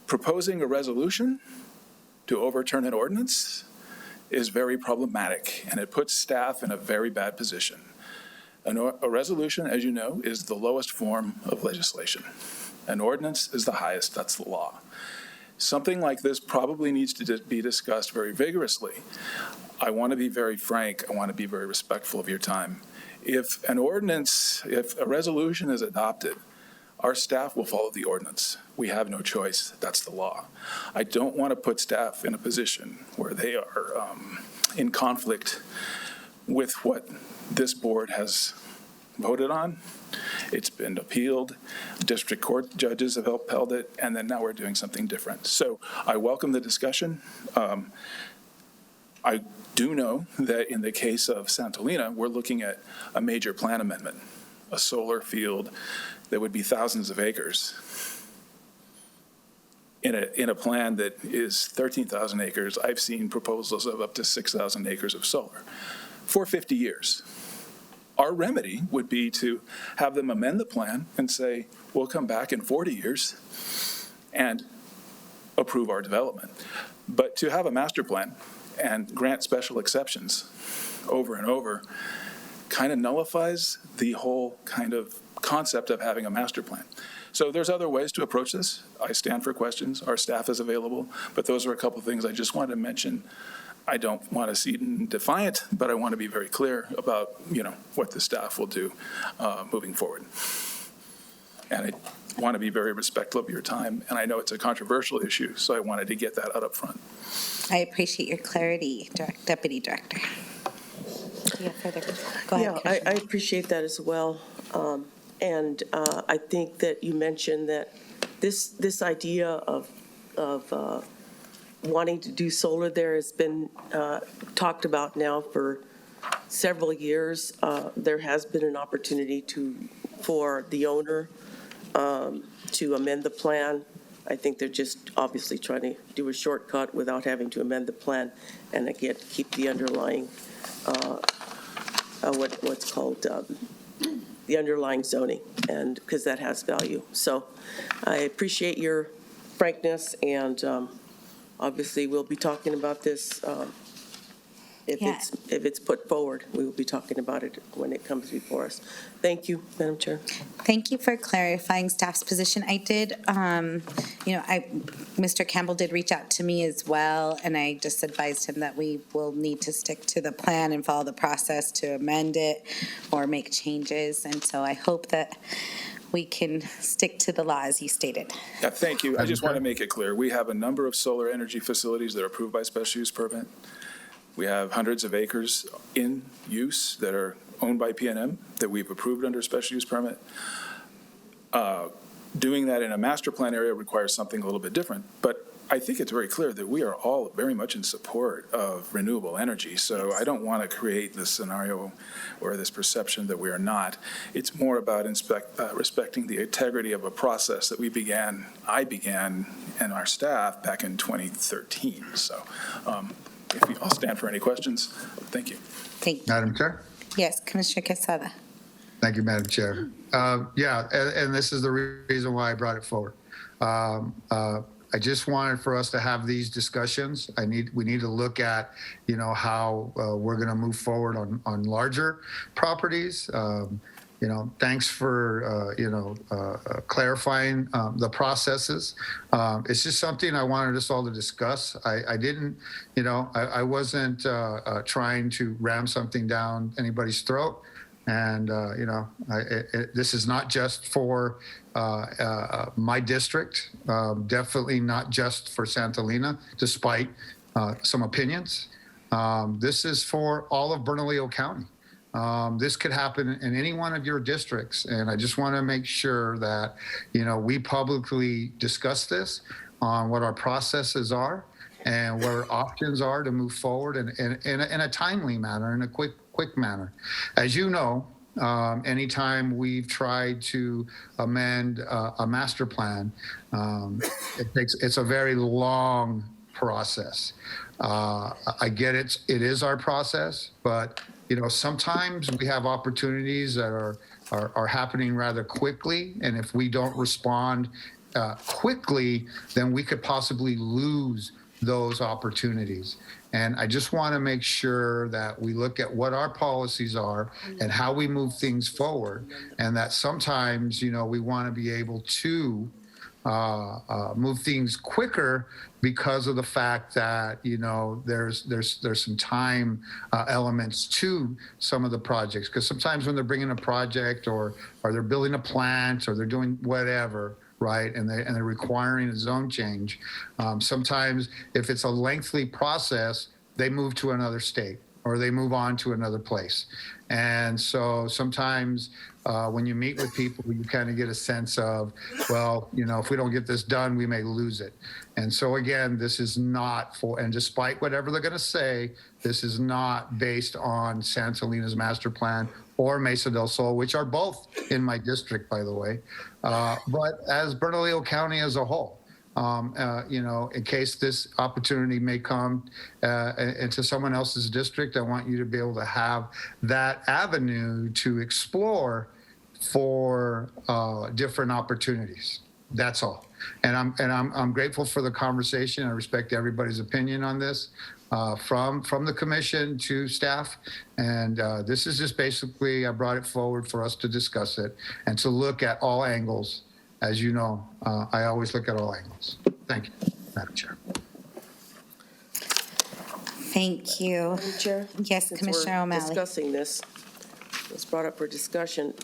Proposing a resolution to overturn an ordinance is very problematic, and it puts staff in a very bad position. A resolution, as you know, is the lowest form of legislation. An ordinance is the highest, that's the law. Something like this probably needs to be discussed very vigorously. I want to be very frank, I want to be very respectful of your time. If a resolution is adopted, our staff will follow the ordinance. We have no choice. That's the law. I don't want to put staff in a position where they are in conflict with what this board has voted on. It's been appealed. District court judges have upheld it, and then now we're doing something different. So I welcome the discussion. I do know that in the case of Santolina, we're looking at a major plan amendment, a solar field that would be thousands of acres in a plan that is 13,000 acres. I've seen proposals of up to 6,000 acres of solar for 50 years. Our remedy would be to have them amend the plan and say, we'll come back in 40 years and approve our development. But to have a master plan and grant special exceptions over and over kind of nullifies the whole kind of concept of having a master plan. So there's other ways to approach this. I stand for questions. Our staff is available. But those are a couple of things I just wanted to mention. I don't want to seem defiant, but I want to be very clear about, what the staff will do moving forward. And I want to be very respectful of your time. And I know it's a controversial issue, so I wanted to get that out up front. I appreciate your clarity, Deputy Director. Do you have further? Go ahead, Yeah, I appreciate that as well. And I think that you mentioned that this idea of wanting to do solar there has been talked about now for several years. There has been an opportunity for the owner to amend the plan. I think they're just obviously trying to do a shortcut without having to amend the plan and again keep the underlying what's called the underlying zoning, and because that has value. So I appreciate your frankness, and obviously we'll be talking about this if it's put forward. We will be talking about it when it comes before us. Thank you, Madam Chair. Thank you for clarifying staff's position. I did, Mr. Campbell did reach out to me as well, and I just advised him that we will need to stick to the plan and follow the process to amend it or make changes. And so I hope that we can stick to the law as you stated. Yeah, thank you. I just want to make it clear. We have a number of solar energy facilities that are approved by special use permit. We have hundreds of acres in use that are owned by PNM that we've approved under special use permit. Doing that in a master plan area requires something a little bit different, but I think it's very clear that we are all very much in support of renewable energy. So I don't want to create this scenario or this perception that we are not. It's more about respecting the integrity of a process that I began and our staff back in 2013. So if you all stand for any questions, thank you. Thank you. Madam Chair? Yes, Commissioner Quesada. Thank you, Madam Chair. And this is the reason why I brought it forward. I just wanted for us to have these discussions. We need to look at, how we're going to move forward on larger properties. Thanks for, clarifying the processes. It's just something I wanted us all to discuss. I didn't, I wasn't trying to ram something down anybody's throat. And, this is not just for my district, definitely not just for Santolina, despite some opinions. This is for all of Bernalillo County. This could happen in any one of your districts. And I just want to make sure that, we publicly discuss this on what our processes are and what our options are to move forward in a timely manner, in a quick manner. As you know, anytime we've tried to amend a master plan, it's a very long process. I get it. It is our process, but sometimes we have opportunities that are happening rather quickly, and if we don't respond quickly, then we could possibly lose those opportunities. And I just want to make sure that we look at what our policies are and how we move things forward, and that sometimes we want to be able to move things quicker because of the fact that there's some time elements to some of the projects. Because sometimes when they're bringing a project or they're building a plant or they're doing whatever, right, and they're requiring a zone change, sometimes if it's a lengthy process, they move to another state or they move on to another place. And so sometimes when you meet with people, you kind of get a sense of, well, if we don't get this done, we may lose it. And so again, this is not and despite whatever they're going to say, this is not based on Santolina's master plan or Mesa del Sol, which are both in my district, by the way, but as Bernalillo County as a whole. In case this opportunity may come into someone else's district, I want you to be able to have that avenue to explore for different opportunities. That's all. And I'm grateful for the conversation. I respect everybody's opinion on this, from the commission to staff. And this is just basically, I brought it forward for us to discuss it and to look at all angles. As you know, I always look at all angles. Thank you, Madam Chair. Thank you. Madam Chair? Yes, Since Commissioner we're O'Malley. discussing this, it's brought up for discussion.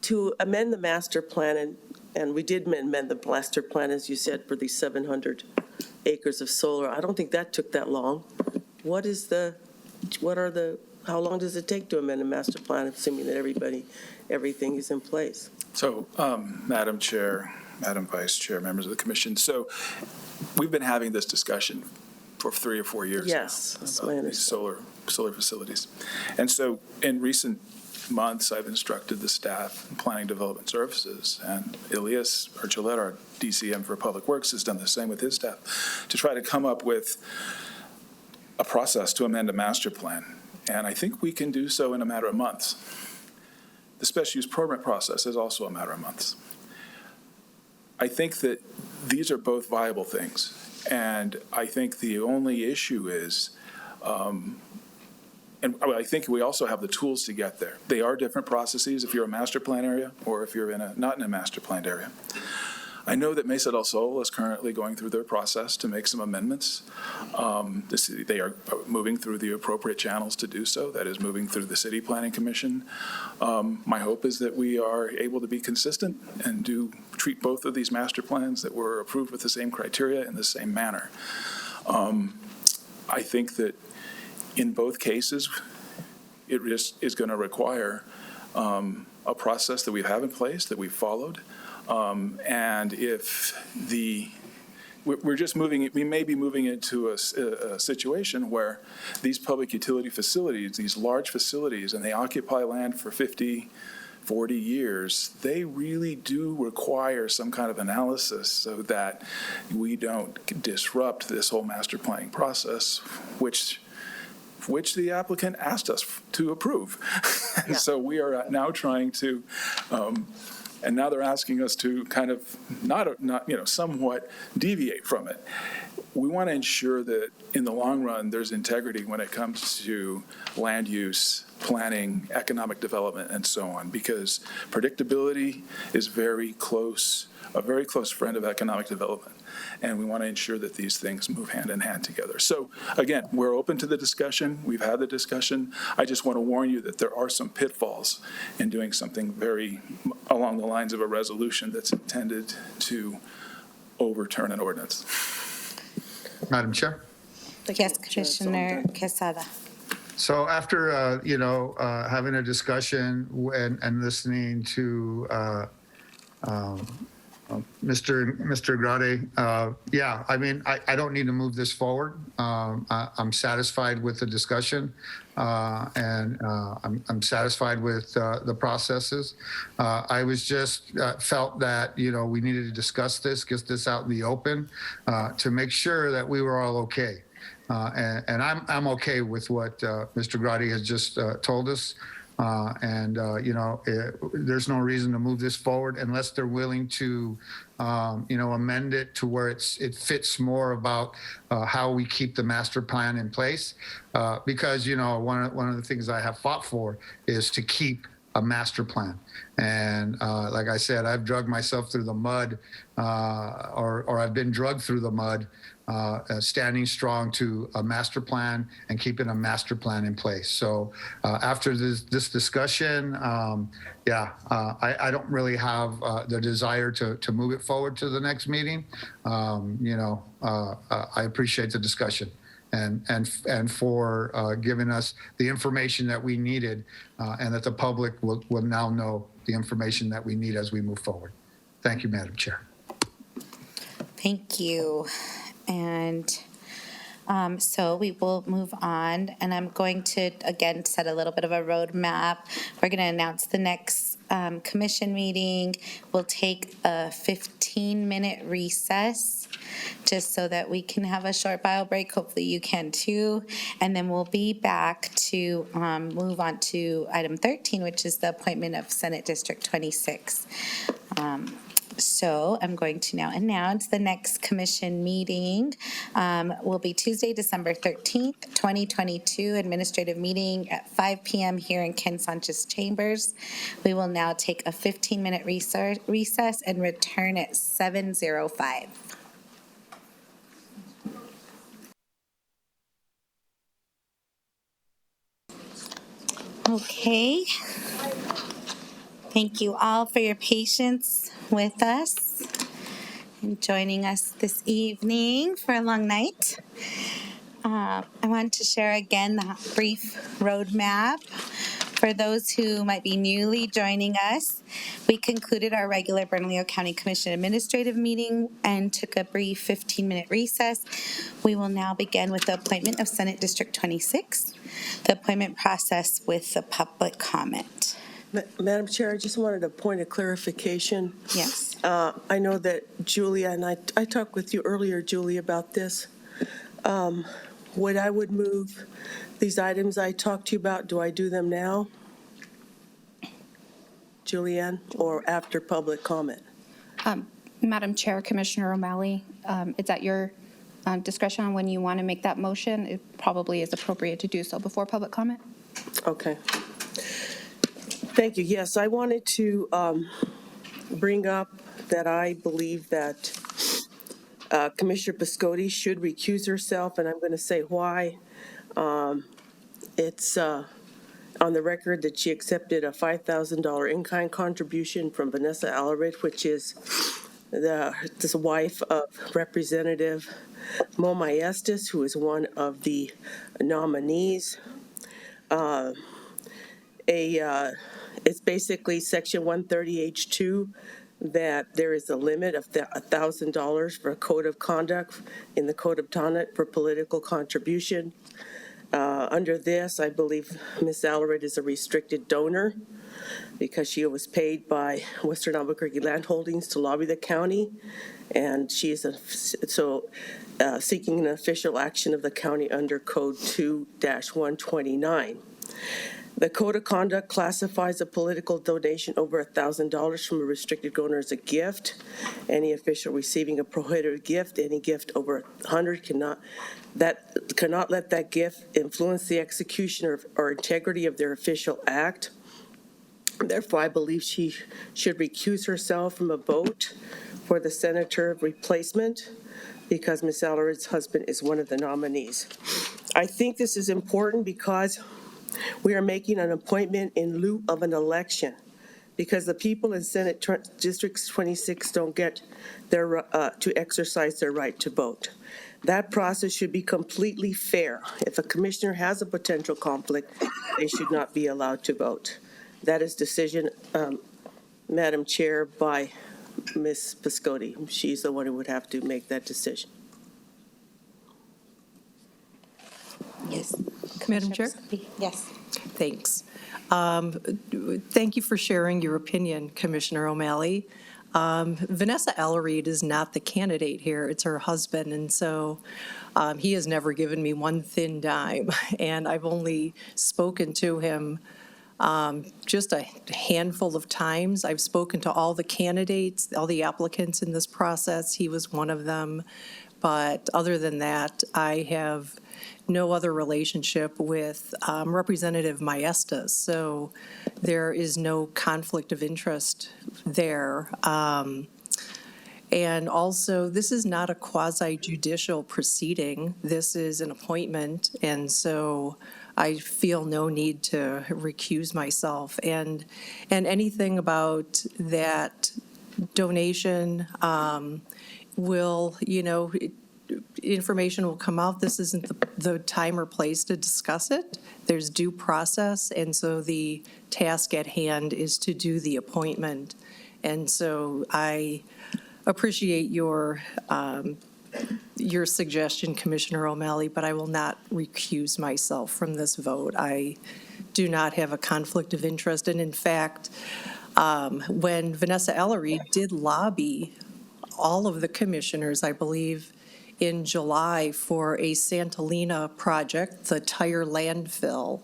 To amend the master plan, and we did amend the master plan, as you said, for these 700 acres of solar. I don't think that took that long. How long does it take to amend a master plan, assuming that everything is in place? So, Madam Chair, Madam Vice Chair, members of the commission, so we've been having this discussion for 3 or 4 years now. Yes, that's my These solar facilities. And so in recent months, I've instructed the staff in Planning Development Services, and Elias Archuleta, our DCM for Public Works, has done the same with his staff, to try to come up with a process to amend a master plan. And I think we can do so in a matter of months. The special use permit process is also a matter of months. I think that these are both viable things. And I think the only issue is, and I think we also have the tools to get there. They are different processes if you're a master plan area or if you're not in a master planned area. I know that Mesa del Sol is currently going through their process to make some amendments. They are moving through the appropriate channels to do so. That is moving through the City Planning Commission. My hope is that we are able to be consistent and treat both of these master plans that were approved with the same criteria in the same manner. I think that in both cases, it is going to require a process that we have in place, that we've followed. And if we're just we may be moving into a situation where these public utility facilities, these large facilities, and they occupy land for 50, 40 years, they really do require some kind of analysis so that we don't disrupt this whole master planning process, which the applicant asked us to approve. And so we are now trying to, and now they're asking us to kind of somewhat deviate from it. We want to ensure that in the long run, there's integrity when it comes to land use, planning, economic development, and so on, because predictability is a very close friend of economic development. And we want to ensure that these things move hand in hand together. So again, we're open to the discussion. We've had the discussion. I just want to warn you that there are some pitfalls in doing something very along the lines of a resolution that's intended to overturn an ordinance. Madam Chair? Yes, Commissioner Quesada. So after, having a discussion and listening to Mr. Grade, yeah, I mean, I don't need to move this forward. I'm satisfied with the discussion, and I'm satisfied with the processes. I was just felt that, you know, we needed to discuss this, get this out in the open, to make sure that we were all okay. And I'm okay with what Mr. Grade has just told us. You know, there's no reason to move this forward unless they're willing to, you know, amend it to where it fits more about how we keep the master plan in place. Because, you know, one of the things I have fought for is to keep a master plan. And like I said, I've drugged myself through the mud, or I've been drugged through the mud, standing strong to a master plan and keeping a master plan in place. So after this discussion, I don't really have the desire to move it forward to the next meeting. You know, I appreciate the discussion and for giving us the information that we needed, and that the public will now know the information that we need as we move forward. Thank you, Madam Chair. Thank you. And so we will move on, and I'm going to, again, set a little bit of a roadmap. We're going to announce the next commission meeting. We'll take a 15-minute recess just so that we can have a short bio break. Hopefully you can too. And then we'll be back to move on to item 13, which is the appointment of Senate District 26. So I'm going to now announce the next commission meeting will be Tuesday, December 13th, 2022, administrative meeting at 5 p.m. here in Ken Sanchez Chambers. We will now take a 15-minute recess and return at 7:05. Okay. Thank you all for your patience with us and joining us this evening for a long night. I want to share again the brief roadmap. For those who might be newly joining us, we concluded our regular Bernalillo County Commission administrative meeting and took a brief 15-minute recess. We will now begin with the appointment of Senate District 26, the appointment process with the public comment. Madam Chair, I just wanted a point of clarification. Yes. I know that Julia, and I talked with you earlier, Julie, about this. When I would move these items I talked to you about, do I do them now, Julianne, or after public comment? Madam Chair, Commissioner O'Malley, it's at your discretion on when you want to make that motion. It probably is appropriate to do so before public comment. Okay. Thank you. Yes, I wanted to bring up that I believe that Commissioner Piscotti should recuse herself, and I'm going to say why. It's on the record that she accepted a $5,000 in-kind contribution from Vanessa Alarid, which is the wife of Representative Mo Maestas, who is one of the nominees. It's basically Section 130H2 that there is a limit of $1,000 for a code of conduct in the code of conduct for political contribution. Under this, I believe Ms. Alarid is a restricted donor because she was paid by Western Albuquerque Land Holdings to lobby the county, and she is seeking an official action of the county under Code 2-129. The Code of Conduct classifies a political donation over $1,000 from a restricted donor as a gift. Any official receiving a prohibited gift, any gift over $100 cannot let that gift influence the execution or integrity of their official act. Therefore, I believe she should recuse herself from a vote for the senator replacement because Ms. Alarid's husband is one of the nominees. I think this is important because we are making an appointment in lieu of an election because the people in Senate District 26 don't get their to exercise their right to vote. That process should be completely fair. If a commissioner has a potential conflict, they should not be allowed to vote. That is decision, Madam Chair, by Ms. Piscotti. She's the one who would have to make that decision. Yes. Madam Chair? Yes. Thanks. Thank you for sharing your opinion, Commissioner O'Malley. Vanessa Ellery is not the candidate here, it's her husband, and so he has never given me one thin dime, and I've only spoken to him just a handful of times. I've spoken to all the candidates, all the applicants in this process. He was one of them. But other than that, I have no other relationship with Representative Maestas. So there is no conflict of interest there. And also, this is not a quasi-judicial proceeding. This is an appointment. And so I feel no need to recuse myself. And anything about that donation will, information will come out. This isn't the time or place to discuss it. There's due process, and so the task at hand is to do the appointment. And so I appreciate your suggestion, Commissioner O'Malley, but I will not recuse myself from this vote. I do not have a conflict of interest, and in fact, when Vanessa Ellery did lobby all of the commissioners, I believe, in July for a Santolina project, the tire landfill.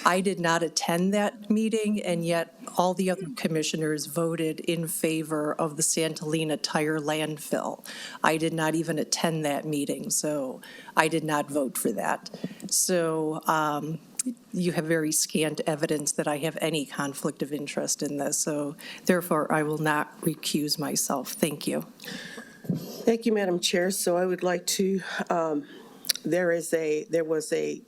I did not attend that meeting, and yet all the other commissioners voted in favor of the Santolina tire landfill. I did not even attend that meeting, so I did not vote for that. So you have very scant evidence that I have any conflict of interest in this, so therefore I will not recuse myself. Thank you. Thank you, Madam Chair. So I would like to, there was a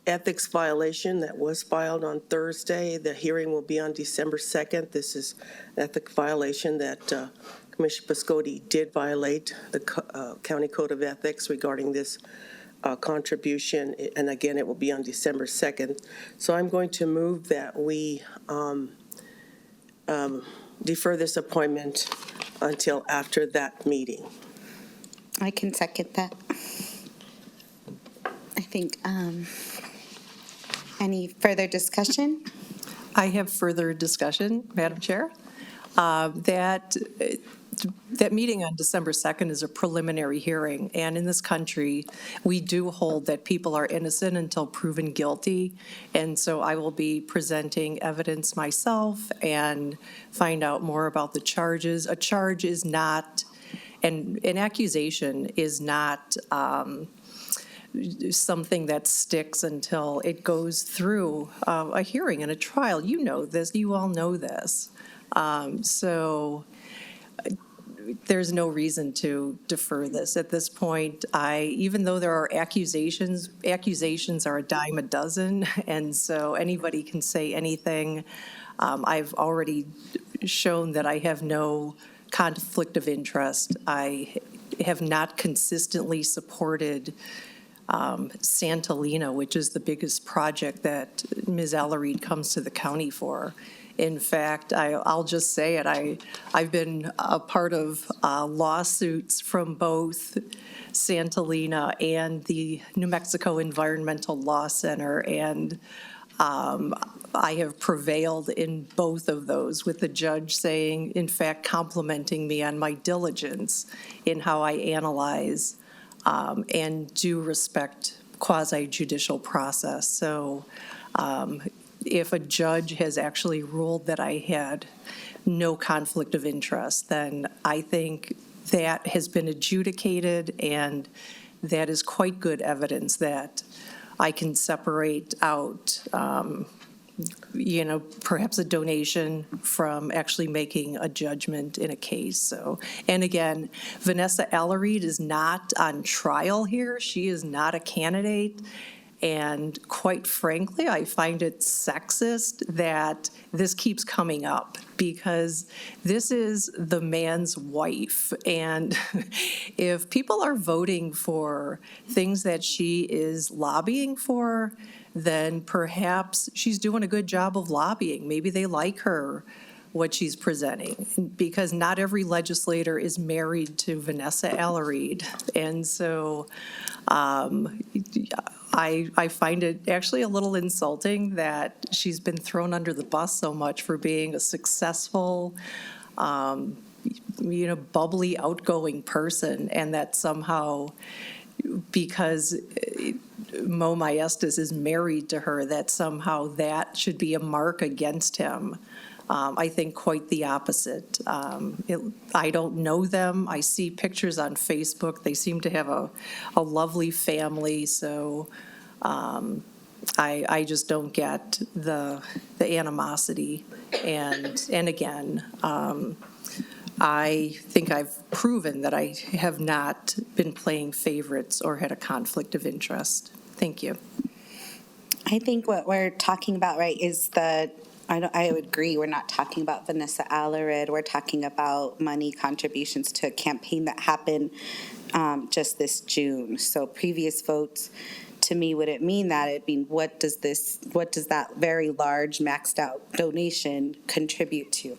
ethics violation that was filed on Thursday. The hearing will be on December 2nd. This is an ethics violation that Commissioner Piscotti did violate the County Code of Ethics regarding this contribution. And again, it will be on December 2nd. So I'm going to move that we defer this appointment until after that meeting. I can second that. I think, any further discussion? I have further discussion, Madam Chair. That meeting on December 2nd is a preliminary hearing, and in this country, we do hold that people are innocent until proven guilty, and so I will be presenting evidence myself and find out more about the charges. A charge is not, and an accusation is not something that sticks until it goes through a hearing and a trial. You know this, you all know this. So there's no reason to defer this at this point. Even though there are accusations are a dime a dozen, and so anybody can say anything. I've already shown that I have no conflict of interest. I have not consistently supported Santolina, which is the biggest project that Ms. Ellery comes to the county for. In fact, I'll just say it, I've been a part of lawsuits from both Santolina and the New Mexico Environmental Law Center, and I have prevailed in both of those, with the judge saying, in fact, complimenting me on my diligence in how I analyze and do respect quasi-judicial process. So if a judge has actually ruled that I had no conflict of interest, then I think that has been adjudicated, and that is quite good evidence that I can separate out, perhaps a donation from actually making a judgment in a case. So, and again, Vanessa Ellery is not on trial here. She is not a candidate. And quite frankly, I find it sexist that this keeps coming up, because this is the man's wife. And if people are voting for things that she is lobbying for, then perhaps she's doing a good job of lobbying. Maybe they like her what she's presenting, because not every legislator is married to Vanessa Alareed. And so I find it actually a little insulting that she's been thrown under the bus so much for being a successful, bubbly, outgoing person, and that somehow, because Mo Maestas is married to her, that somehow that should be a mark against him. I think quite the opposite. I don't know them. I see pictures on Facebook. They seem to have a lovely family, so I just don't get the animosity. And again, I think I've proven that I have not been playing favorites or had a conflict of interest. Thank you. I think what we're talking about, right, is I would agree, we're not talking about Vanessa Alareed. We're talking about money contributions to a campaign that happened just this June. So previous votes, to me, wouldn't mean that. It'd mean, what does that very large maxed out donation contribute to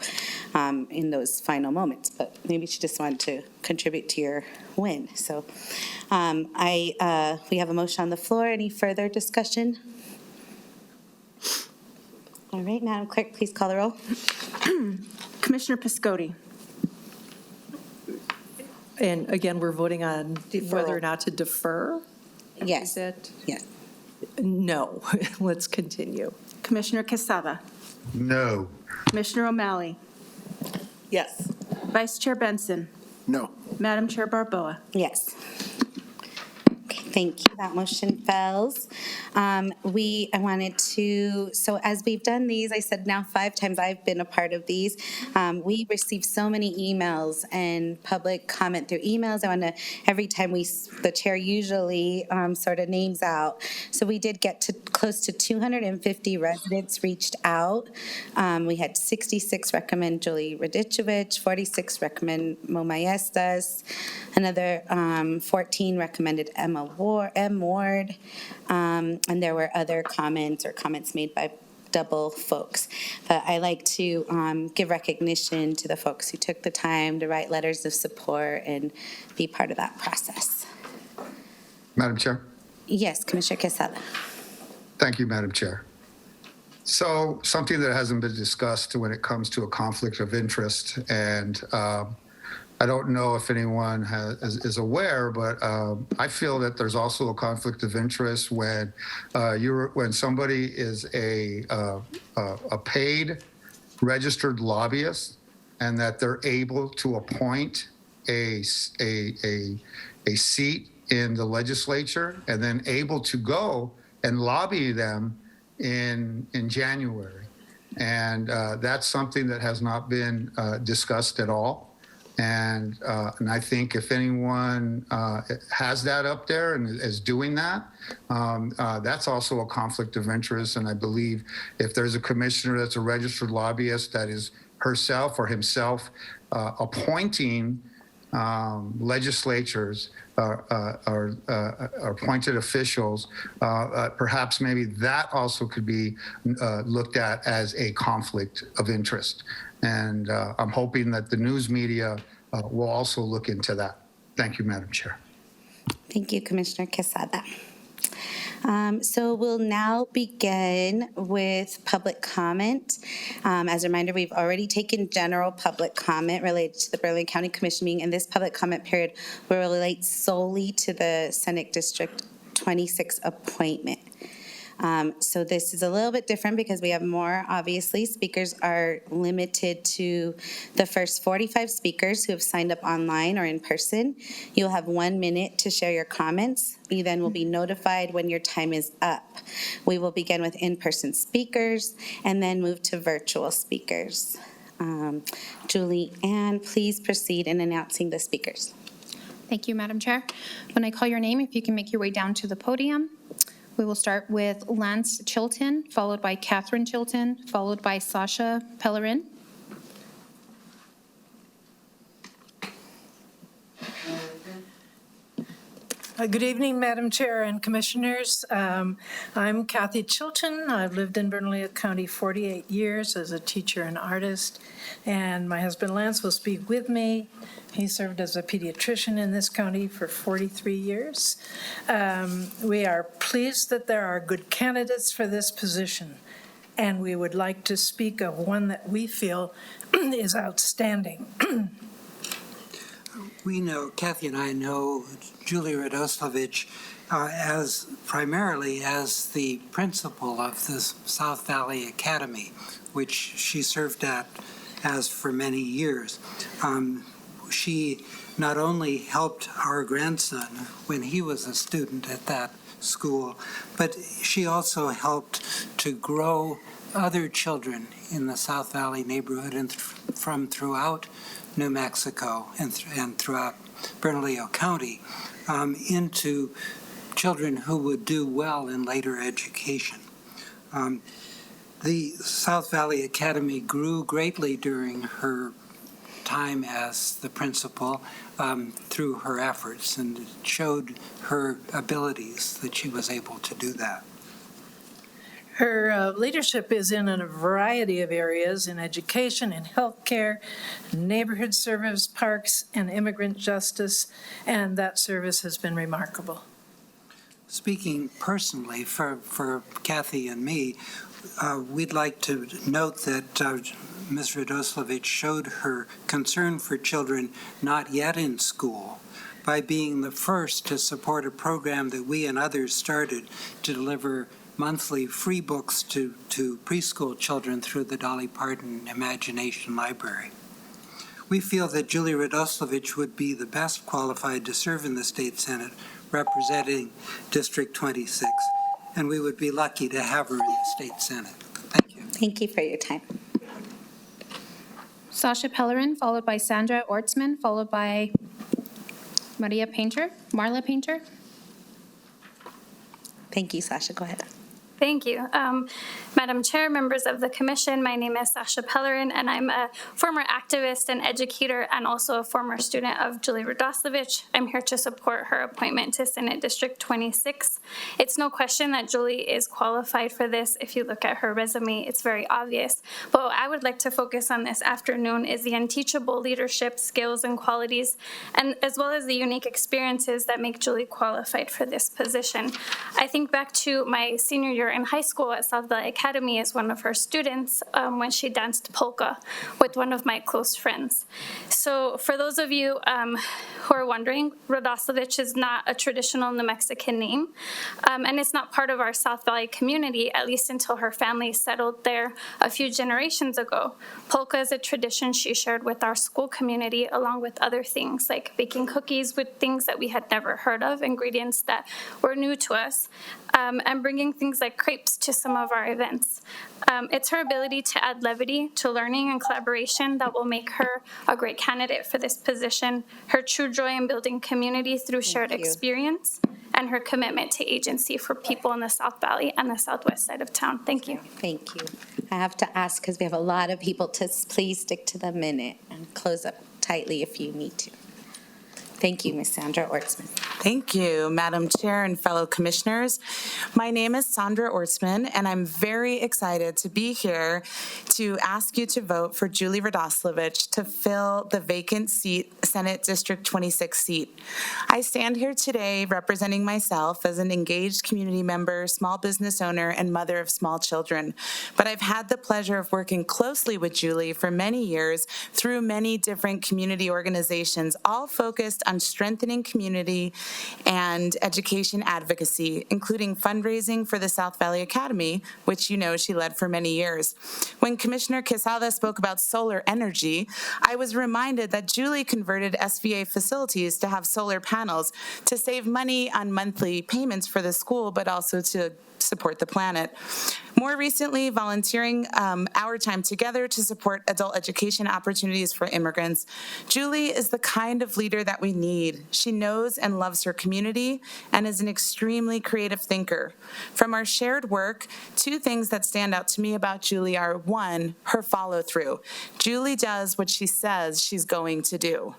in those final moments? But maybe she just wanted to contribute to your win. So we have a motion on the floor. Any further discussion? All right, Madam Clerk, please call the roll. Commissioner Piscotti. And again, we're voting on whether or not to defer? Yes. Is it? Yes. No. Let's continue. Commissioner Quesada. No. Commissioner O'Malley. Yes. Vice Chair Benson. No. Madam Chair Barboa. Yes. Okay, thank you. That motion fails. So as we've done these, I said now 5 times I've been a part of these, we received so many emails and public comment through emails. Every time the chair usually sort of names out. So we did get to close to 250 residents reached out. We had 66 recommend Julie Radichovich, 46 recommend Mo Maestas, another 14 recommended M. Ward, and there were other comments made by double folks. But I like to give recognition to the folks who took the time to write letters of support and be part of that process. Madam Chair. Yes, Commissioner Quesada. Thank you, Madam Chair. So something that hasn't been discussed when it comes to a conflict of interest, and I don't know if anyone is aware, but I feel that there's also a conflict of interest when somebody is a paid registered lobbyist, and that they're able to appoint a seat in the legislature, and then able to go and lobby them in January. And that's something that has not been discussed at all. And I think if anyone has that up there and is doing that, that's also a conflict of interest. And I believe if there's a commissioner that's a registered lobbyist that is herself or himself appointing legislatures or appointed officials, perhaps maybe that also could be looked at as a conflict of interest. And I'm hoping that the news media will also look into that. Thank you, Madam Chair. Thank you, Commissioner Quesada. So we'll now begin with public comment. As a reminder, we've already taken general public comment related to the Bernalillo County Commission meeting, and this public comment period will relate solely to the Senate District 26 appointment. So this is a little bit different because we have more, obviously. Speakers are limited to the first 45 speakers who have signed up online or in person. You'll have 1 minute to share your comments. You then will be notified when your time is up. We will begin with in-person speakers and then move to virtual speakers. Julie Ann, please proceed in announcing the speakers. Thank you, Madam Chair. When I call your name, if you can make your way down to the podium. We will start with Lance Chilton, followed by Catherine Chilton, followed by Sasha Pellerin. Good evening, Madam Chair and Commissioners. I'm Kathy Chilton. I've lived in Bernalillo County 48 years as a teacher and artist, and my husband Lance will speak with me. He served as a pediatrician in this county for 43 years. We are pleased that there are good candidates for this position, and we would like to speak of one that we feel is outstanding. We know, Kathy and I know Julie Radoslavich primarily as the principal of the South Valley Academy, which she served as for many years. She not only helped our grandson when he was a student at that school, but she also helped to grow other children in the South Valley neighborhood and from throughout New Mexico and throughout Bernalillo County into children who would do well in later education. The South Valley Academy grew greatly during her time as the principal through her efforts, and it showed her abilities that she was able to do that. Her leadership is in a variety of areas in education, in healthcare, neighborhood service, parks, and immigrant justice, and that service has been remarkable. Speaking personally for Kathy and me, we'd like to note that Ms. Radoslavich showed her concern for children not yet in school by being the first to support a program that we and others started to deliver monthly free books to preschool children through the Dolly Parton Imagination Library. We feel that Julie Radoslavich would be the best qualified to serve in the State Senate representing District 26, and we would be lucky to have her in the State Senate. Thank you. Thank you for your time. Sasha Pellerin, followed by Sandra Ortzman, followed by Marla Painter. Thank you, Sasha. Go ahead. Thank you. Madam Chair, members of the Commission, my name is Sasha Pellerin, and I'm a former activist and educator and also a former student of Julie Radoslavich. I'm here to support her appointment to Senate District 26. It's no question that Julie is qualified for this. If you look at her resume, it's very obvious. But what I would like to focus on this afternoon is the unteachable leadership skills and qualities, and as well as the unique experiences that make Julie qualified for this position. I think back to my senior year in high school at South Valley Academy as one of her students when she danced polka with one of my close friends. So for those of you who are wondering, Radoslavich is not a traditional New Mexican name, and it's not part of our South Valley community, at least until her family settled there a few generations ago. Polka is a tradition she shared with our school community, along with other things like baking cookies with things that we had never heard of, ingredients that were new to us, and bringing things like crepes to some of our events. It's her ability to add levity to learning and collaboration that will make her a great candidate for this position, her true joy in building community through shared experience, and her commitment to agency for people in the South Valley and the southwest side of town. Thank you. Thank you. I have to ask, because we have a lot of people, to please stick to the minute and close up tightly if you need to. Thank you, Ms. Sandra Ortzman. Thank you, Madam Chair and fellow commissioners. My name is Sandra Ortzman, and I'm very excited to be here to ask you to vote for Julie Radoslavich to fill the vacant seat, Senate District 26 seat. I stand here today representing myself as an engaged community member, small business owner, and mother of small children. But I've had the pleasure of working closely with Julie for many years through many different community organizations, all focused on strengthening community and education advocacy, including fundraising for the South Valley Academy, which you know she led for many years. When Commissioner Quesada spoke about solar energy, I was reminded that Julie converted SVA facilities to have solar panels to save money on monthly payments for the school, but also to support the planet. More recently, volunteering our time together to support adult education opportunities for immigrants. Julie is the kind of leader that we need. She knows and loves her community and is an extremely creative thinker. From our shared work, two things that stand out to me about Julie are, one, her follow-through. Julie does what she says she's going to do.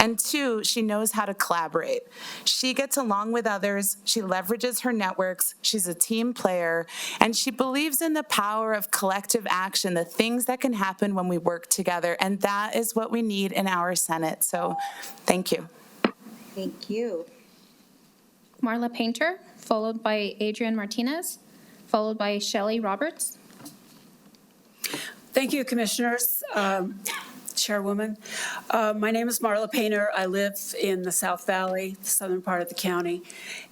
And two, she knows how to collaborate. She gets along with others, she leverages her networks, she's a team player, and she believes in the power of collective action, the things that can happen when we work together, and that is what we need in our Senate. So, thank you. Thank you. Marla Painter, followed by Adrian Martinez, followed by Shelley Roberts. Thank you, Commissioners. Chairwoman. My name is Marla Painter. I live in the South Valley, the southern part of the county.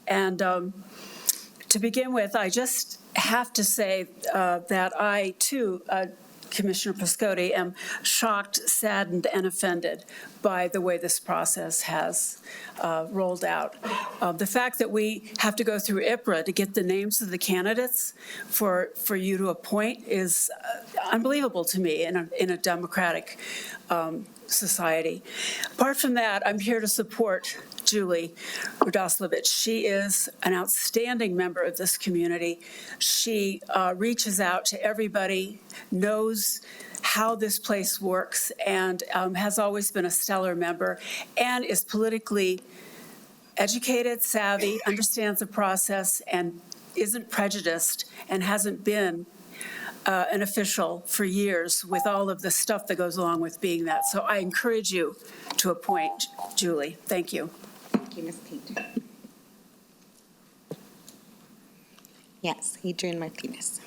And to begin with, I just have to say that I, too, Commissioner Piscotti, am shocked, saddened, and offended by the way this process has rolled out. The fact that we have to go through IPRA to get the names of the candidates for you to appoint is unbelievable to me in a democratic society. Apart from that, I'm here to support Julie Radoslavich. She is an outstanding member of this community. She reaches out to everybody, knows how this place works, and has always been a stellar member, and is politically educated, savvy, understands the process, and isn't prejudiced, and hasn't been an official for years with all of the stuff that goes along with being that. So I encourage you to appoint Julie. Thank you. Thank you, Ms. Painter. Yes, Adrian Martinez.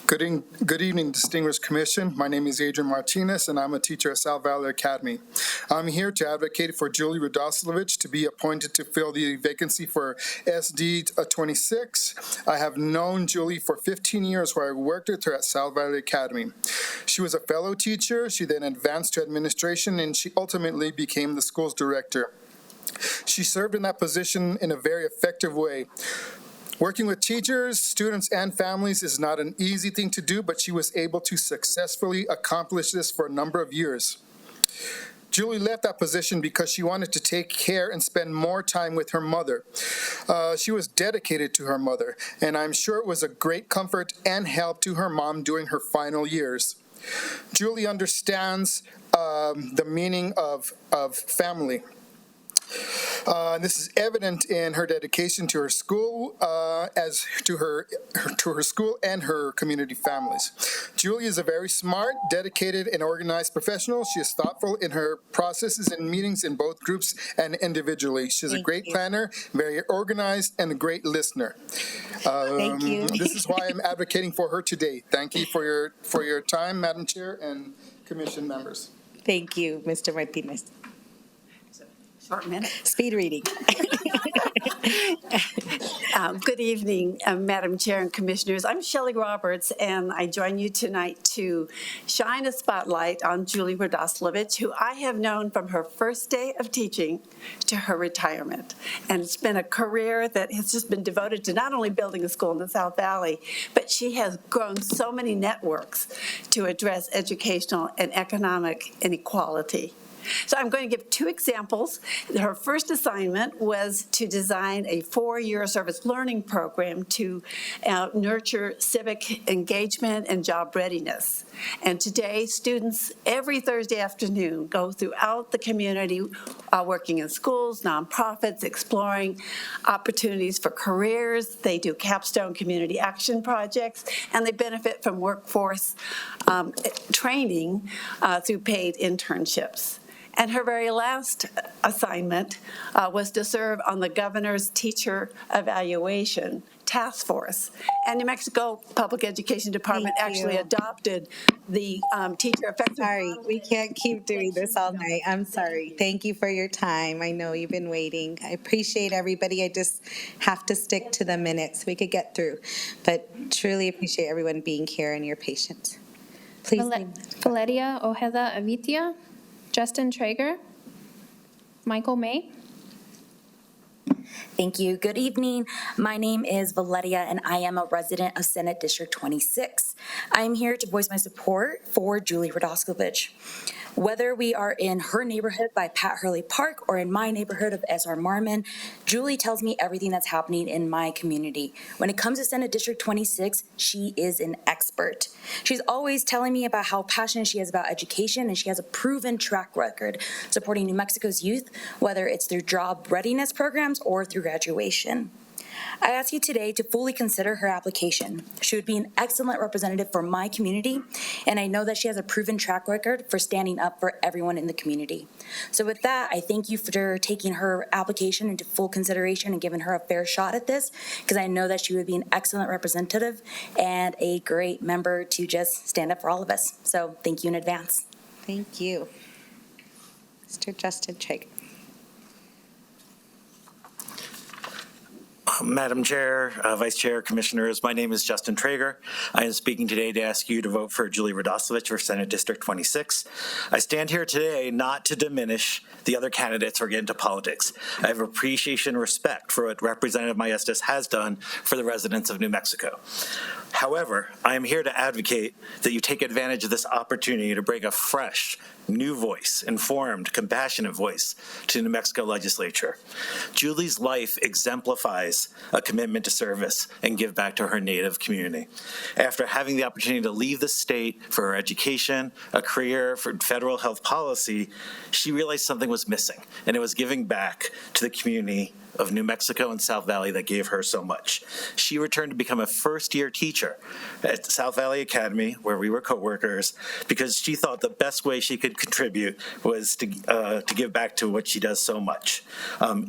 Good evening, distinguished commission. My name is Adrian Martinez, and I'm a teacher at South Valley Academy. I'm here to advocate for Julie Radoslavich to be appointed to fill the vacancy for SD 26. I have known Julie for 15 years, where I worked with her at South Valley Academy. She was a fellow teacher. She then advanced to administration, and she ultimately became the school's director. She served in that position in a very effective way. Working with teachers, students, and families is not an easy thing to do, but she was able to successfully accomplish this for a number of years. Julie left that position because she wanted to take care and spend more time with her mother. She was dedicated to her mother, and I'm sure it was a great comfort and help to her mom during her final years. Julie understands the meaning of family. This is evident in her dedication to her school, as to her school and her community families. Julie is a very smart, dedicated, and organized professional. She is thoughtful in her processes and meetings in both groups and individually. She's a great planner, very organized, and a great listener. Thank you. This is why I'm advocating for her today. Thank you for your time, Madam Chair and Commission members. Thank you, Mr. Martinez. Short minute. Speed reading. Good evening, Madam Chair and Commissioners. I'm Shelley Roberts, and I join you tonight to shine a spotlight on Julie Radoslavich, who I have known from her first day of teaching to her retirement. And it's been a career that has just been devoted to not only building a school in the South Valley, but she has grown so many networks to address educational and economic inequality. So I'm going to give two examples. Her first assignment was to design a 4-year service learning program to nurture civic engagement and job readiness. And today, students every Thursday afternoon go throughout the community working in schools, nonprofits, exploring opportunities for careers. They do capstone community action projects, and they benefit from workforce training through paid internships. And her very last assignment was to serve on the governor's teacher evaluation task force. And New Mexico Public Education Department actually adopted the teacher effective. Sorry, we can't keep doing this all night. I'm sorry. Thank you for your time. I know you've been waiting. I appreciate everybody. I just have to stick to the minutes so we could get through. But truly appreciate everyone being here and your patience. Please. Valeria Ojeda Avitia, Justin Traeger, Michael May. Thank you. Good evening. My name is Valeria, and I am a resident of Senate District 26. I am here to voice my support for Julie Radoskovich. Whether we are in her neighborhood by Pat Hurley Park or in my neighborhood of S.R. Marmon, Julie tells me everything that's happening in my community. When it comes to Senate District 26, she is an expert. She's always telling me about how passionate she is about education, and she has a proven track record supporting New Mexico's youth, whether it's through job readiness programs or through graduation. I ask you today to fully consider her application. She would be an excellent representative for my community, and I know that she has a proven track record for standing up for everyone in the community. So with that, I thank you for taking her application into full consideration and giving her a fair shot at this, because I know that she would be an excellent representative and a great member to just stand up for all of us. So thank you in advance. Thank you. Mr. Justin Traeger. Madam Chair, Vice Chair, Commissioners, my name is Justin Traeger. I am speaking today to ask you to vote for Julie Radoslovich for Senate District 26. I stand here today not to diminish the other candidates or get into politics. I have appreciation and respect for what Representative Maestas has done for the residents of New Mexico. However, I am here to advocate that you take advantage of this opportunity to bring a fresh, new voice, informed, compassionate voice to the New Mexico legislature. Julie's life exemplifies a commitment to service and give back to her native community. After having the opportunity to leave the state for her education, a career for federal health policy, she realized something was missing, and it was giving back to the community of New Mexico and South Valley that gave her so much. She returned to become a first-year teacher at South Valley Academy, where we were co-workers, because she thought the best way she could contribute was to give back to what she does so much.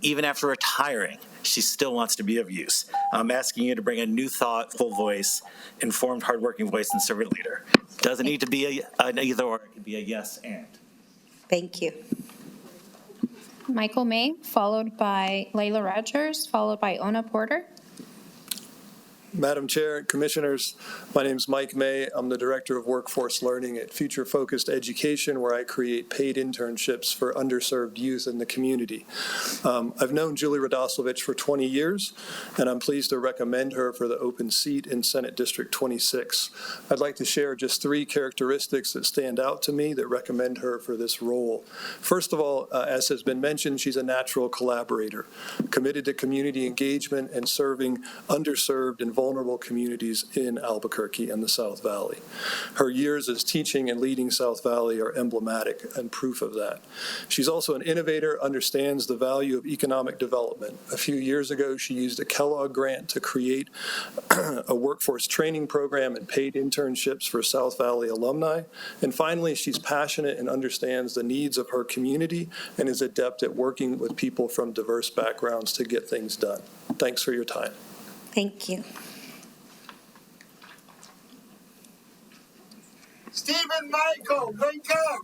Even after retiring, she still wants to be of use. I'm asking you to bring a new thoughtful voice, informed, hardworking voice, and servant leader. Doesn't need to be an either or, it can be a yes and. Thank you. Michael May, followed by Layla Rogers, followed by Ona Porter. Madam Chair, Commissioners, my name is Mike May. I'm the Director of Workforce Learning at Future Focused Education, where I create paid internships for underserved youth in the community. I've known Julie Radoslovich for 20 years, and I'm pleased to recommend her for the open seat in Senate District 26. I'd like to share just 3 characteristics that stand out to me that recommend her for this role. First of all, as has been mentioned, she's a natural collaborator, committed to community engagement and serving underserved and vulnerable communities in Albuquerque and the South Valley. Her years as teaching and leading South Valley are emblematic and proof of that. She's also an innovator, understands the value of economic development. A few years ago, she used a Kellogg grant to create a workforce training program and paid internships for South Valley alumni. And finally, she's passionate and understands the needs of her community and is adept at working with people from diverse backgrounds to get things done. Thanks for your time. Thank you. Stephen Michael, wake up!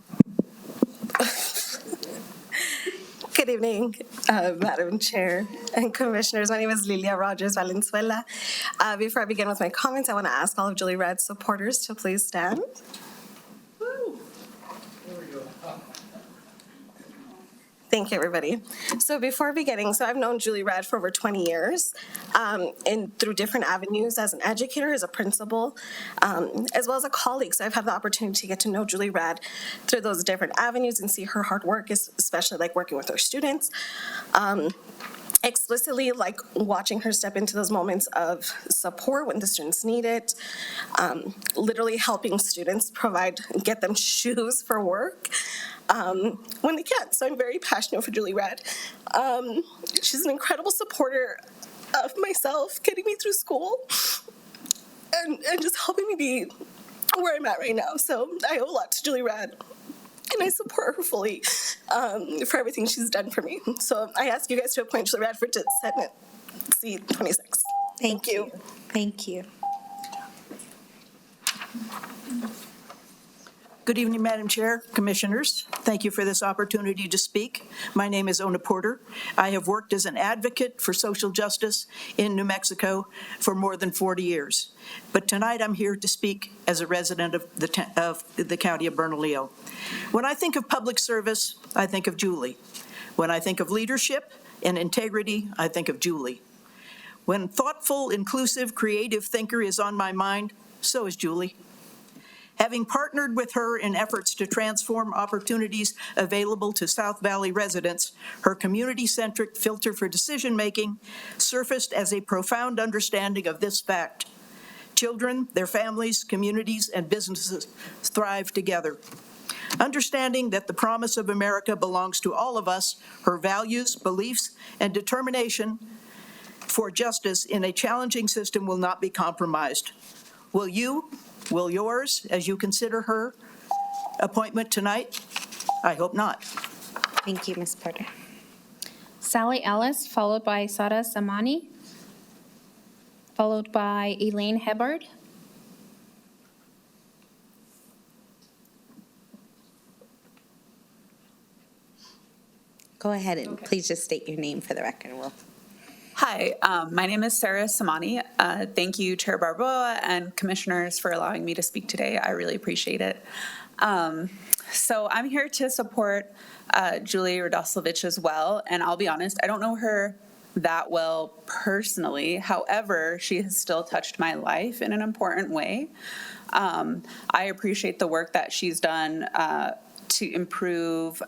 Good evening, Madam Chair and Commissioners. My name is Lilia Rogers Valenzuela. Before I begin with my comments, I want to ask all of Julie Rad's supporters to please stand. Thank you, everybody. So before beginning, I've known Julie Rad for over 20 years, and through different avenues as an educator, as a principal, as well as a colleague. So I've had the opportunity to get to know Julie Rad through those different avenues and see her hard work, especially like working with her students. Explicitly, like watching her step into those moments of support when the students need it, literally helping students get them shoes for work when they can't. So I'm very passionate for Julie Rad. She's an incredible supporter of myself, getting me through school, and just helping me be where I'm at right now. So I owe a lot to Julie Rad. And I support her fully for everything she's done for me. So I ask you guys to appoint Julie Radford to Senate seat 26. Thank you. Thank you. Good evening, Madam Chair, Commissioners. Thank you for this opportunity to speak. My name is Ona Porter. I have worked as an advocate for social justice in New Mexico for more than 40 years. But tonight I'm here to speak as a resident of the county of Bernalillo. When I think of public service, I think of Julie. When I think of leadership, and integrity, I think of Julie. When thoughtful, inclusive, creative thinker is on my mind, so is Julie. Having partnered with her in efforts to transform opportunities available to South Valley residents, her community-centric filter for decision-making surfaced as a profound understanding of this fact. Children, their families, communities, and businesses thrive together. Understanding that the promise of America belongs to all of us, her values, beliefs, and determination for justice in a challenging system will not be compromised. Will yours, as you consider her appointment tonight? I hope not. Thank you, Ms. Porter. Sally Ellis, followed by Sara Samani, followed by Elaine Hebard. Go ahead and please just state your name for the record. Hi, my name is Sarah Samani. Thank you, Chair Barboa and commissioners, for allowing me to speak today. I really appreciate it. So I'm here to support Julie Radoslavich as well. And I'll be honest, I don't know her that well personally. However, she has still touched my life in an important way. I appreciate the work that she's done to improve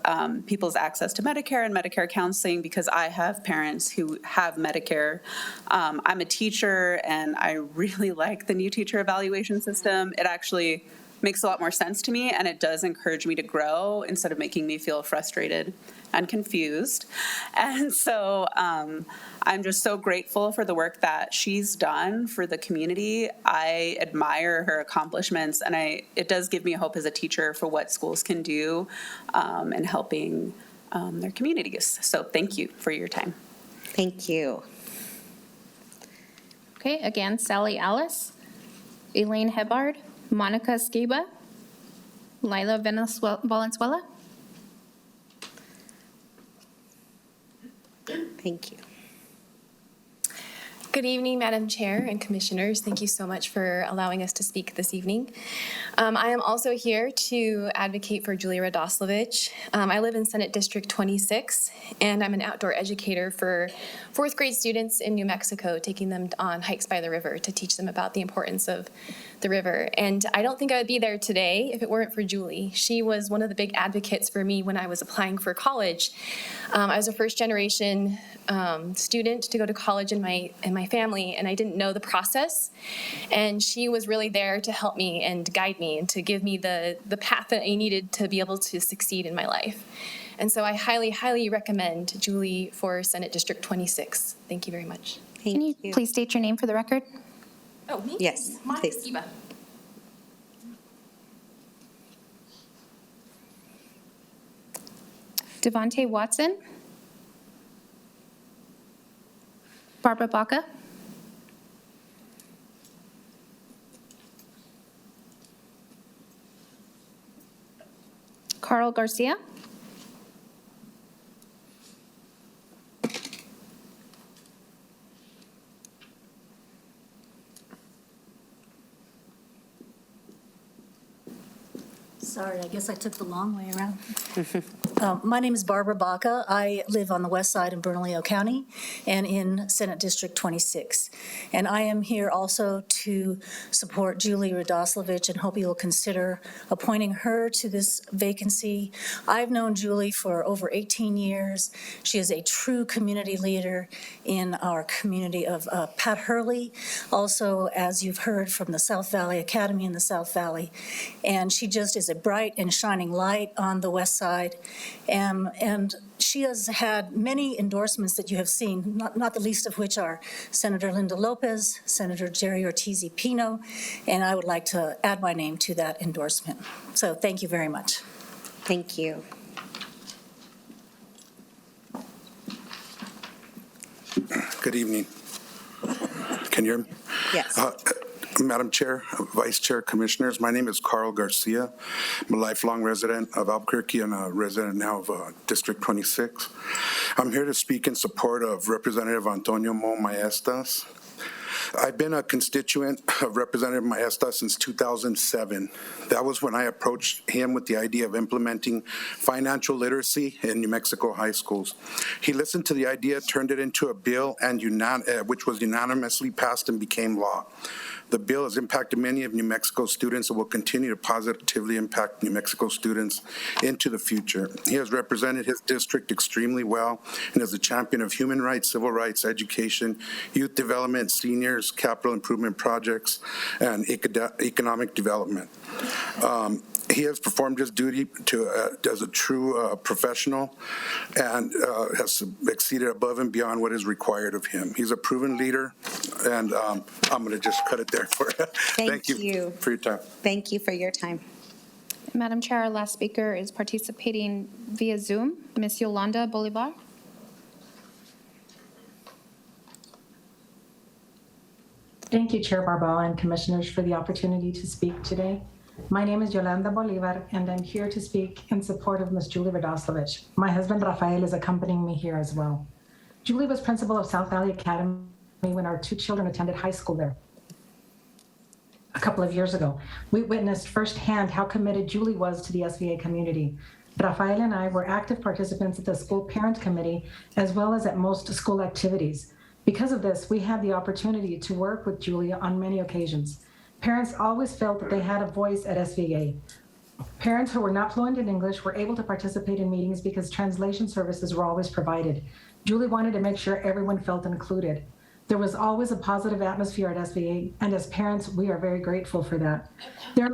people's access to Medicare and Medicare counseling, because I have parents who have Medicare. I'm a teacher, and I really like the new teacher evaluation system. It actually makes a lot more sense to me, and it does encourage me to grow instead of making me feel frustrated and confused. And so I'm just so grateful for the work that she's done for the community. I admire her accomplishments, and it does give me hope as a teacher for what schools can do in helping their communities. So thank you for your time. Thank you. Okay, again, Sally Ellis, Elaine Hebard, Monica Esquiva, Lila Valenzuela. Thank you. Good evening, Madam Chair and Commissioners. Thank you so much for allowing us to speak this evening. I am also here to advocate for Julie Radoslavich. I live in Senate District 26, and I'm an outdoor educator for fourth grade students in New Mexico, taking them on hikes by the river to teach them about the importance of the river. And I don't think I would be there today if it weren't for Julie. She was one of the big advocates for me when I was applying for college. I was a first generation student to go to college in my family, and I didn't know the process. And she was really there to help me and guide me and to give me the path that I needed to be able to succeed in my life. And so I highly, highly recommend Julie for Senate District 26. Thank you very much. Can you please state your name for the record? Oh, me? Yes, Monica please. Esquiva. Devontae Watson. Barbara Baca. Carl Garcia. Sorry, I guess I took the long way around. My name is Barbara Baca. I live on the west side of Bernalillo County and in Senate District 26. And I am here also to support Julie Radoslavich and hope you will consider appointing her to this vacancy. I've known Julie for over 18 years. She is a true community leader in our community of Pat Hurley, also, as you've heard, from the South Valley Academy in the South Valley. And she just is a bright and shining light on the west side. And she has had many endorsements that you have seen, not the least of which are Senator Linda Lopez, Senator Jerry Ortiz-Pino, and I would like to add my name to that endorsement. So thank you very much. Thank you. Good evening. Can you hear me? Yes. Madam Chair, Vice Chair, Commissioners, my name is Carl Garcia. I'm a lifelong resident of Albuquerque and a resident now of District 26. I'm here to speak in support of Representative Antonio Mo Maestas. I've been a constituent of Representative Maesta since 2007. That was when I approached him with the idea of implementing financial literacy in New Mexico high schools. He listened to the idea, turned it into a bill, and which was unanimously passed and became law. The bill has impacted many of New Mexico's students and will continue to positively impact New Mexico students into the future. He has represented his district extremely well and is a champion of human rights, civil rights, education, youth development, seniors, capital improvement projects, and economic development. He has performed his duty as a true professional and has exceeded above and beyond what is required of him. He's a proven leader, and I'm going to just cut it there for you. Thank you for your time. Thank you for your time. Madam Chair, our last speaker is participating via Zoom, Ms. Yolanda Bolivar. Thank you, Chair Barboa and Commissioners, for the opportunity to speak today. My name is Yolanda Bolivar, and I'm here to speak in support of Ms. Julie Radoslavich. My husband, Rafael, is accompanying me here as well. Julie was principal of South Valley Academy when our 2 children attended high school there a couple of years ago. We witnessed firsthand how committed Julie was to the SVA community. Rafael and I were active participants at the school parent committee, as well as at most school activities. Because of this, we had the opportunity to work with Julie on many occasions. Parents always felt that they had a voice at SVA. Parents who were not fluent in English were able to participate in meetings because translation services were always provided. Julie wanted to make sure everyone felt included. There was always a positive atmosphere at SVA, and as parents, we are very grateful for that. There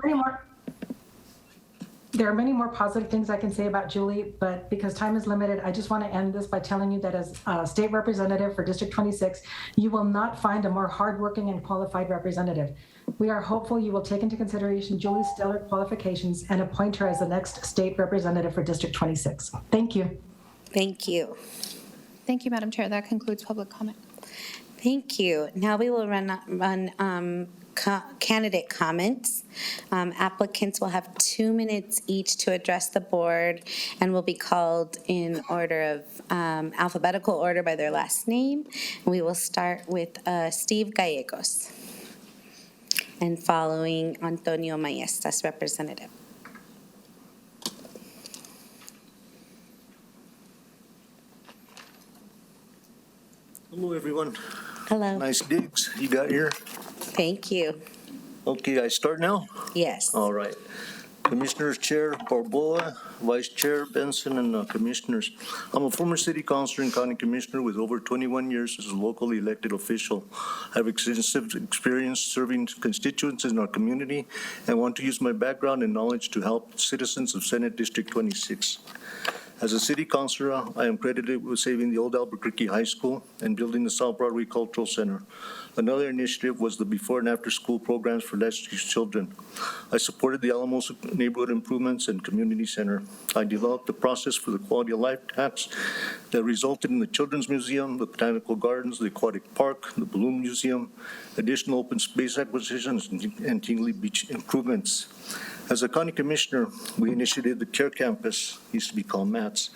are many more positive things I can say about Julie, but because time is limited, I just want to end this by telling you that as a state representative for District 26, you will not find a more hardworking and qualified representative. We are hopeful you will take into consideration Julie's stellar qualifications and appoint her as the next state representative for District 26. Thank you. Thank you. Thank you, Madam Chair. That concludes public comment. Thank you. Now we will run candidate comments. Applicants will have 2 minutes each to address the board and will be called in order of alphabetical order by their last name. We will start with Steve Gallegos and following Antonio Maestas, representative. Hello, everyone. Hello. Nice digs you got here. Thank you. Okay, I start now? Yes. All right. Commissioners, Chair Barboa, Vice Chair Benson, and Commissioners. I'm a former city councilor and county commissioner with over 21 years as a locally elected official. I have extensive experience serving constituents in our community and want to use my background and knowledge to help citizens of Senate District 26. As a city councilor, I am credited with saving the old Albuquerque High School and building the South Broadway Cultural Center. Another initiative was the before and after school programs for less children. I supported the Alamos Neighborhood Improvements and Community Center. I developed a process for the quality of life tax that resulted in the Children's Museum, the Botanical Gardens, the Aquatic Park, the Balloon Museum, additional open space acquisitions, and Tingley Beach improvements. As a county commissioner, we initiated the Care Campus, used to be called MATS.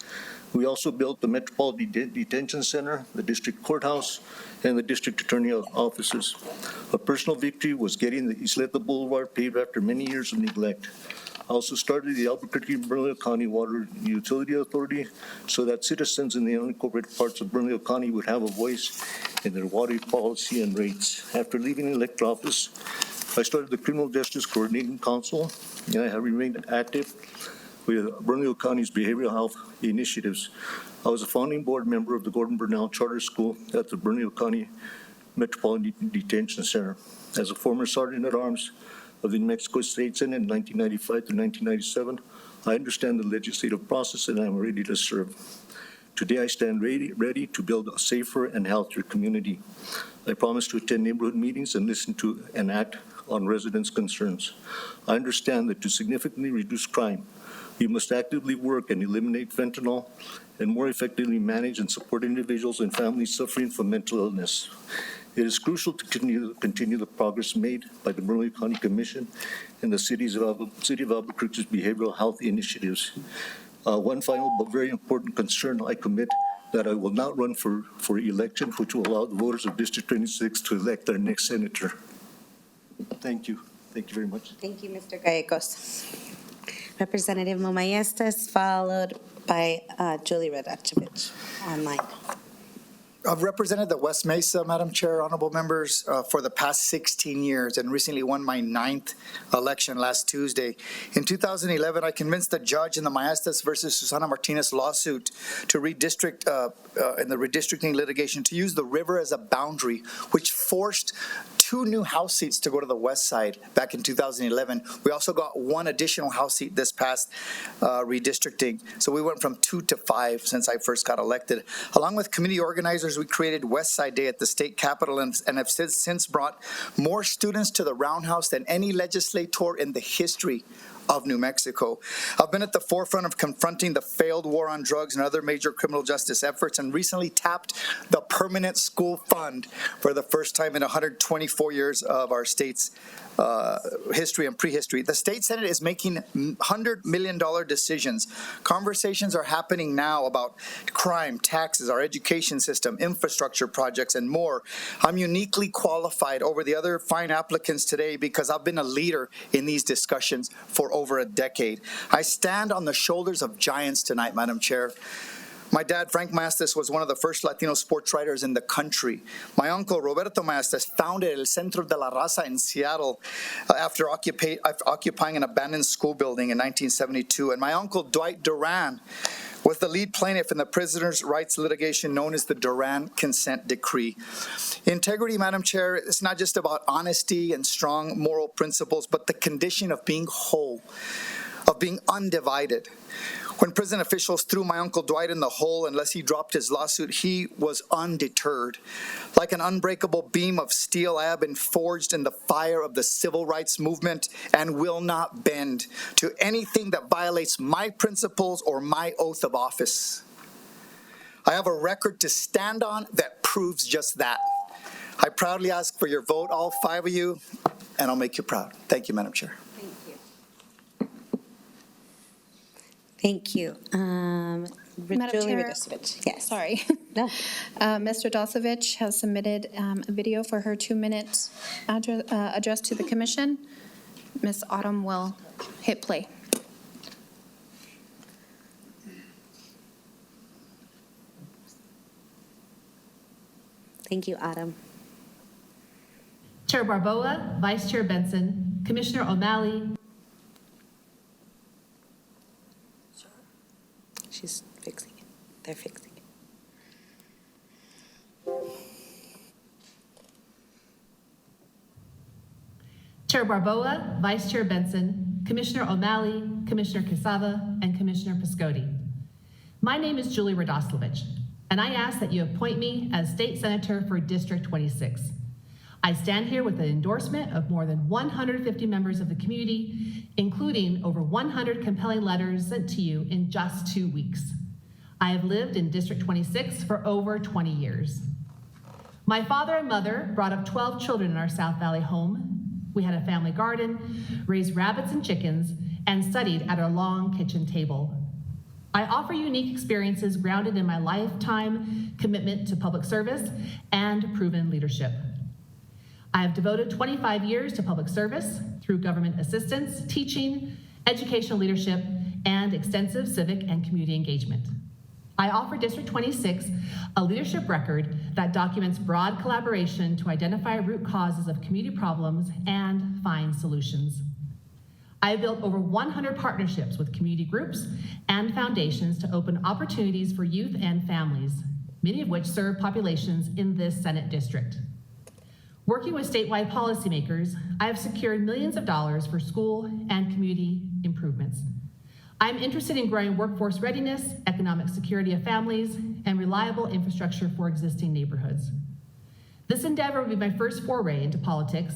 We also built the Metropolitan Detention Center, the district courthouse, and the district attorney offices. A personal victory was getting the Isleta Boulevard paved after many years of neglect. I also started the Albuquerque-Bernalillo County Water Utility Authority so that citizens in the unincorporated parts of Bernalillo County would have a voice in their water policy and rates. After leaving elected office, I started the Criminal Justice Coordinating Council, and I have remained active with Bernalillo County's behavioral health initiatives. I was a founding board member of the Gordon Bernal Charter School at the Bernalillo County Metropolitan Detention Center. As a former Sergeant at Arms of the New Mexico State Senate in 1995 to 1997, I understand the legislative process and I'm ready to serve. Today I stand ready to build a safer and healthier community. I promise to attend neighborhood meetings and listen to and act on residents' concerns. I understand that to significantly reduce crime, we must actively work and eliminate fentanyl and more effectively manage and support individuals and families suffering from mental illness. It is crucial to continue the progress made by the Bernalillo County Commission and the City of Albuquerque's behavioral health initiatives. One final but very important concern, I commit that I will not run for election, which will allow the voters of District 26 to elect their next senator. Thank you. Thank you very much. Thank you, Mr. Gallegos. Representative Momayestas, followed by Julie Radachevich online. I've represented the West Mesa, Madam Chair, honorable members, for the past 16 years and recently won my 9th election last Tuesday. In 2011, I convinced the judge in the Maestas versus Susana Martinez lawsuit to redistrict, in the redistricting litigation, to use the river as a boundary, which forced 2 new House seats to go to the west side back in 2011. We also got 1 additional House seat this past redistricting. So we went from 2 to 5 since I first got elected. Along with community organizers, we created West Side Day at the state capitol and have since brought more students to the Roundhouse than any legislator in the history of New Mexico. I've been at the forefront of confronting the failed war on drugs and other major criminal justice efforts, and recently tapped the Permanent School Fund for the first time in 124 years of our state's history and prehistory. The state Senate is making $100 million decisions. Conversations are happening now about crime, taxes, our education system, infrastructure projects, and more. I'm uniquely qualified over the other fine applicants today because I've been a leader in these discussions for over a decade. I stand on the shoulders of giants tonight, Madam Chair. My dad, Frank Maestas, was one of the first Latino sports writers in the country. My uncle, Roberto Maestas, founded El Centro de la Raza in Seattle after occupying an abandoned school building in 1972. And my uncle, Dwight Duran, was the lead plaintiff in the prisoners' rights litigation known as the Duran Consent Decree. Integrity, Madam Chair, is not just about honesty and strong moral principles, but the condition of being whole, of being undivided. When prison officials threw my Uncle Dwight in the hole unless he dropped his lawsuit, he was undeterred. Like an unbreakable beam of steel, I have been forged in the fire of the civil rights movement and will not bend to anything that violates my principles or my oath of office. I have a record to stand on that proves just that. I proudly ask for your vote, all 5 of you, and I'll make you proud. Thank you, Madam Chair. Thank you. Madam Julie Chair. Radachevich. Yes. Sorry. No. Mr. Dalsovich has submitted a video for her 2-minute address to the commission. Ms. Autumn will hit play. Thank you, Autumn. Chair Barboa, Vice Chair Benson, Commissioner O'Malley. She's fixing it. They're fixing it. Chair Barboa, Vice Chair Benson, Commissioner O'Malley, Commissioner Quesada, and Commissioner Piscotti. My name is Julie Radoslovich, and I ask that you appoint me as State Senator for District 26. I stand here with the endorsement of more than 150 members of the community, including over 100 compelling letters sent to you in just 2 weeks. I have lived in District 26 for over 20 years. My father and mother brought up 12 children in our South Valley home. We had a family garden, raised rabbits and chickens, and studied at our long kitchen table. I offer unique experiences grounded in my lifetime commitment to public service and proven leadership. I have devoted 25 years to public service through government assistance, teaching, educational leadership, and extensive civic and community engagement. I offer District 26 a leadership record that documents broad collaboration to identify root causes of community problems and find solutions. I have built over 100 partnerships with community groups and foundations to open opportunities for youth and families, many of which serve populations in this Senate district. Working with statewide policymakers, I have secured millions of dollars for school and community improvements. I'm interested in growing workforce readiness, economic security of families, and reliable infrastructure for existing neighborhoods. This endeavor will be my first foray into politics,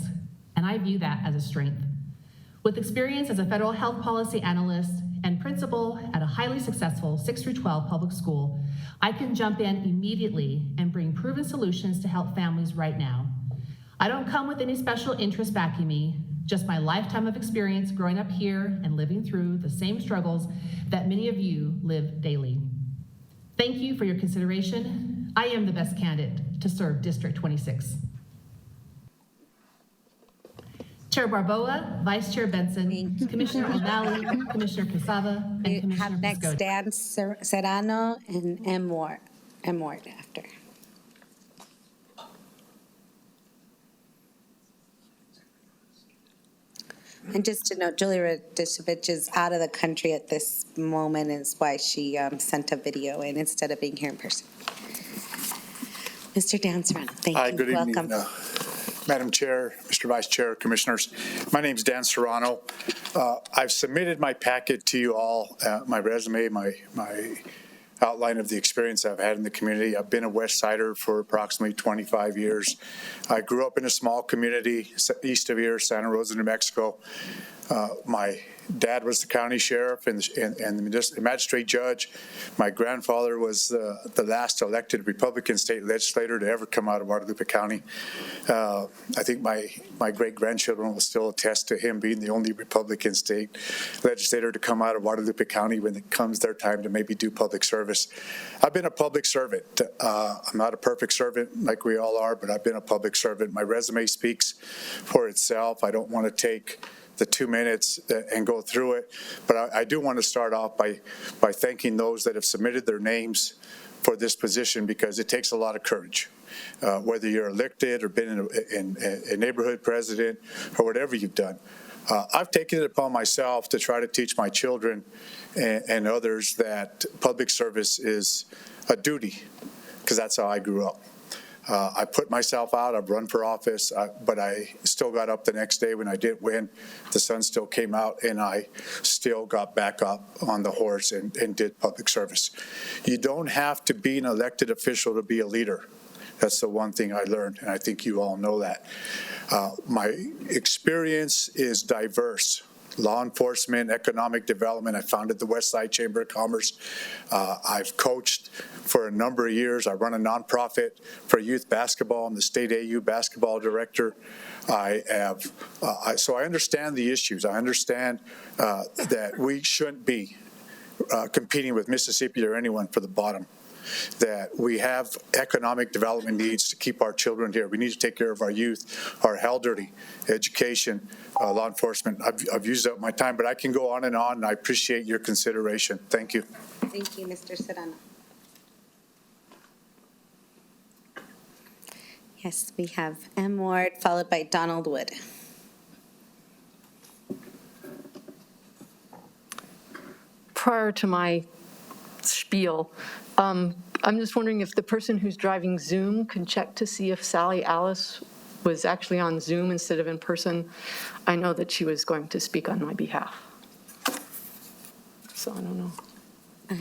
and I view that as a strength. With experience as a federal health policy analyst and principal at a highly successful 6-12 public school, I can jump in immediately and bring proven solutions to help families right now. I don't come with any special interest backing me, just my lifetime of experience growing up here and living through the same struggles that many of you live daily. Thank you for your consideration. I am the best candidate to serve District 26. Chair Barboa, Vice Chair Benson, Commissioner O'Malley, Commissioner Casava, and We Commissioner have next Piscotti. Dan Serrano and M. Ward after. And just to note, Julie Radisovich is out of the country at this moment, is why she sent a video in instead of being here in person. Mr. Dan Serrano, thank you. Good evening, Welcome. Madam Chair, Mr. Vice Chair, Commissioners. My name's Dan Serrano. I've submitted my packet to you all, my resume, my outline of the experience I've had in the community. I've been a West Sider for approximately 25 years. I grew up in a small community east of here, Santa Rosa, New Mexico. My dad was the county sheriff and the magistrate judge. My grandfather was the last elected Republican state legislator to ever come out of Guadalupe County. I think my great-grandchildren will still attest to him being the only Republican state legislator to come out of Guadalupe County when it comes their time to maybe do public service. I've been a public servant. I'm not a perfect servant like we all are, but I've been a public servant. My resume speaks for itself. I don't want to take the 2 minutes and go through it. But I do want to start off by thanking those that have submitted their names for this position, because it takes a lot of courage. Whether you're elected or been in a neighborhood president or whatever you've done. I've taken it upon myself to try to teach my children and others that public service is a duty, because that's how I grew up. I put myself out, I've run for office, but I still got up the next day when I didn't win. The sun still came out, and I still got back up on the horse and did public service. You don't have to be an elected official to be a leader. That's the one thing I learned, and I think you all know that. My experience is diverse. Law enforcement, economic development. I founded the West Side Chamber of Commerce. I've coached for a number of years. I run a nonprofit for youth basketball. I'm the state AU basketball director. So I understand the issues. I understand that we shouldn't be competing with Mississippi or anyone for the bottom. That we have economic development needs to keep our children here. We need to take care of our youth, our elderly, education, law enforcement. I've used up my time, but I can go on, and I appreciate your consideration. Thank you. Thank you, Mr. Serrano. Yes, we have M. Ward, followed by Donald Wood. Prior to my spiel, I'm just wondering if the person who's driving Zoom can check to see if Sally Alice was actually on Zoom instead of in person. I know that she was going to speak on my behalf. So I don't know.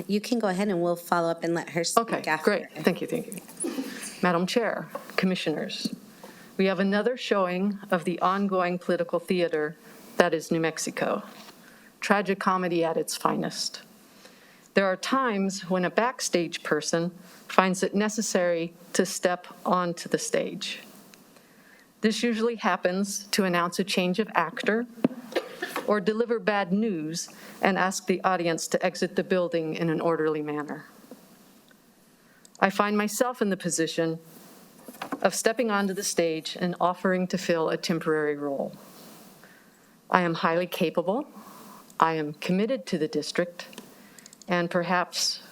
You can go ahead and we'll follow up and let her speak Okay, after. great. Thank you. Madam Chair, Commissioners, we have another showing of the ongoing political theater that is New Mexico. Tragic comedy at its finest. There are times when a backstage person finds it necessary to step onto the stage. This usually happens to announce a change of actor or deliver bad news and ask the audience to exit the building in an orderly manner. I find myself in the position of stepping onto the stage and offering to fill a temporary role. I am highly capable, I am committed to the district, and perhaps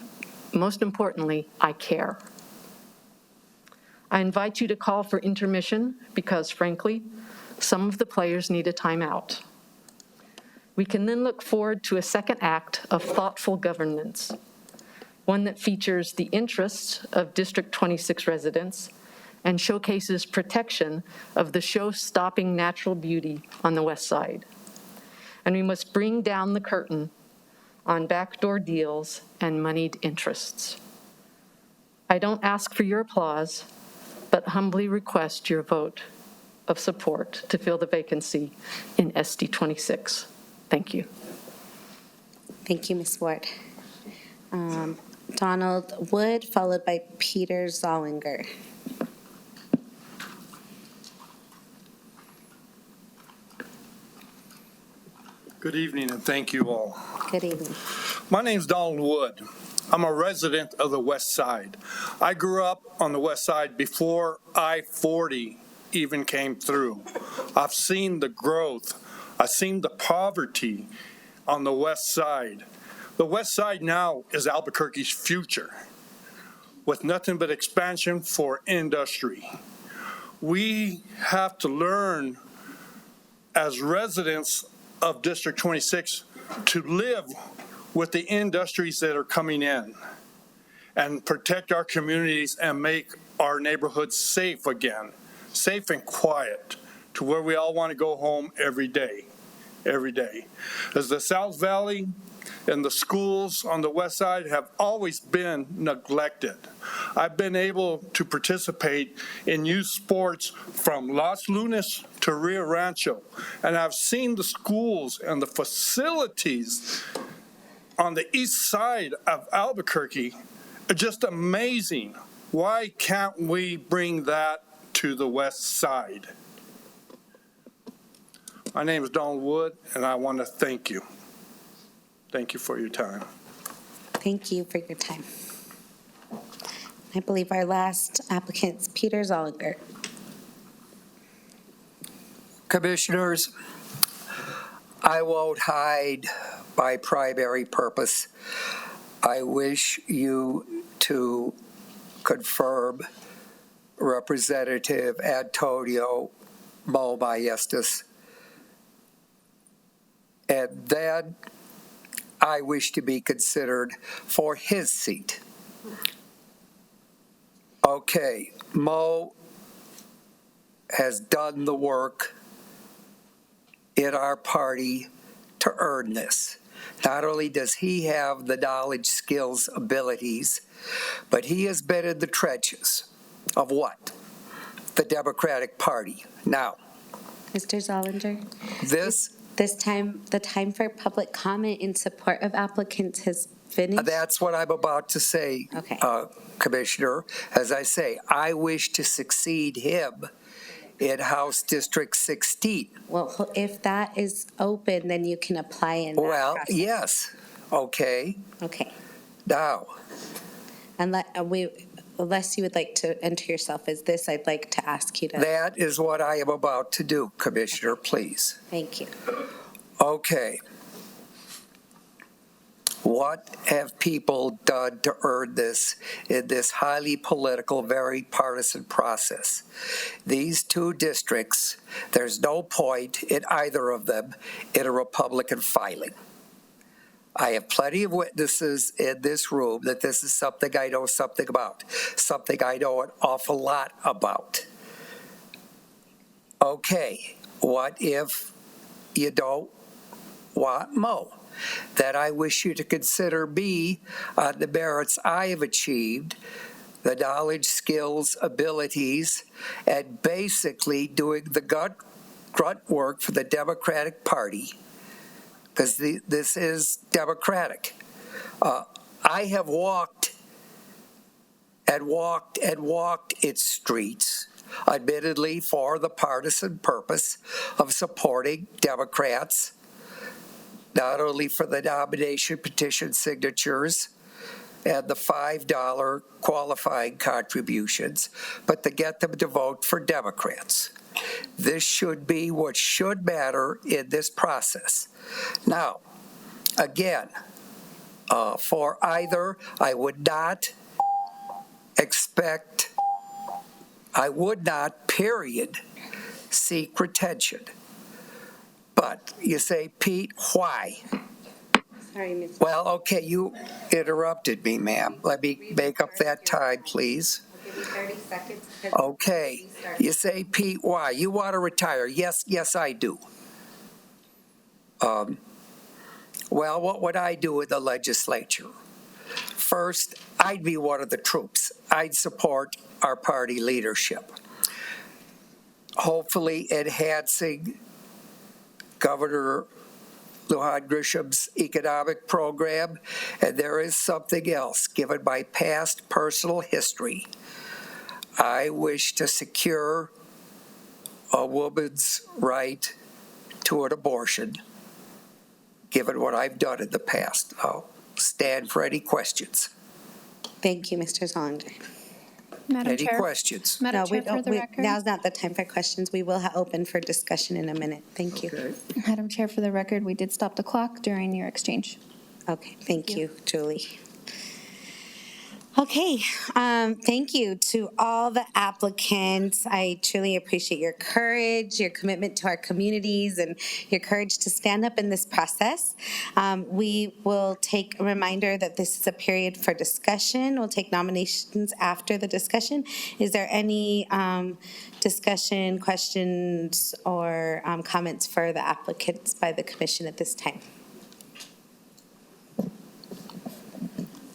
most importantly, I care. I invite you to call for intermission because, frankly, some of the players need a timeout. We can then look forward to a second act of thoughtful governance, one that features the interests of District 26 residents and showcases protection of the show-stopping natural beauty on the west side. And we must bring down the curtain on backdoor deals and moneyed interests. I don't ask for your applause, but humbly request your vote of support to fill the vacancy in SD 26. Thank you. Thank you, Ms. Ward. Donald Wood, followed by Peter Zollinger. Good evening, and thank you all. Good evening. My name's Donald Wood. I'm a resident of the West Side. I grew up on the West Side before I-40 even came through. I've seen the growth. I've seen the poverty on the West Side. The West Side now is Albuquerque's future, with nothing but expansion for industry. We have to learn as residents of District 26 to live with the industries that are coming in and protect our communities and make our neighborhoods safe again, safe and quiet, to where we all want to go home every day. As the South Valley and the schools on the West Side have always been neglected. I've been able to participate in youth sports from Los Lunas to Rio Rancho, and I've seen the schools and the facilities on the east side of Albuquerque are just amazing. Why can't we bring that to the West Side? My name is Donald Wood, and I want to thank you. Thank you for your time. Thank you for your time. I believe our last applicant is Peter Zollinger. Commissioners, I won't hide my primary purpose. I wish you to confirm Representative Antonio Mo Ballestas. And then I wish to be considered for his seat. Okay, Mo has done the work in our party to earn this. Not only does he have the knowledge, skills, abilities, but he has been in the trenches of what? The Democratic Party. Now, Mr. Zollinger, the time for public comment in support of applicants has finished. That's what I'm about to say, okay. Commissioner. As I say, I wish to succeed him in House District 16. Well, if that is open, then you can apply in that process. Yes. Okay. Okay. Now. Unless you would like to enter yourself as this, I'd like to ask you to. That is what I am about to do, Commissioner, please. Thank you. Okay. What have people done to earn this in this highly political, very partisan process? These two districts, there's no point in either of them in a Republican filing. I have plenty of witnesses in this room that this is something I know something about, something I know an awful lot about. Okay, what if you don't want Mo? That I wish you to consider me on the merits I have achieved, the knowledge, skills, abilities, and basically doing the grunt work for the Democratic Party, because this is democratic. I have walked its streets, admittedly for the partisan purpose of supporting Democrats, not only for the nomination petition signatures and the $5 qualifying contributions, but to get them to vote for Democrats. This should be what should matter in this process. Now, again, for either, I would not, period, seek retention. But you say, Pete, why? Sorry, Ms. Well, okay, you interrupted me, ma'am. Let me make up that time, please. I'll give you 30 seconds. Okay, you say, Pete, why? You want to retire? Yes, I do. Well, what would I do in the legislature? First, I'd be one of the troops. I'd support our party leadership. Hopefully enhancing Governor Lujan Grisham's economic program, and there is something else, given my past personal history. I wish to secure a woman's right to an abortion, given what I've done in the past. Now, stand for any questions. Thank you, Mr. Zollinger. Madam Any Chair. questions? Madam No, Chair, for the record. now's not the time for questions. We will open for discussion in a minute. Thank you. Okay. Madam Chair, for the record, we did stop the clock during your exchange. Okay, thank you, Julie. Okay, thank you to all the applicants. I truly appreciate your courage, your commitment to our communities, and your courage to stand up in this process. We will take a reminder that this is a period for discussion. We'll take nominations after the discussion. Is there any discussion, questions, or comments for the applicants by the commission at this time?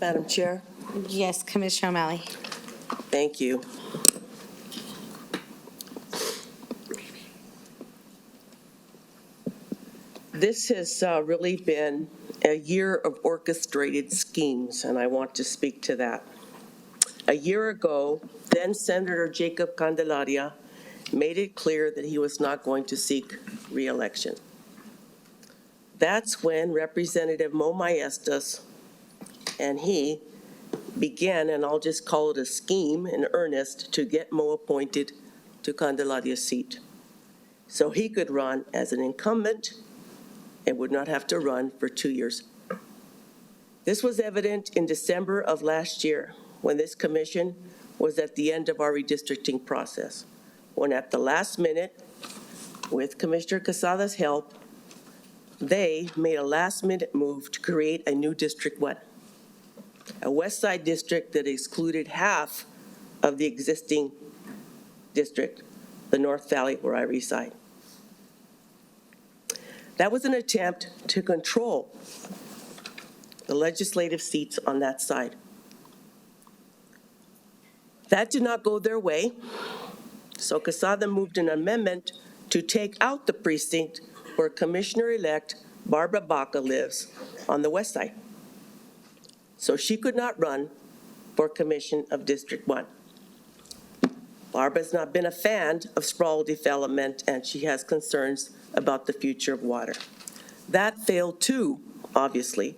Madam Chair? Yes, Commissioner O'Malley. Thank you. This has really been a year of orchestrated schemes, and I want to speak to that. A year ago, then Senator Jacob Candelaria made it clear that he was not going to seek re-election. That's when Representative Mo Maestas and he began, and I'll just call it a scheme in earnest, to get Mo appointed to Candelaria's seat so he could run as an incumbent and would not have to run for 2 years. This was evident in December of last year when this commission was at the end of our redistricting process, when at the last minute, with Commissioner Quesada's help, they made a last-minute move to create a new District 1. A West Side district that excluded half of the existing district, the North Valley where I reside. That was an attempt to control the legislative seats on that side. That did not go their way, so Quesada moved an amendment to take out the precinct where Commissioner-elect Barbara Baca lives on the west side. So she could not run for commission of District 1. Barbara's not been a fan of sprawl development, and she has concerns about the future of water. That failed too, obviously.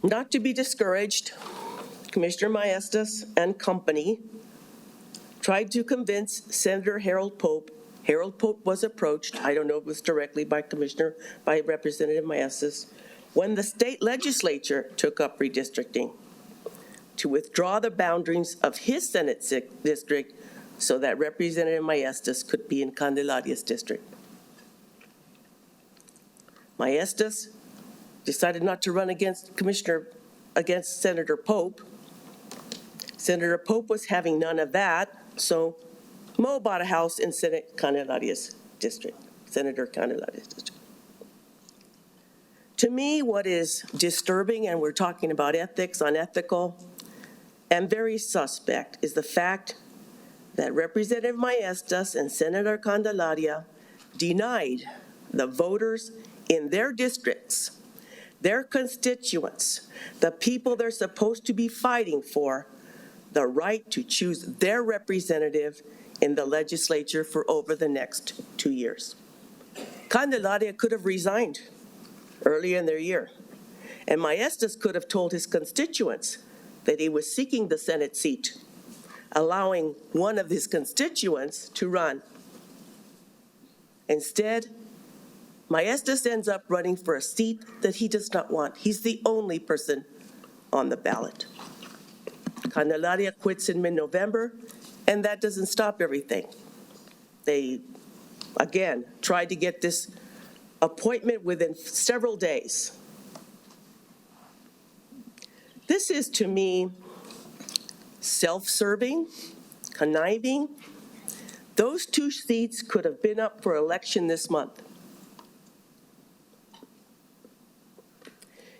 Not to be discouraged, Commissioner Maestas and company tried to convince Senator Harold Pope. Harold Pope was approached, I don't know if it was directly by Representative Maestas, when the state legislature took up redistricting, to withdraw the boundaries of his Senate district so that Representative Maestas could be in Candelaria's district. Maestas decided not to run against Senator Pope. Senator Pope was having none of that, so Mo bought a house in Senator Candelaria's district. To me, what is disturbing, and we're talking about ethics, unethical, and very suspect, is the fact that Representative Maestas and Senator Candelaria denied the voters in their districts, their constituents, the people they're supposed to be fighting for, the right to choose their representative in the legislature for over the next 2 years. Candelaria could have resigned earlier in their year, and Maestas could have told his constituents that he was seeking the Senate seat, allowing one of his constituents to run. Instead, Maestas ends up running for a seat that he does not want. He's the only person on the ballot. Candelaria quits in mid-November, and that doesn't stop everything. They, again, tried to get this appointment within several days. This is, to me, self-serving, conniving. Those 2 seats could have been up for election this month.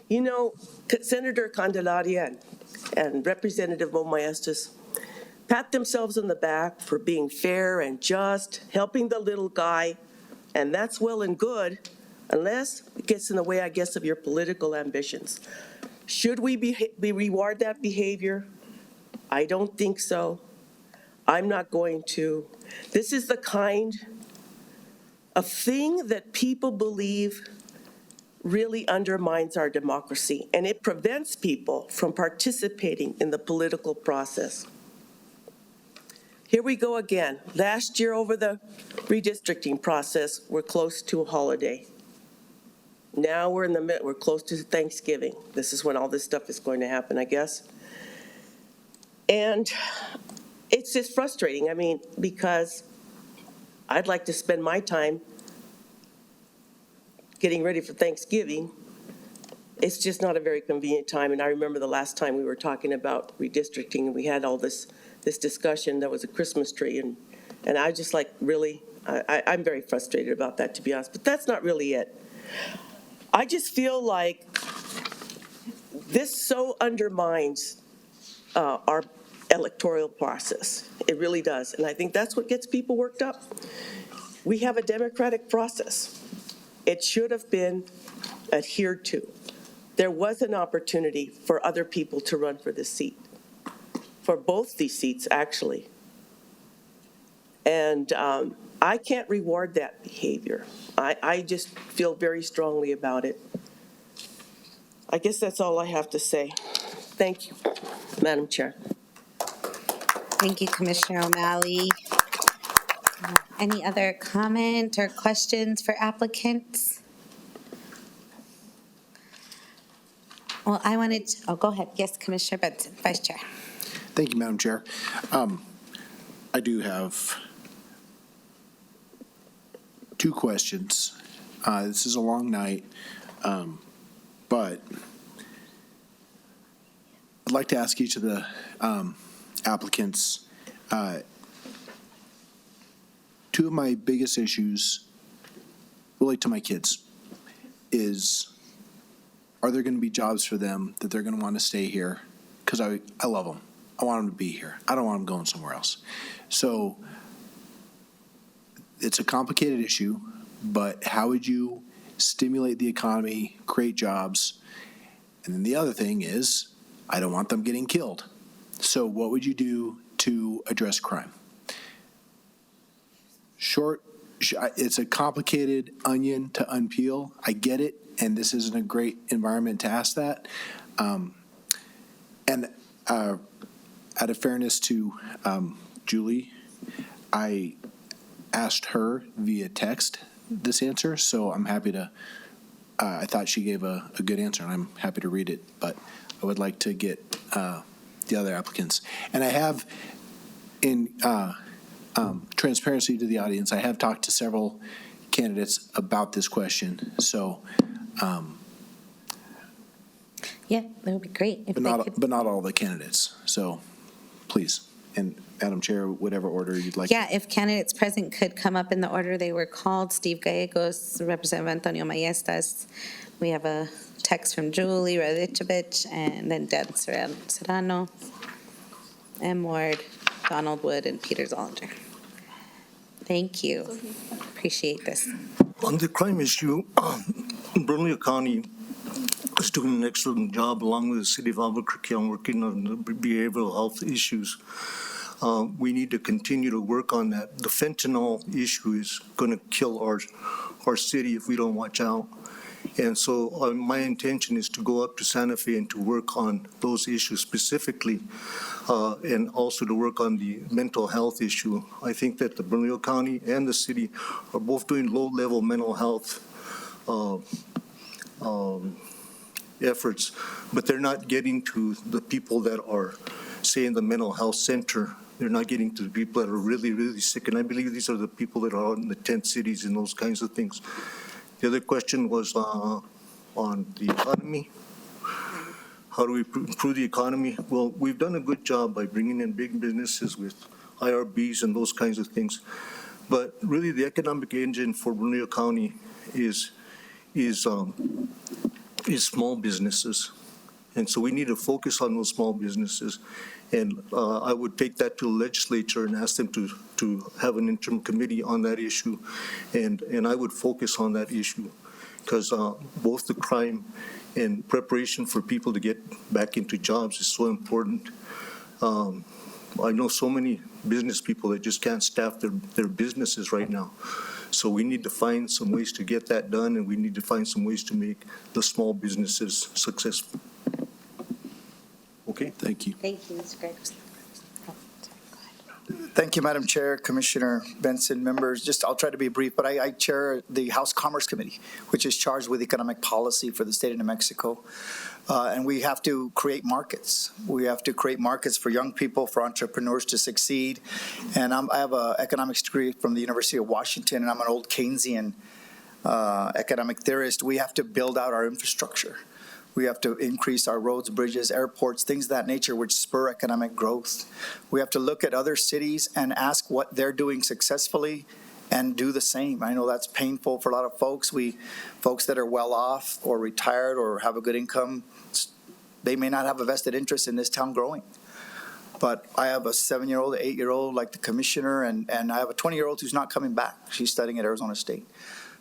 You know, Senator Candelaria and Representative Mo Maestas pat themselves on the back for being fair and just, helping the little guy, and that's well and good, unless it gets in the way, I guess, of your political ambitions. Should we reward that behavior? I don't think so. I'm not going to. This is the kind of thing that people believe really undermines our democracy, and it prevents people from participating in the political process. Here we go again. Last year over the redistricting process, we're close to a holiday. Now we're in the middle, we're close to Thanksgiving. This is when all this stuff is going to happen, I guess. And it's just frustrating, because I'd like to spend my time getting ready for Thanksgiving. It's just not a very convenient time. And I remember the last time we were talking about redistricting, and we had all this discussion. That was a Christmas tree. And I just really, I'm very frustrated about that, to be honest. But that's not really it. I just feel like this so undermines our electoral process. It really does. And I think that's what gets people worked up. We have a democratic process. It should have been adhered to. There was an opportunity for other people to run for this seat, for both these seats, actually. And I can't reward that behavior. I just feel very strongly about it. I guess that's all I have to say. Thank you, Madam Chair. Thank you, Commissioner O'Malley. Any other comment or questions for applicants? Well, I wanted to, go ahead. Yes, Commissioner Benson, Vice Chair. Thank you, Madam Chair. I do have two questions. This is a long night, but I'd like to ask each of the applicants, two of my biggest issues relate to my kids. Are there going to be jobs for them that they're going to want to stay here? Because I love them. I want them to be here. I don't want them going somewhere else. So it's a complicated issue, but how would you stimulate the economy, create jobs? And then the other thing is, I don't want them getting killed. So what would you do to address crime? It's a complicated onion to unpeel. I get it, and this isn't a great environment to ask that. And out of fairness to Julie, I asked her via text this answer, so I'm happy to, I thought she gave a good answer, and I'm happy to read it, but I would like to get the other applicants. And I have, in transparency to the audience, I have talked to several candidates about this question, so. Yeah, that would be great. But not all the candidates, so please. And Madam Chair, whatever order you'd like. Yeah, if candidates present could come up in the order they were called: Steve Gallegos, Representative Antonio Maestas. We have a text from Julie Radicevich, and then Dan Serrano, M. Ward, Donald Wood, and Peter Zollinger. Thank you. Appreciate this. On the crime issue, Bernalillo County is doing an excellent job along with the city of Albuquerque on working on the behavioral health issues. We need to continue to work on that. The fentanyl issue is going to kill our city if we don't watch out. And so my intention is to go up to Santa Fe and to work on those issues specifically, and also to work on the mental health issue. I think that the Bernalillo County and the city are both doing low-level mental health efforts, but they're not getting to the people that are, say, in the mental health center. They're not getting to the people that are really, really sick. And I believe these are the people that are in the tent cities and those kinds of things. The other question was on the economy. How do we improve the economy? Well, we've done a good job by bringing in big businesses with IRBs and those kinds of things. But really, the economic engine for Bernalillo County is small businesses. And so we need to focus on those small businesses. And I would take that to the legislature and ask them to have an interim committee on that issue. And I would focus on that issue because both the crime and preparation for people to get back into jobs is so important. I know so many business people that just can't staff their businesses right now. So we need to find some ways to get that done, and we need to find some ways to make the small businesses successful. Okay? Thank you. Thank you, Mr. Gregg. Thank you, Madam Chair, Commissioner Benson, members. I'll try to be brief, but I chair the House Commerce Committee, which is charged with economic policy for the state of New Mexico. And we have to create markets. We have to create markets for young people, for entrepreneurs to succeed. And I have an economics degree from the University of Washington, and I'm an old Keynesian economic theorist. We have to build out our infrastructure. We have to increase our roads, bridges, airports, things of that nature which spur economic growth. We have to look at other cities and ask what they're doing successfully and do the same. I know that's painful for a lot of folks. Folks that are well off or retired or have a good income, they may not have a vested interest in this town growing. But I have a 7-year-old, 8-year-old like the commissioner, and I have a 20-year-old who's not coming back. She's studying at Arizona State.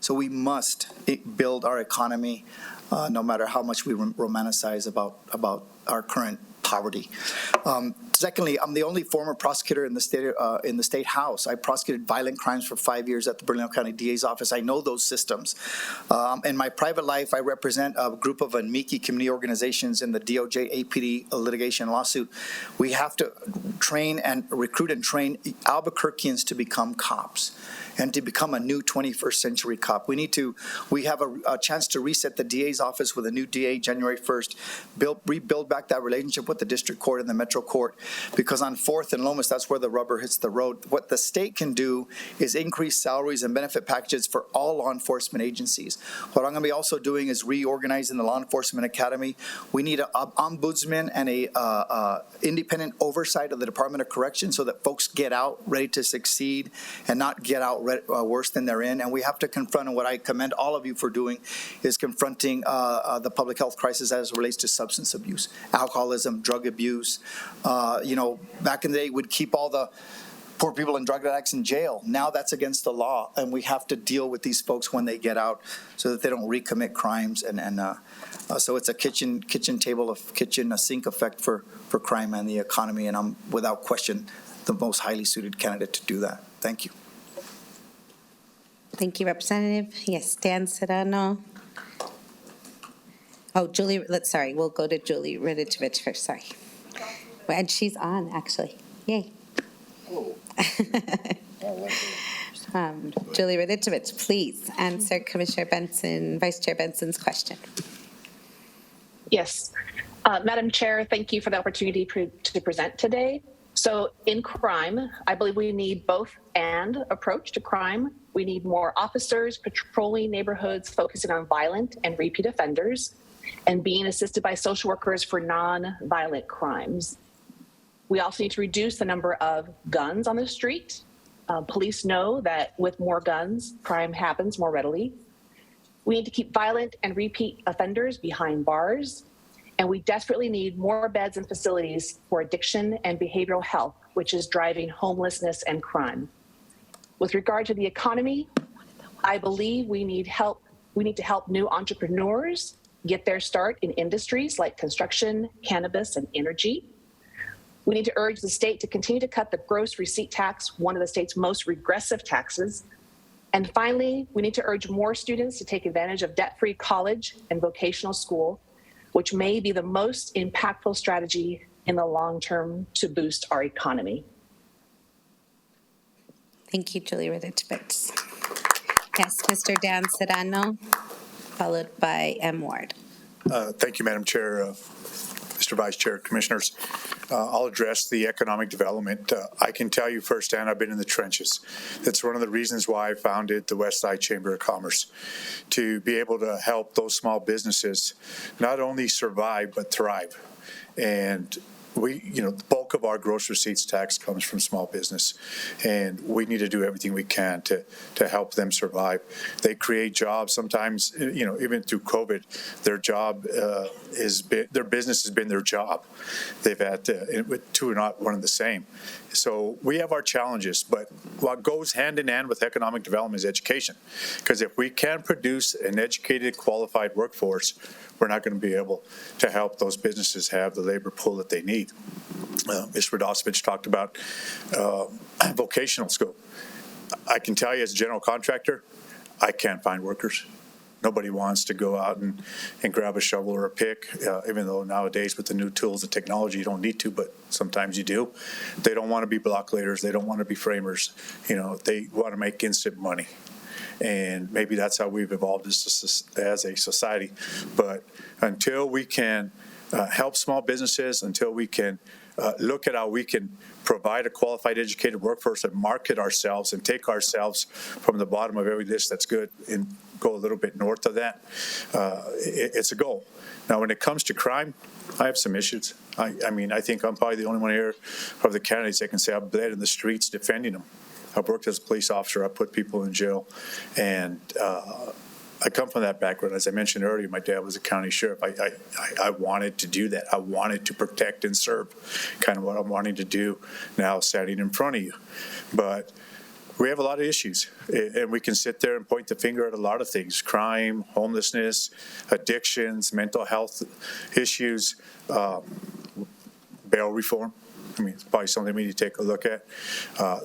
So we must build our economy no matter how much we romanticize about our current poverty. Secondly, I'm the only former prosecutor in the state house. I prosecuted violent crimes for 5 years at the Bernalillo County DA's office. I know those systems. In my private life, I represent a group of amici community organizations in the DOJ APD litigation lawsuit. We have to recruit and train Albuquerqueans to become cops and to become a new 21st century cop. We have a chance to reset the DA's office with a new DA January 1st, rebuild back that relationship with the district court and the metro court, because on 4th and Lomas, that's where the rubber hits the road. What the state can do is increase salaries and benefit packages for all law enforcement agencies. What I'm gonna be also doing is reorganizing the law enforcement academy. We need an ombudsman and a independent oversight of the Department of Corrections so that folks get out ready to succeed and not get out worse than they're in. And we have to confront, and what I commend all of you for doing, is confronting the public health crisis as it relates to substance abuse, alcoholism, drug abuse. Back in the day, we'd keep all the poor people and drug addicts in jail. Now that's against the law, and we have to deal with these folks when they get out so that they don't recommit crimes. So it's a kitchen sink effect for crime and the economy, and I'm without question the most highly suited candidate to do that. Thank you. Thank you, Representative. Yes, Dan Serrano. Oh, we'll go to Julie Radicevich first, sorry. And she's on, actually. Yay. Julie Radicevich, please answer Commissioner Benson, Vice Chair Benson's question. Yes. Madam Chair, thank you for the opportunity to present today. So in crime, I believe we need both and approach to crime. We need more officers patrolling neighborhoods, focusing on violent and repeat offenders, and being assisted by social workers for non-violent crimes. We also need to reduce the number of guns on the street. Police know that with more guns, crime happens more readily. We need to keep violent and repeat offenders behind bars. And we desperately need more beds and facilities for addiction and behavioral health, which is driving homelessness and crime. With regard to the economy, I believe we need to help new entrepreneurs get their start in industries like construction, cannabis, and energy. We need to urge the state to continue to cut the gross receipt tax, one of the state's most regressive taxes. And finally, we need to urge more students to take advantage of debt-free college and vocational school, which may be the most impactful strategy in the long term to boost our economy. Thank you, Julie Radicevich. Yes, Mr. Dan Serrano, followed by M. Ward. Thank you, Madam Chair, Mr. Vice Chair, Commissioners. I'll address the economic development. I can tell you firsthand, I've been in the trenches. That's one of the reasons why I founded the West Side Chamber of Commerce, to be able to help those small businesses not only survive, but thrive. And the bulk of our gross receipts tax comes from small business, and we need to do everything we can to help them survive. They create jobs. Sometimes, even through COVID, their business has been their job. They've had two are not one and the same. So we have our challenges, but what goes hand in hand with economic development is education. Because if we can't produce an educated, qualified workforce, we're not going to be able to help those businesses have the labor pool that they need. need. Mr. Radosevich talked about vocational school. I can tell you as a general contractor, I can't find workers. Nobody wants to go out and grab a shovel or a pick, even though nowadays with the new tools and technology, you don't need to, but sometimes you do. They don't want to be block layers. They don't want to be framers. They want to make instant money. And maybe that's how we've evolved as a society. But until we can help small businesses, until we can look at how we can provide a qualified, educated workforce and market ourselves and take ourselves from the bottom of every list that's good and go a little bit north of that, it's a goal. Now, when it comes to crime, I have some issues. I mean, I think I'm probably the only one here of the candidates that can say I've bled in the streets defending them. I've worked as a police officer. I put people in jail. And I come from that background. As I mentioned earlier, my dad was a county sheriff. I wanted to do that. I wanted to protect and serve, kind of what I'm wanting to do now standing in front of you. But we have a lot of issues, and we can sit there and point the finger at a lot of things: crime, homelessness, addictions, mental health issues, bail reform. I mean, it's probably something we need to take a look at.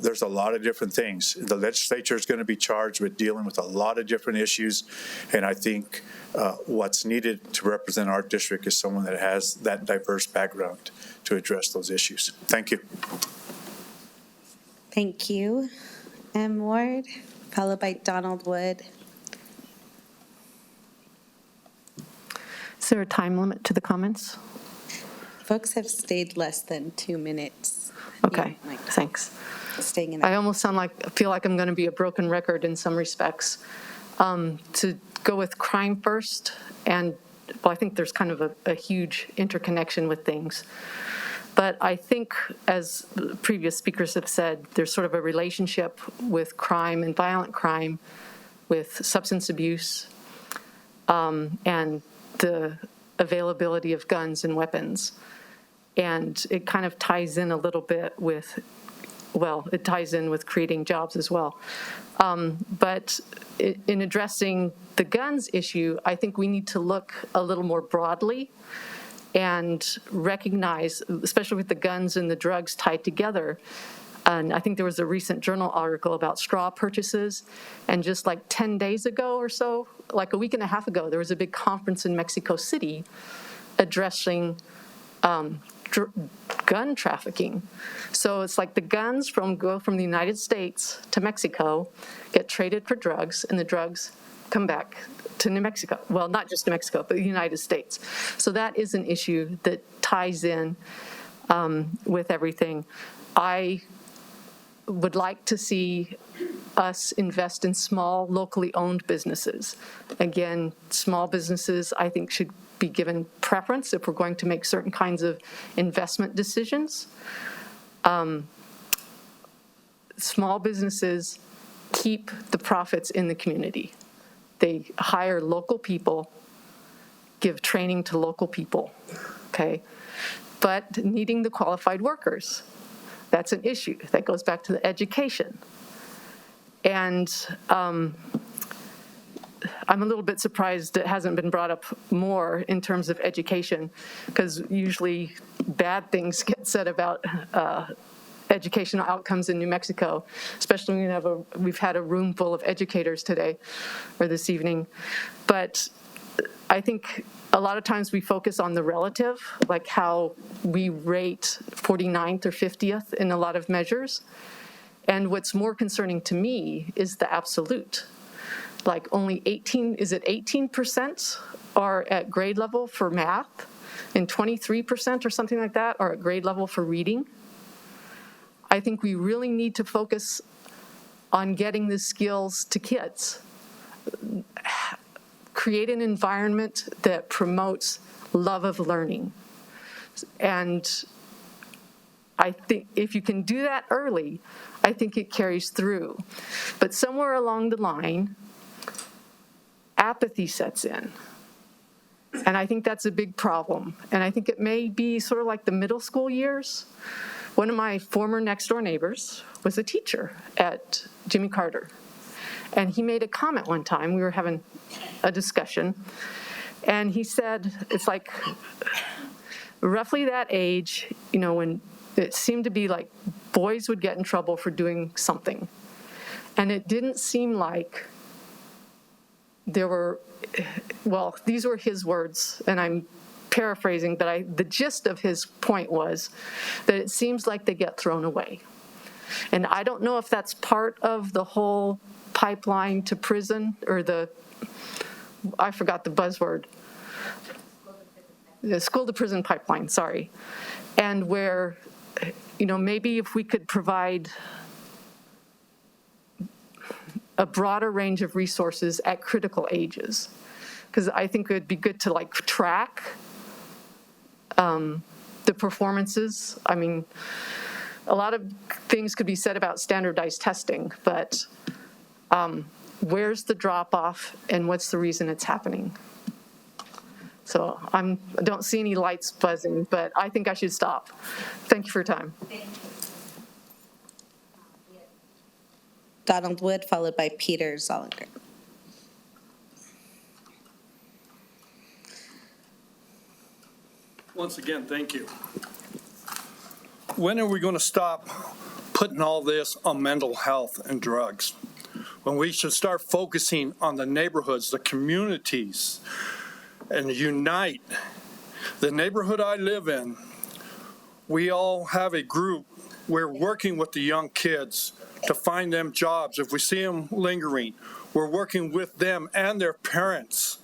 There's a lot of different things. The legislature is going to be charged with dealing with a lot of different issues, and I think what's needed to represent our district is someone that has that diverse background to address those issues. Thank you. Thank you. M. Ward, followed by Donald Wood. Is there a time limit to the comments? Folks have stayed less than 2 minutes. Okay, thanks. Staying in I almost feel like I'm going to be a broken record in some respects. To go with crime first, and I think there's kind of a huge interconnection with things. But I think, as previous speakers have said, there's sort of a relationship with crime and violent crime, with substance abuse, and the availability of guns and weapons. And it kind of ties in a little bit with, it ties in with creating jobs as well. But in addressing the guns issue, I think we need to look a little more broadly and recognize, especially with the guns and the drugs tied together. And I think there was a recent journal article about straw purchases. And just like 10 days ago or so, like a week and a half ago, there was a big conference in Mexico City addressing gun trafficking. So it's like the guns go from the United States to Mexico, get traded for drugs, and the drugs come back to New Mexico. Well, not just New Mexico, but the United States. So that is an issue that ties in with everything. I would like to see us invest in small, locally owned businesses. Again, small businesses, I think, should be given preference if we're going to make certain kinds of investment decisions. Small businesses keep the profits in the community. They hire local people, give training to local people, okay? But needing the qualified workers, that's an issue. That goes back to the education. And I'm a little bit surprised it hasn't been brought up more in terms of education, because usually bad things get said about educational outcomes in New Mexico, especially when we've had a room full of educators today or this evening. But I think a lot of times we focus on the relative, like how we rate 49th or 50th in a lot of measures. And what's more concerning to me is the absolute. Like only 18% are at grade level for math, and 23% or something like that are at grade level for reading. I think we really need to focus on getting the skills to kids. Create an environment that promotes love of learning. And I think if you can do that early, I think it carries through. But somewhere along the line, apathy sets in. And I think that's a big problem. And I think it may be sort of like the middle school years. One of my former next-door neighbors was a teacher at Jimmy Carter. And he made a comment one time. We were having a discussion. And he said, it's like roughly that age, when it seemed to be like boys would get in trouble for doing something. And it didn't seem like there were, well, these were his words, and I'm paraphrasing, but the gist of his point was that it seems like they get thrown away. And I don't know if that's part of the whole pipeline to prison, or I forgot the buzzword, the school to prison pipeline, sorry. And where, maybe if we could provide a broader range of resources at critical ages, because I think it would be good to track the performances. I mean, a lot of things could be said about standardized testing, but where's the drop-off and what's the reason it's happening? So I don't see any lights buzzing, but I think I should stop. Thank you for your time. Donald Wood, followed by Peter Zollinger. Once again, thank you. When are we going to stop putting all this on mental health and drugs? When we should start focusing on the neighborhoods, the communities, and unite. The neighborhood I live in, we all have a group. We're working with the young kids to find them jobs. If we see them lingering, we're working with them and their parents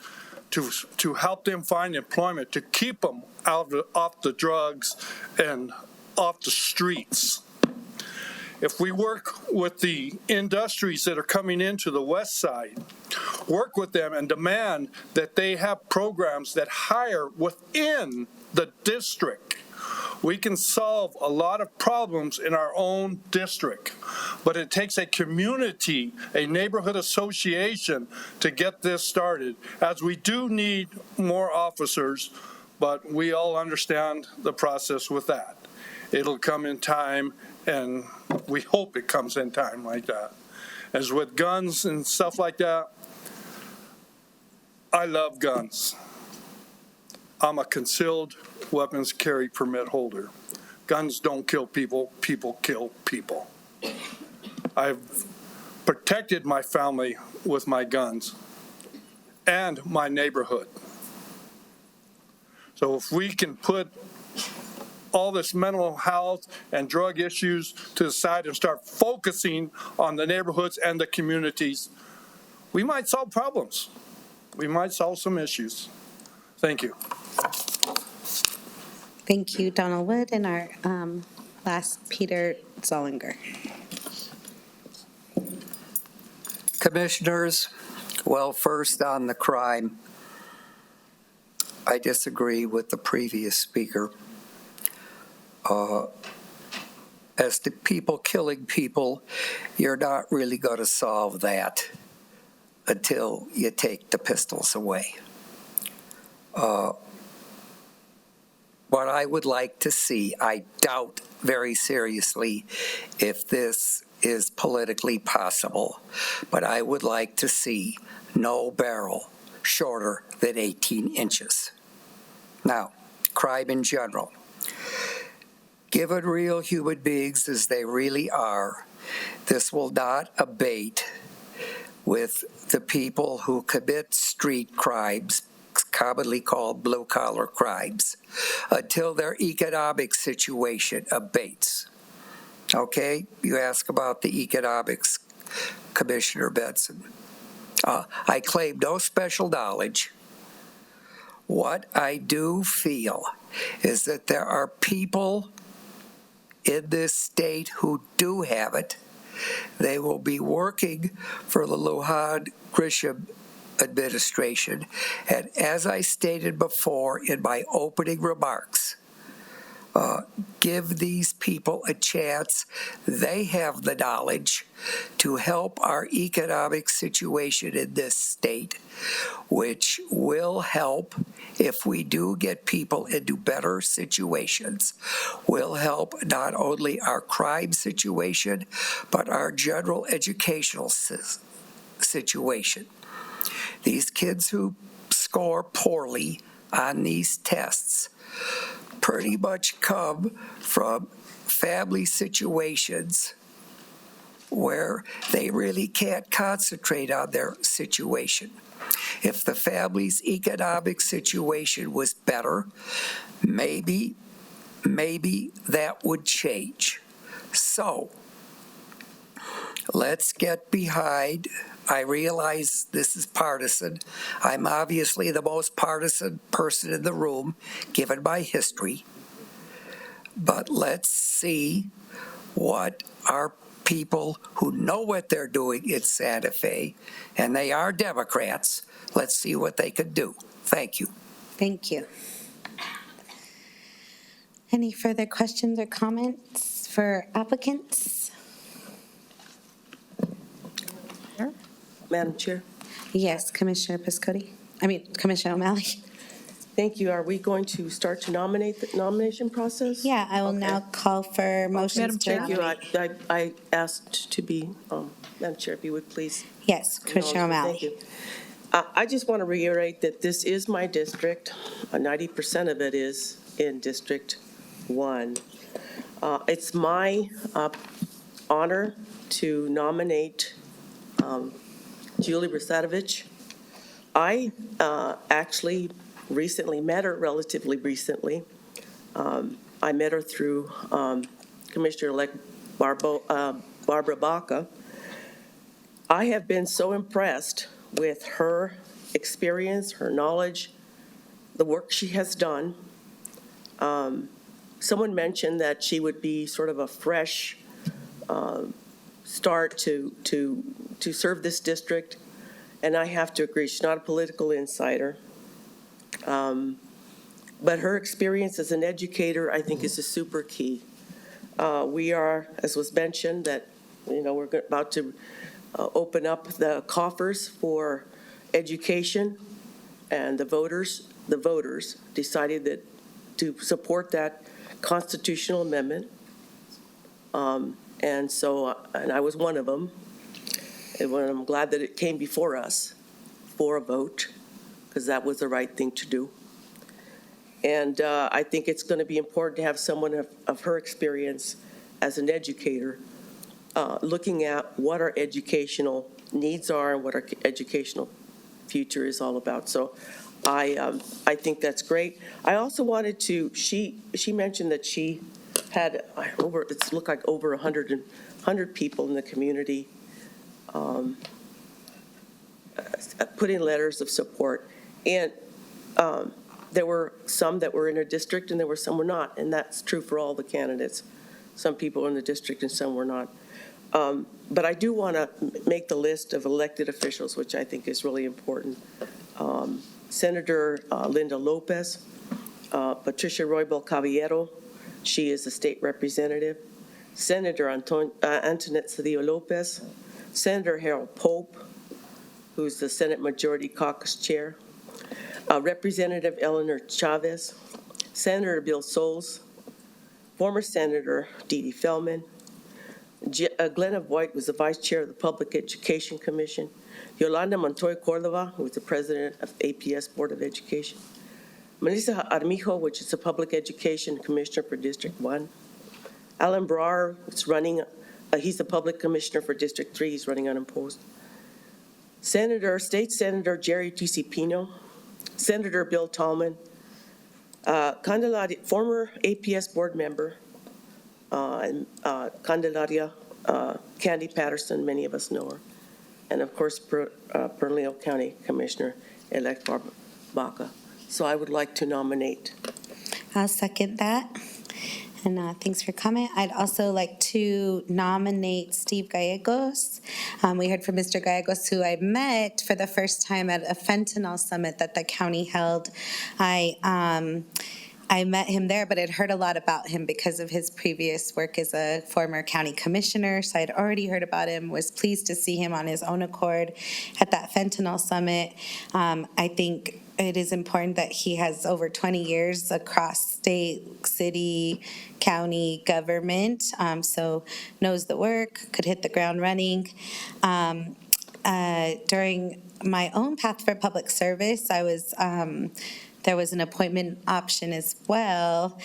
to help them find employment, to keep them off the drugs and off the streets. If we work with the industries that are coming into the west side, work with them and demand that they have programs that hire within the district, we can solve a lot of problems in our own district. But it takes a community, a neighborhood association to get this started, as we do need more officers, but we all understand the process with that. It'll come in time, and we hope it comes in time like that. As with guns and stuff like that, I love guns. I'm a concealed weapons carry permit holder. Guns don't kill people, people kill people. I've protected my family with my guns and my neighborhood. So if we can put all this mental health and drug issues to the side and start focusing on the neighborhoods and the communities, we might solve problems. We might solve some issues. Thank you. Thank you, Donald Wood, and our last, Peter Zollinger. Commissioners, well, first on the crime, I disagree with the previous speaker. As to people killing people, you're not really going to solve that until you take the pistols away. What I would like to see, I doubt very seriously if this is politically possible, but I would like to see no barrel shorter than 18 inches. Now, crime in general. Given real human beings as they really are, this will not abate with the people who commit street crimes, commonly called blue-collar crimes, until their economic situation abates. Okay? You ask about the economics, Commissioner Benson. I claim no special knowledge. What I do feel is that there are people in this state who do have it. They will be working for the Lujan Grisham administration. And as I stated before in my opening remarks, give these people a chance. They have the knowledge to help our economic situation in this state, which will help if we do get people into better situations, will help not only our crime situation, but our general educational situation. These kids who score poorly on these tests pretty much come from family situations where they really can't concentrate on their situation. If the family's economic situation was better, maybe that would change. So let's get behind. I realize this is partisan. I'm obviously the most partisan person in the room, given my history. But let's see what our people who know what they're doing in Santa Fe, and they are Democrats, let's see what they can do. Thank you. Thank you. Any further questions or comments for applicants? Madam Chair? Yes, Commissioner Commissioner O'Malley. Thank you. Are we going to start to nominate the nomination process? Yeah, I will now call for motions to Thank you. nominate. I asked to be, Madam Chair, if you would please. Yes, Commissioner O'Malley. Thank you. I just want to reiterate that this is my district. 90% of it is in District 1. It's my honor to nominate Julie Brasatovic. I actually recently met her, relatively recently. I met her through Commissioner-elect Barbara Baca. I have been so impressed with her experience, her knowledge, the work she has done. Someone mentioned that she would be sort of a fresh start to serve this district, and I have to agree. She's not a political insider. But her experience as an educator, I think, is a super key. We are, as was mentioned, that we're about to open up the coffers for education, and the voters decided that to support that constitutional amendment. And I was one of them. And I'm glad that it came before us for a vote, because that was the right thing to do. And I think it's going to be important to have someone of her experience as an educator looking at what our educational needs are and what our educational future is all about. So I think that's great. I also wanted to, she mentioned that she had it's looked like over 100 people in the community put in letters of support. And there were some that were in her district and there were some were not, and that's true for all the candidates. Some people were in the district and some were not. But I do want to make the list of elected officials, which I think is really important. Senator Linda Lopez, Patricia Roybal Caballero, she is a state representative. Senator Antoinette Cedillo Lopez, Senator Harold Pope, who's the Senate Majority Caucus Chair, Representative Eleanor Chavez, Senator Bill Souls, former Senator Dee Dee Feldman, Glenna Voigt was the Vice Chair of the Public Education Commission, Yolanda Montoya Cordova, who was the President of APS Board of Education, Melissa Armijo, which is the Public Education Commissioner for District 1, Alan Brar is running, he's the Public Commissioner for District 3, he's running unopposed, State Senator Jerry T.C. Pino, Senator Bill Tallman, former APS board member, Candelaria Candy Patterson, many of us know her, and of course Bernalillo County Commissioner-elect Barbara Baca. So I would like to nominate. I'll second that. And thanks for comment. I'd also like to nominate Steve Gallegos. We heard from Mr. Gallegos, who I met for the first time at a fentanyl summit that the county held. I met him there, but I'd heard a lot about him because of his previous work as a former county commissioner. So I'd already heard about him, was pleased to see him on his own accord at that fentanyl summit. I think it is important that he has over 20 years across state, city, county government, so knows the work, could hit the ground running. During my own path for public service, I was there was an appointment option as well.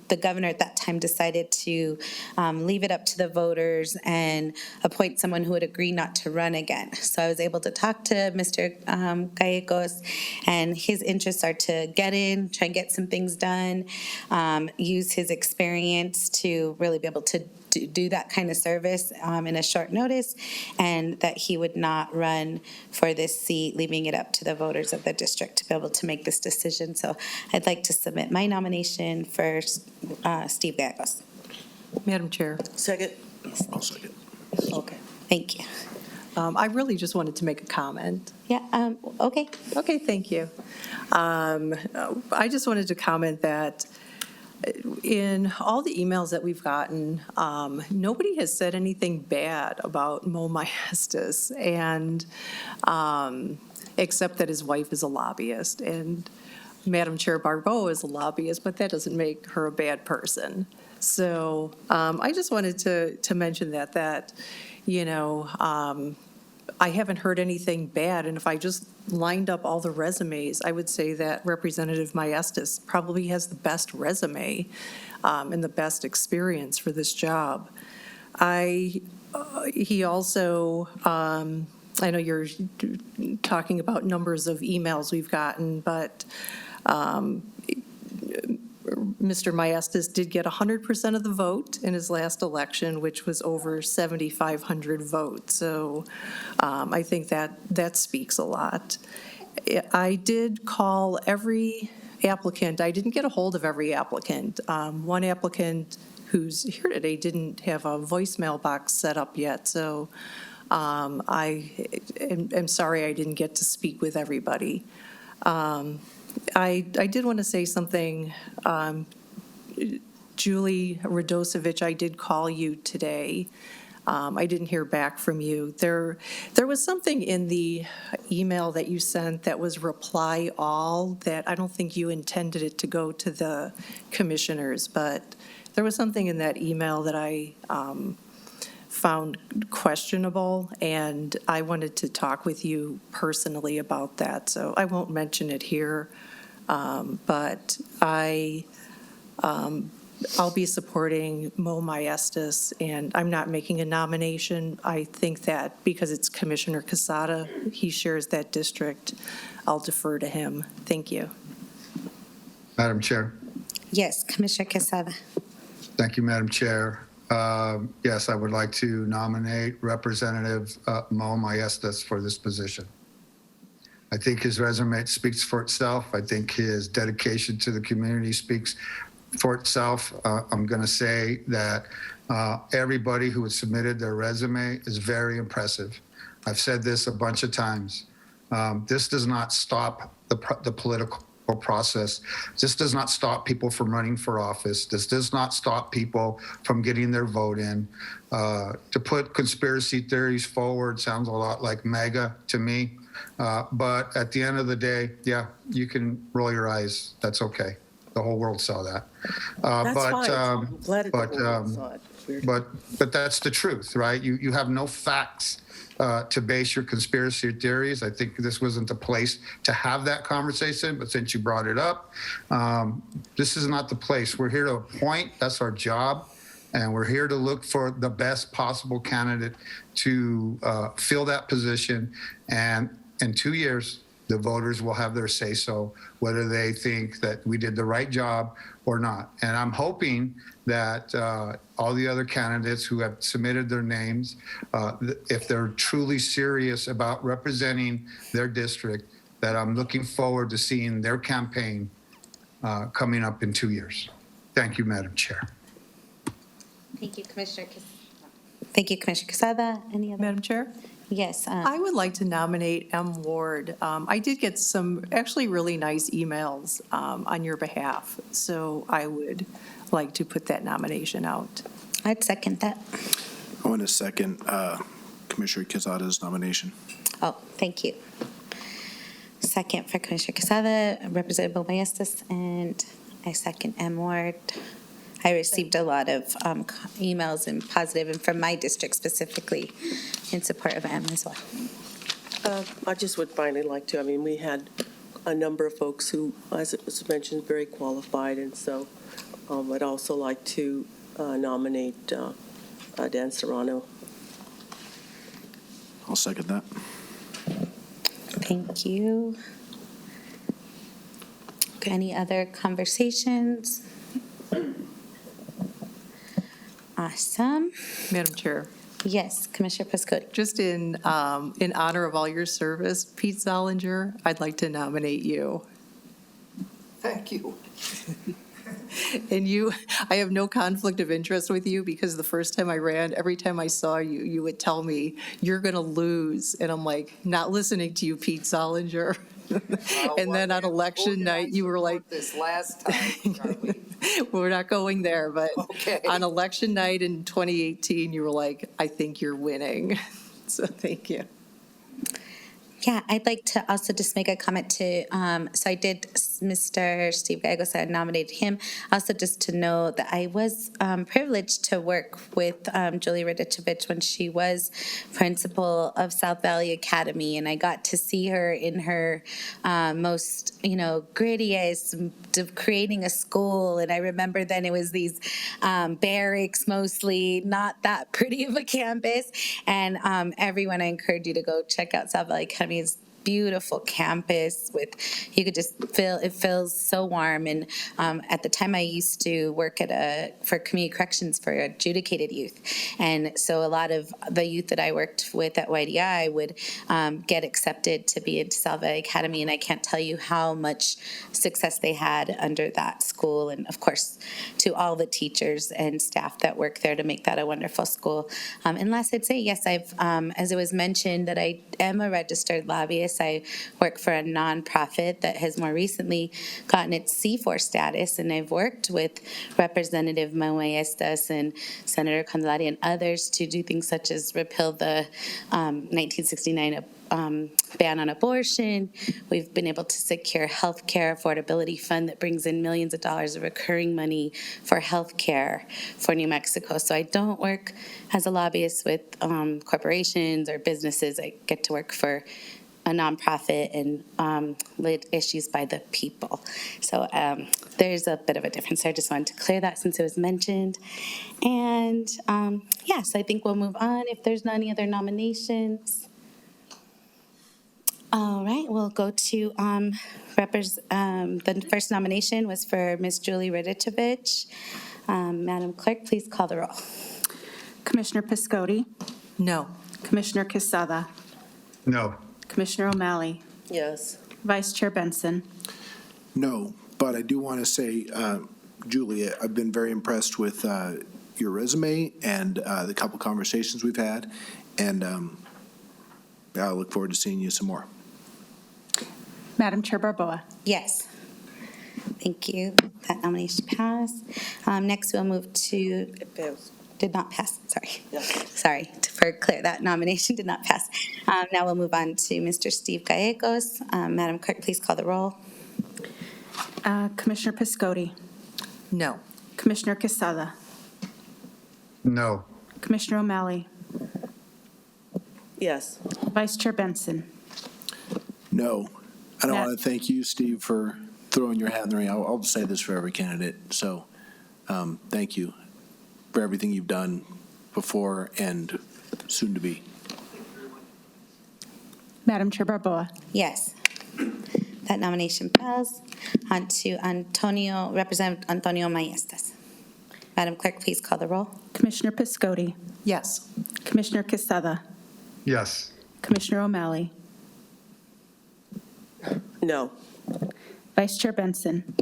The governor at that time decided to leave it up to the voters and appoint someone who would agree not to run again. So I was able to talk to Mr. Gallegos, and his interests are to get in, try and get some things done, use his experience to really be able to do that kind of service in a short notice, and that he would not run for this seat, leaving it up to the voters of the district to be able to make this decision. So I'd like to submit my nomination for Steve Gallegos. Madam Chair. Second. I'll second. Okay. Thank you. I really just wanted to make a comment. Yeah, okay. Okay, thank you. I just wanted to comment that in all the emails that we've gotten, nobody has said anything bad about Mo Maestas, and except that his wife is a lobbyist, and Madam Chair Barbeau is a lobbyist, but that doesn't make her a bad person. So I just wanted to mention that I haven't heard anything bad, and if I just lined up all the resumes, I would say that Representative Maestas probably has the best resume and the best experience for this job. He also, I know you're talking about numbers of emails we've gotten, but Mr. Maestas did get 100% of the vote in his last election, which was over 7,500 votes. So I think that speaks a lot. I did call every applicant. I didn't get a hold of every applicant. One applicant who's here today didn't have a voicemail box set up yet. So I am sorry I didn't get to speak with everybody. I did want to say something. Julie Radosevich, I did call you today. I didn't hear back from you. There was something in the email that you sent that was reply all that I don't think you intended it to go to the commissioners, but there was something in that email that I found questionable, and I wanted to talk with you personally about that. So I won't mention it here, but I'll be supporting Mo Maestas, and I'm not making a nomination. I think that because it's Commissioner Quesada, he shares that district, I'll defer to him. Thank you. Madam Chair. Yes, Commissioner Quesada. Thank you, Madam Chair. Yes, I would like to nominate Representative Mo Maestas for this position. I think his resume speaks for itself. I think his dedication to the community speaks for itself. I'm going to say that everybody who has submitted their resume is very impressive. I've said this a bunch of times. This does not stop the political process. This does not stop people from running for office. This does not stop people from getting their vote in. To put conspiracy theories forward sounds a lot like MAGA to me. But at the end of the day, yeah, you can roll your eyes. That's okay. The whole world saw that. That's fine. I'm glad the whole world saw it. But that's the truth, right? You have no facts to base your conspiracy theories. I think this wasn't the place to have that conversation, but since you brought it up, this is not the place. We're here to appoint. That's our job. And we're here to look for the best possible candidate to fill that position. And in 2 years, the voters will have their say-so, whether they think that we did the right job or not. And I'm hoping that all the other candidates who have submitted their names, if they're truly serious about representing their district, that I'm looking forward to seeing their campaign coming up in 2 years. Thank you, Madam Chair. Thank you, Commissioner Quesada. Any other? Madam Chair? Yes. I would like to nominate M. Ward. I did get some actually really nice emails on your behalf, so I would like to put that nomination out. I'd second that. I want to second Commissioner Quesada's nomination. Oh, thank you. Second for Commissioner Quesada, Representative Maestas, and I second M. Ward. I received a lot of emails and positive, and from my district specifically, in support of M as well. I just would finally like to, we had a number of folks who, as it was mentioned, very qualified, and so I'd also like to nominate Dan Serrano. I'll second that. Thank you. Any other conversations? Awesome. Madam Chair. Yes, Commissioner Piscotti. Just in honor of all your service, Pete Zollinger, I'd like to nominate you. Thank you. And I have no conflict of interest with you because the first time I ran, every time I saw you, you would tell me, you're going to lose. And I'm like, not listening to you, Pete Zollinger. And then on election night, you were like, This last time, we're not going there, but Okay. on election night in 2018, you were like, I think you're winning. So thank you. Yeah, I'd like to also just make a comment to, so I did, Mr. Steve Gallegos, I nominated him. Also just to know that I was privileged to work with Julie Radicevich when she was principal of South Valley Academy, and I got to see her in her most, grittiest, creating a school. And I remember then it was these barracks mostly, not that pretty of a campus. And everyone, I encourage you to go check out South Valley Academy. It's beautiful campus with, you could just feel, it feels so warm. And at the time I used to work for community corrections for adjudicated youth. And so a lot of the youth that I worked with at YDI would get accepted to be into South Valley Academy. And I can't tell you how much success they had under that school. And of course, to all the teachers and staff that work there to make that a wonderful school. And last I'd say, yes, I've, as it was mentioned, that I am a registered lobbyist. I work for a nonprofit that has more recently gotten its C4 status, and I've worked with Representative Maestas and Senator Candelaria and others to do things such as repeal the 1969 ban on abortion. We've been able to secure health care affordability fund that brings in millions of dollars of recurring money for health care for New Mexico. So I don't work as a lobbyist with corporations or businesses. I get to work for a nonprofit and lead issues by the people. So there's a bit of a difference there. I just wanted to clear that since it was mentioned. And so I think we'll move on if there's not any other nominations. All right, we'll go to the first nomination was for Ms. Julie Radicevich. Madam Clerk, please call the roll. Commissioner Piscotti? No. Commissioner Quesada? No. Commissioner O'Malley? Yes. Vice Chair Benson? No, but I do want to say, Julie, I've been very impressed with your resume and the couple conversations we've had, and I look forward to seeing you some more. Madam Chair Barboa? Yes. Thank you. That nomination passed. Next, we'll move to. It fails. Did not pass, sorry. Yeah. Sorry, for clear, that nomination did not pass. Now we'll move on to Mr. Steve Gallegos. Madam Clerk, please call the roll. Commissioner Piscotti? No. Commissioner Quesada? No. Commissioner O'Malley? Yes. Vice Chair Benson? No. And I Matt. want to thank you, Steve, for throwing your hat in the ring. I'll say this for every candidate. So thank you for everything you've done before and soon to be. Madam Chair Barboa? Yes. That nomination passes. On to Representative Antonio Maestas. Madam Clerk, please call the roll. Commissioner Piscotti? Yes. Commissioner Quesada? Yes. Commissioner O'Malley? No. Vice Chair Benson?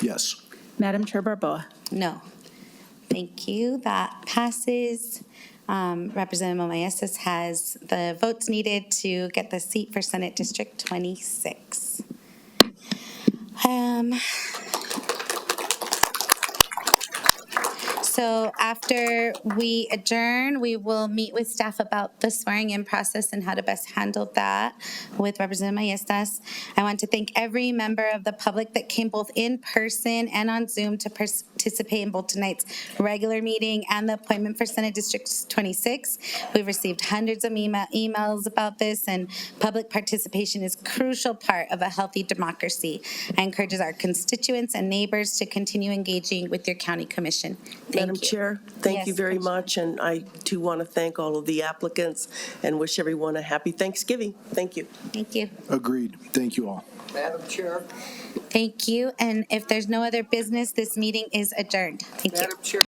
Yes. Madam Chair Barboa? No. Thank you. That passes. Representative Maestas has the votes needed to get the seat for Senate District 26. So after we adjourn, we will meet with staff about the swearing-in process and how to best handle that with Representative Maestas. I want to thank every member of the public that came both in person and on Zoom to participate in both tonight's regular meeting and the appointment for Senate District 26. We've received hundreds of emails about this, and public participation is a crucial part of a healthy democracy. I encourage our constituents and neighbors to continue engaging with your county commission. Madam Chair, thank you Yes, very much, and I too want to thank all of the applicants and wish everyone a happy Thanksgiving. Thank you. Thank you. Agreed. Thank you all. Madam Chair. Thank you. And if there's no other business, this meeting is adjourned. Thank you. Madam Chair.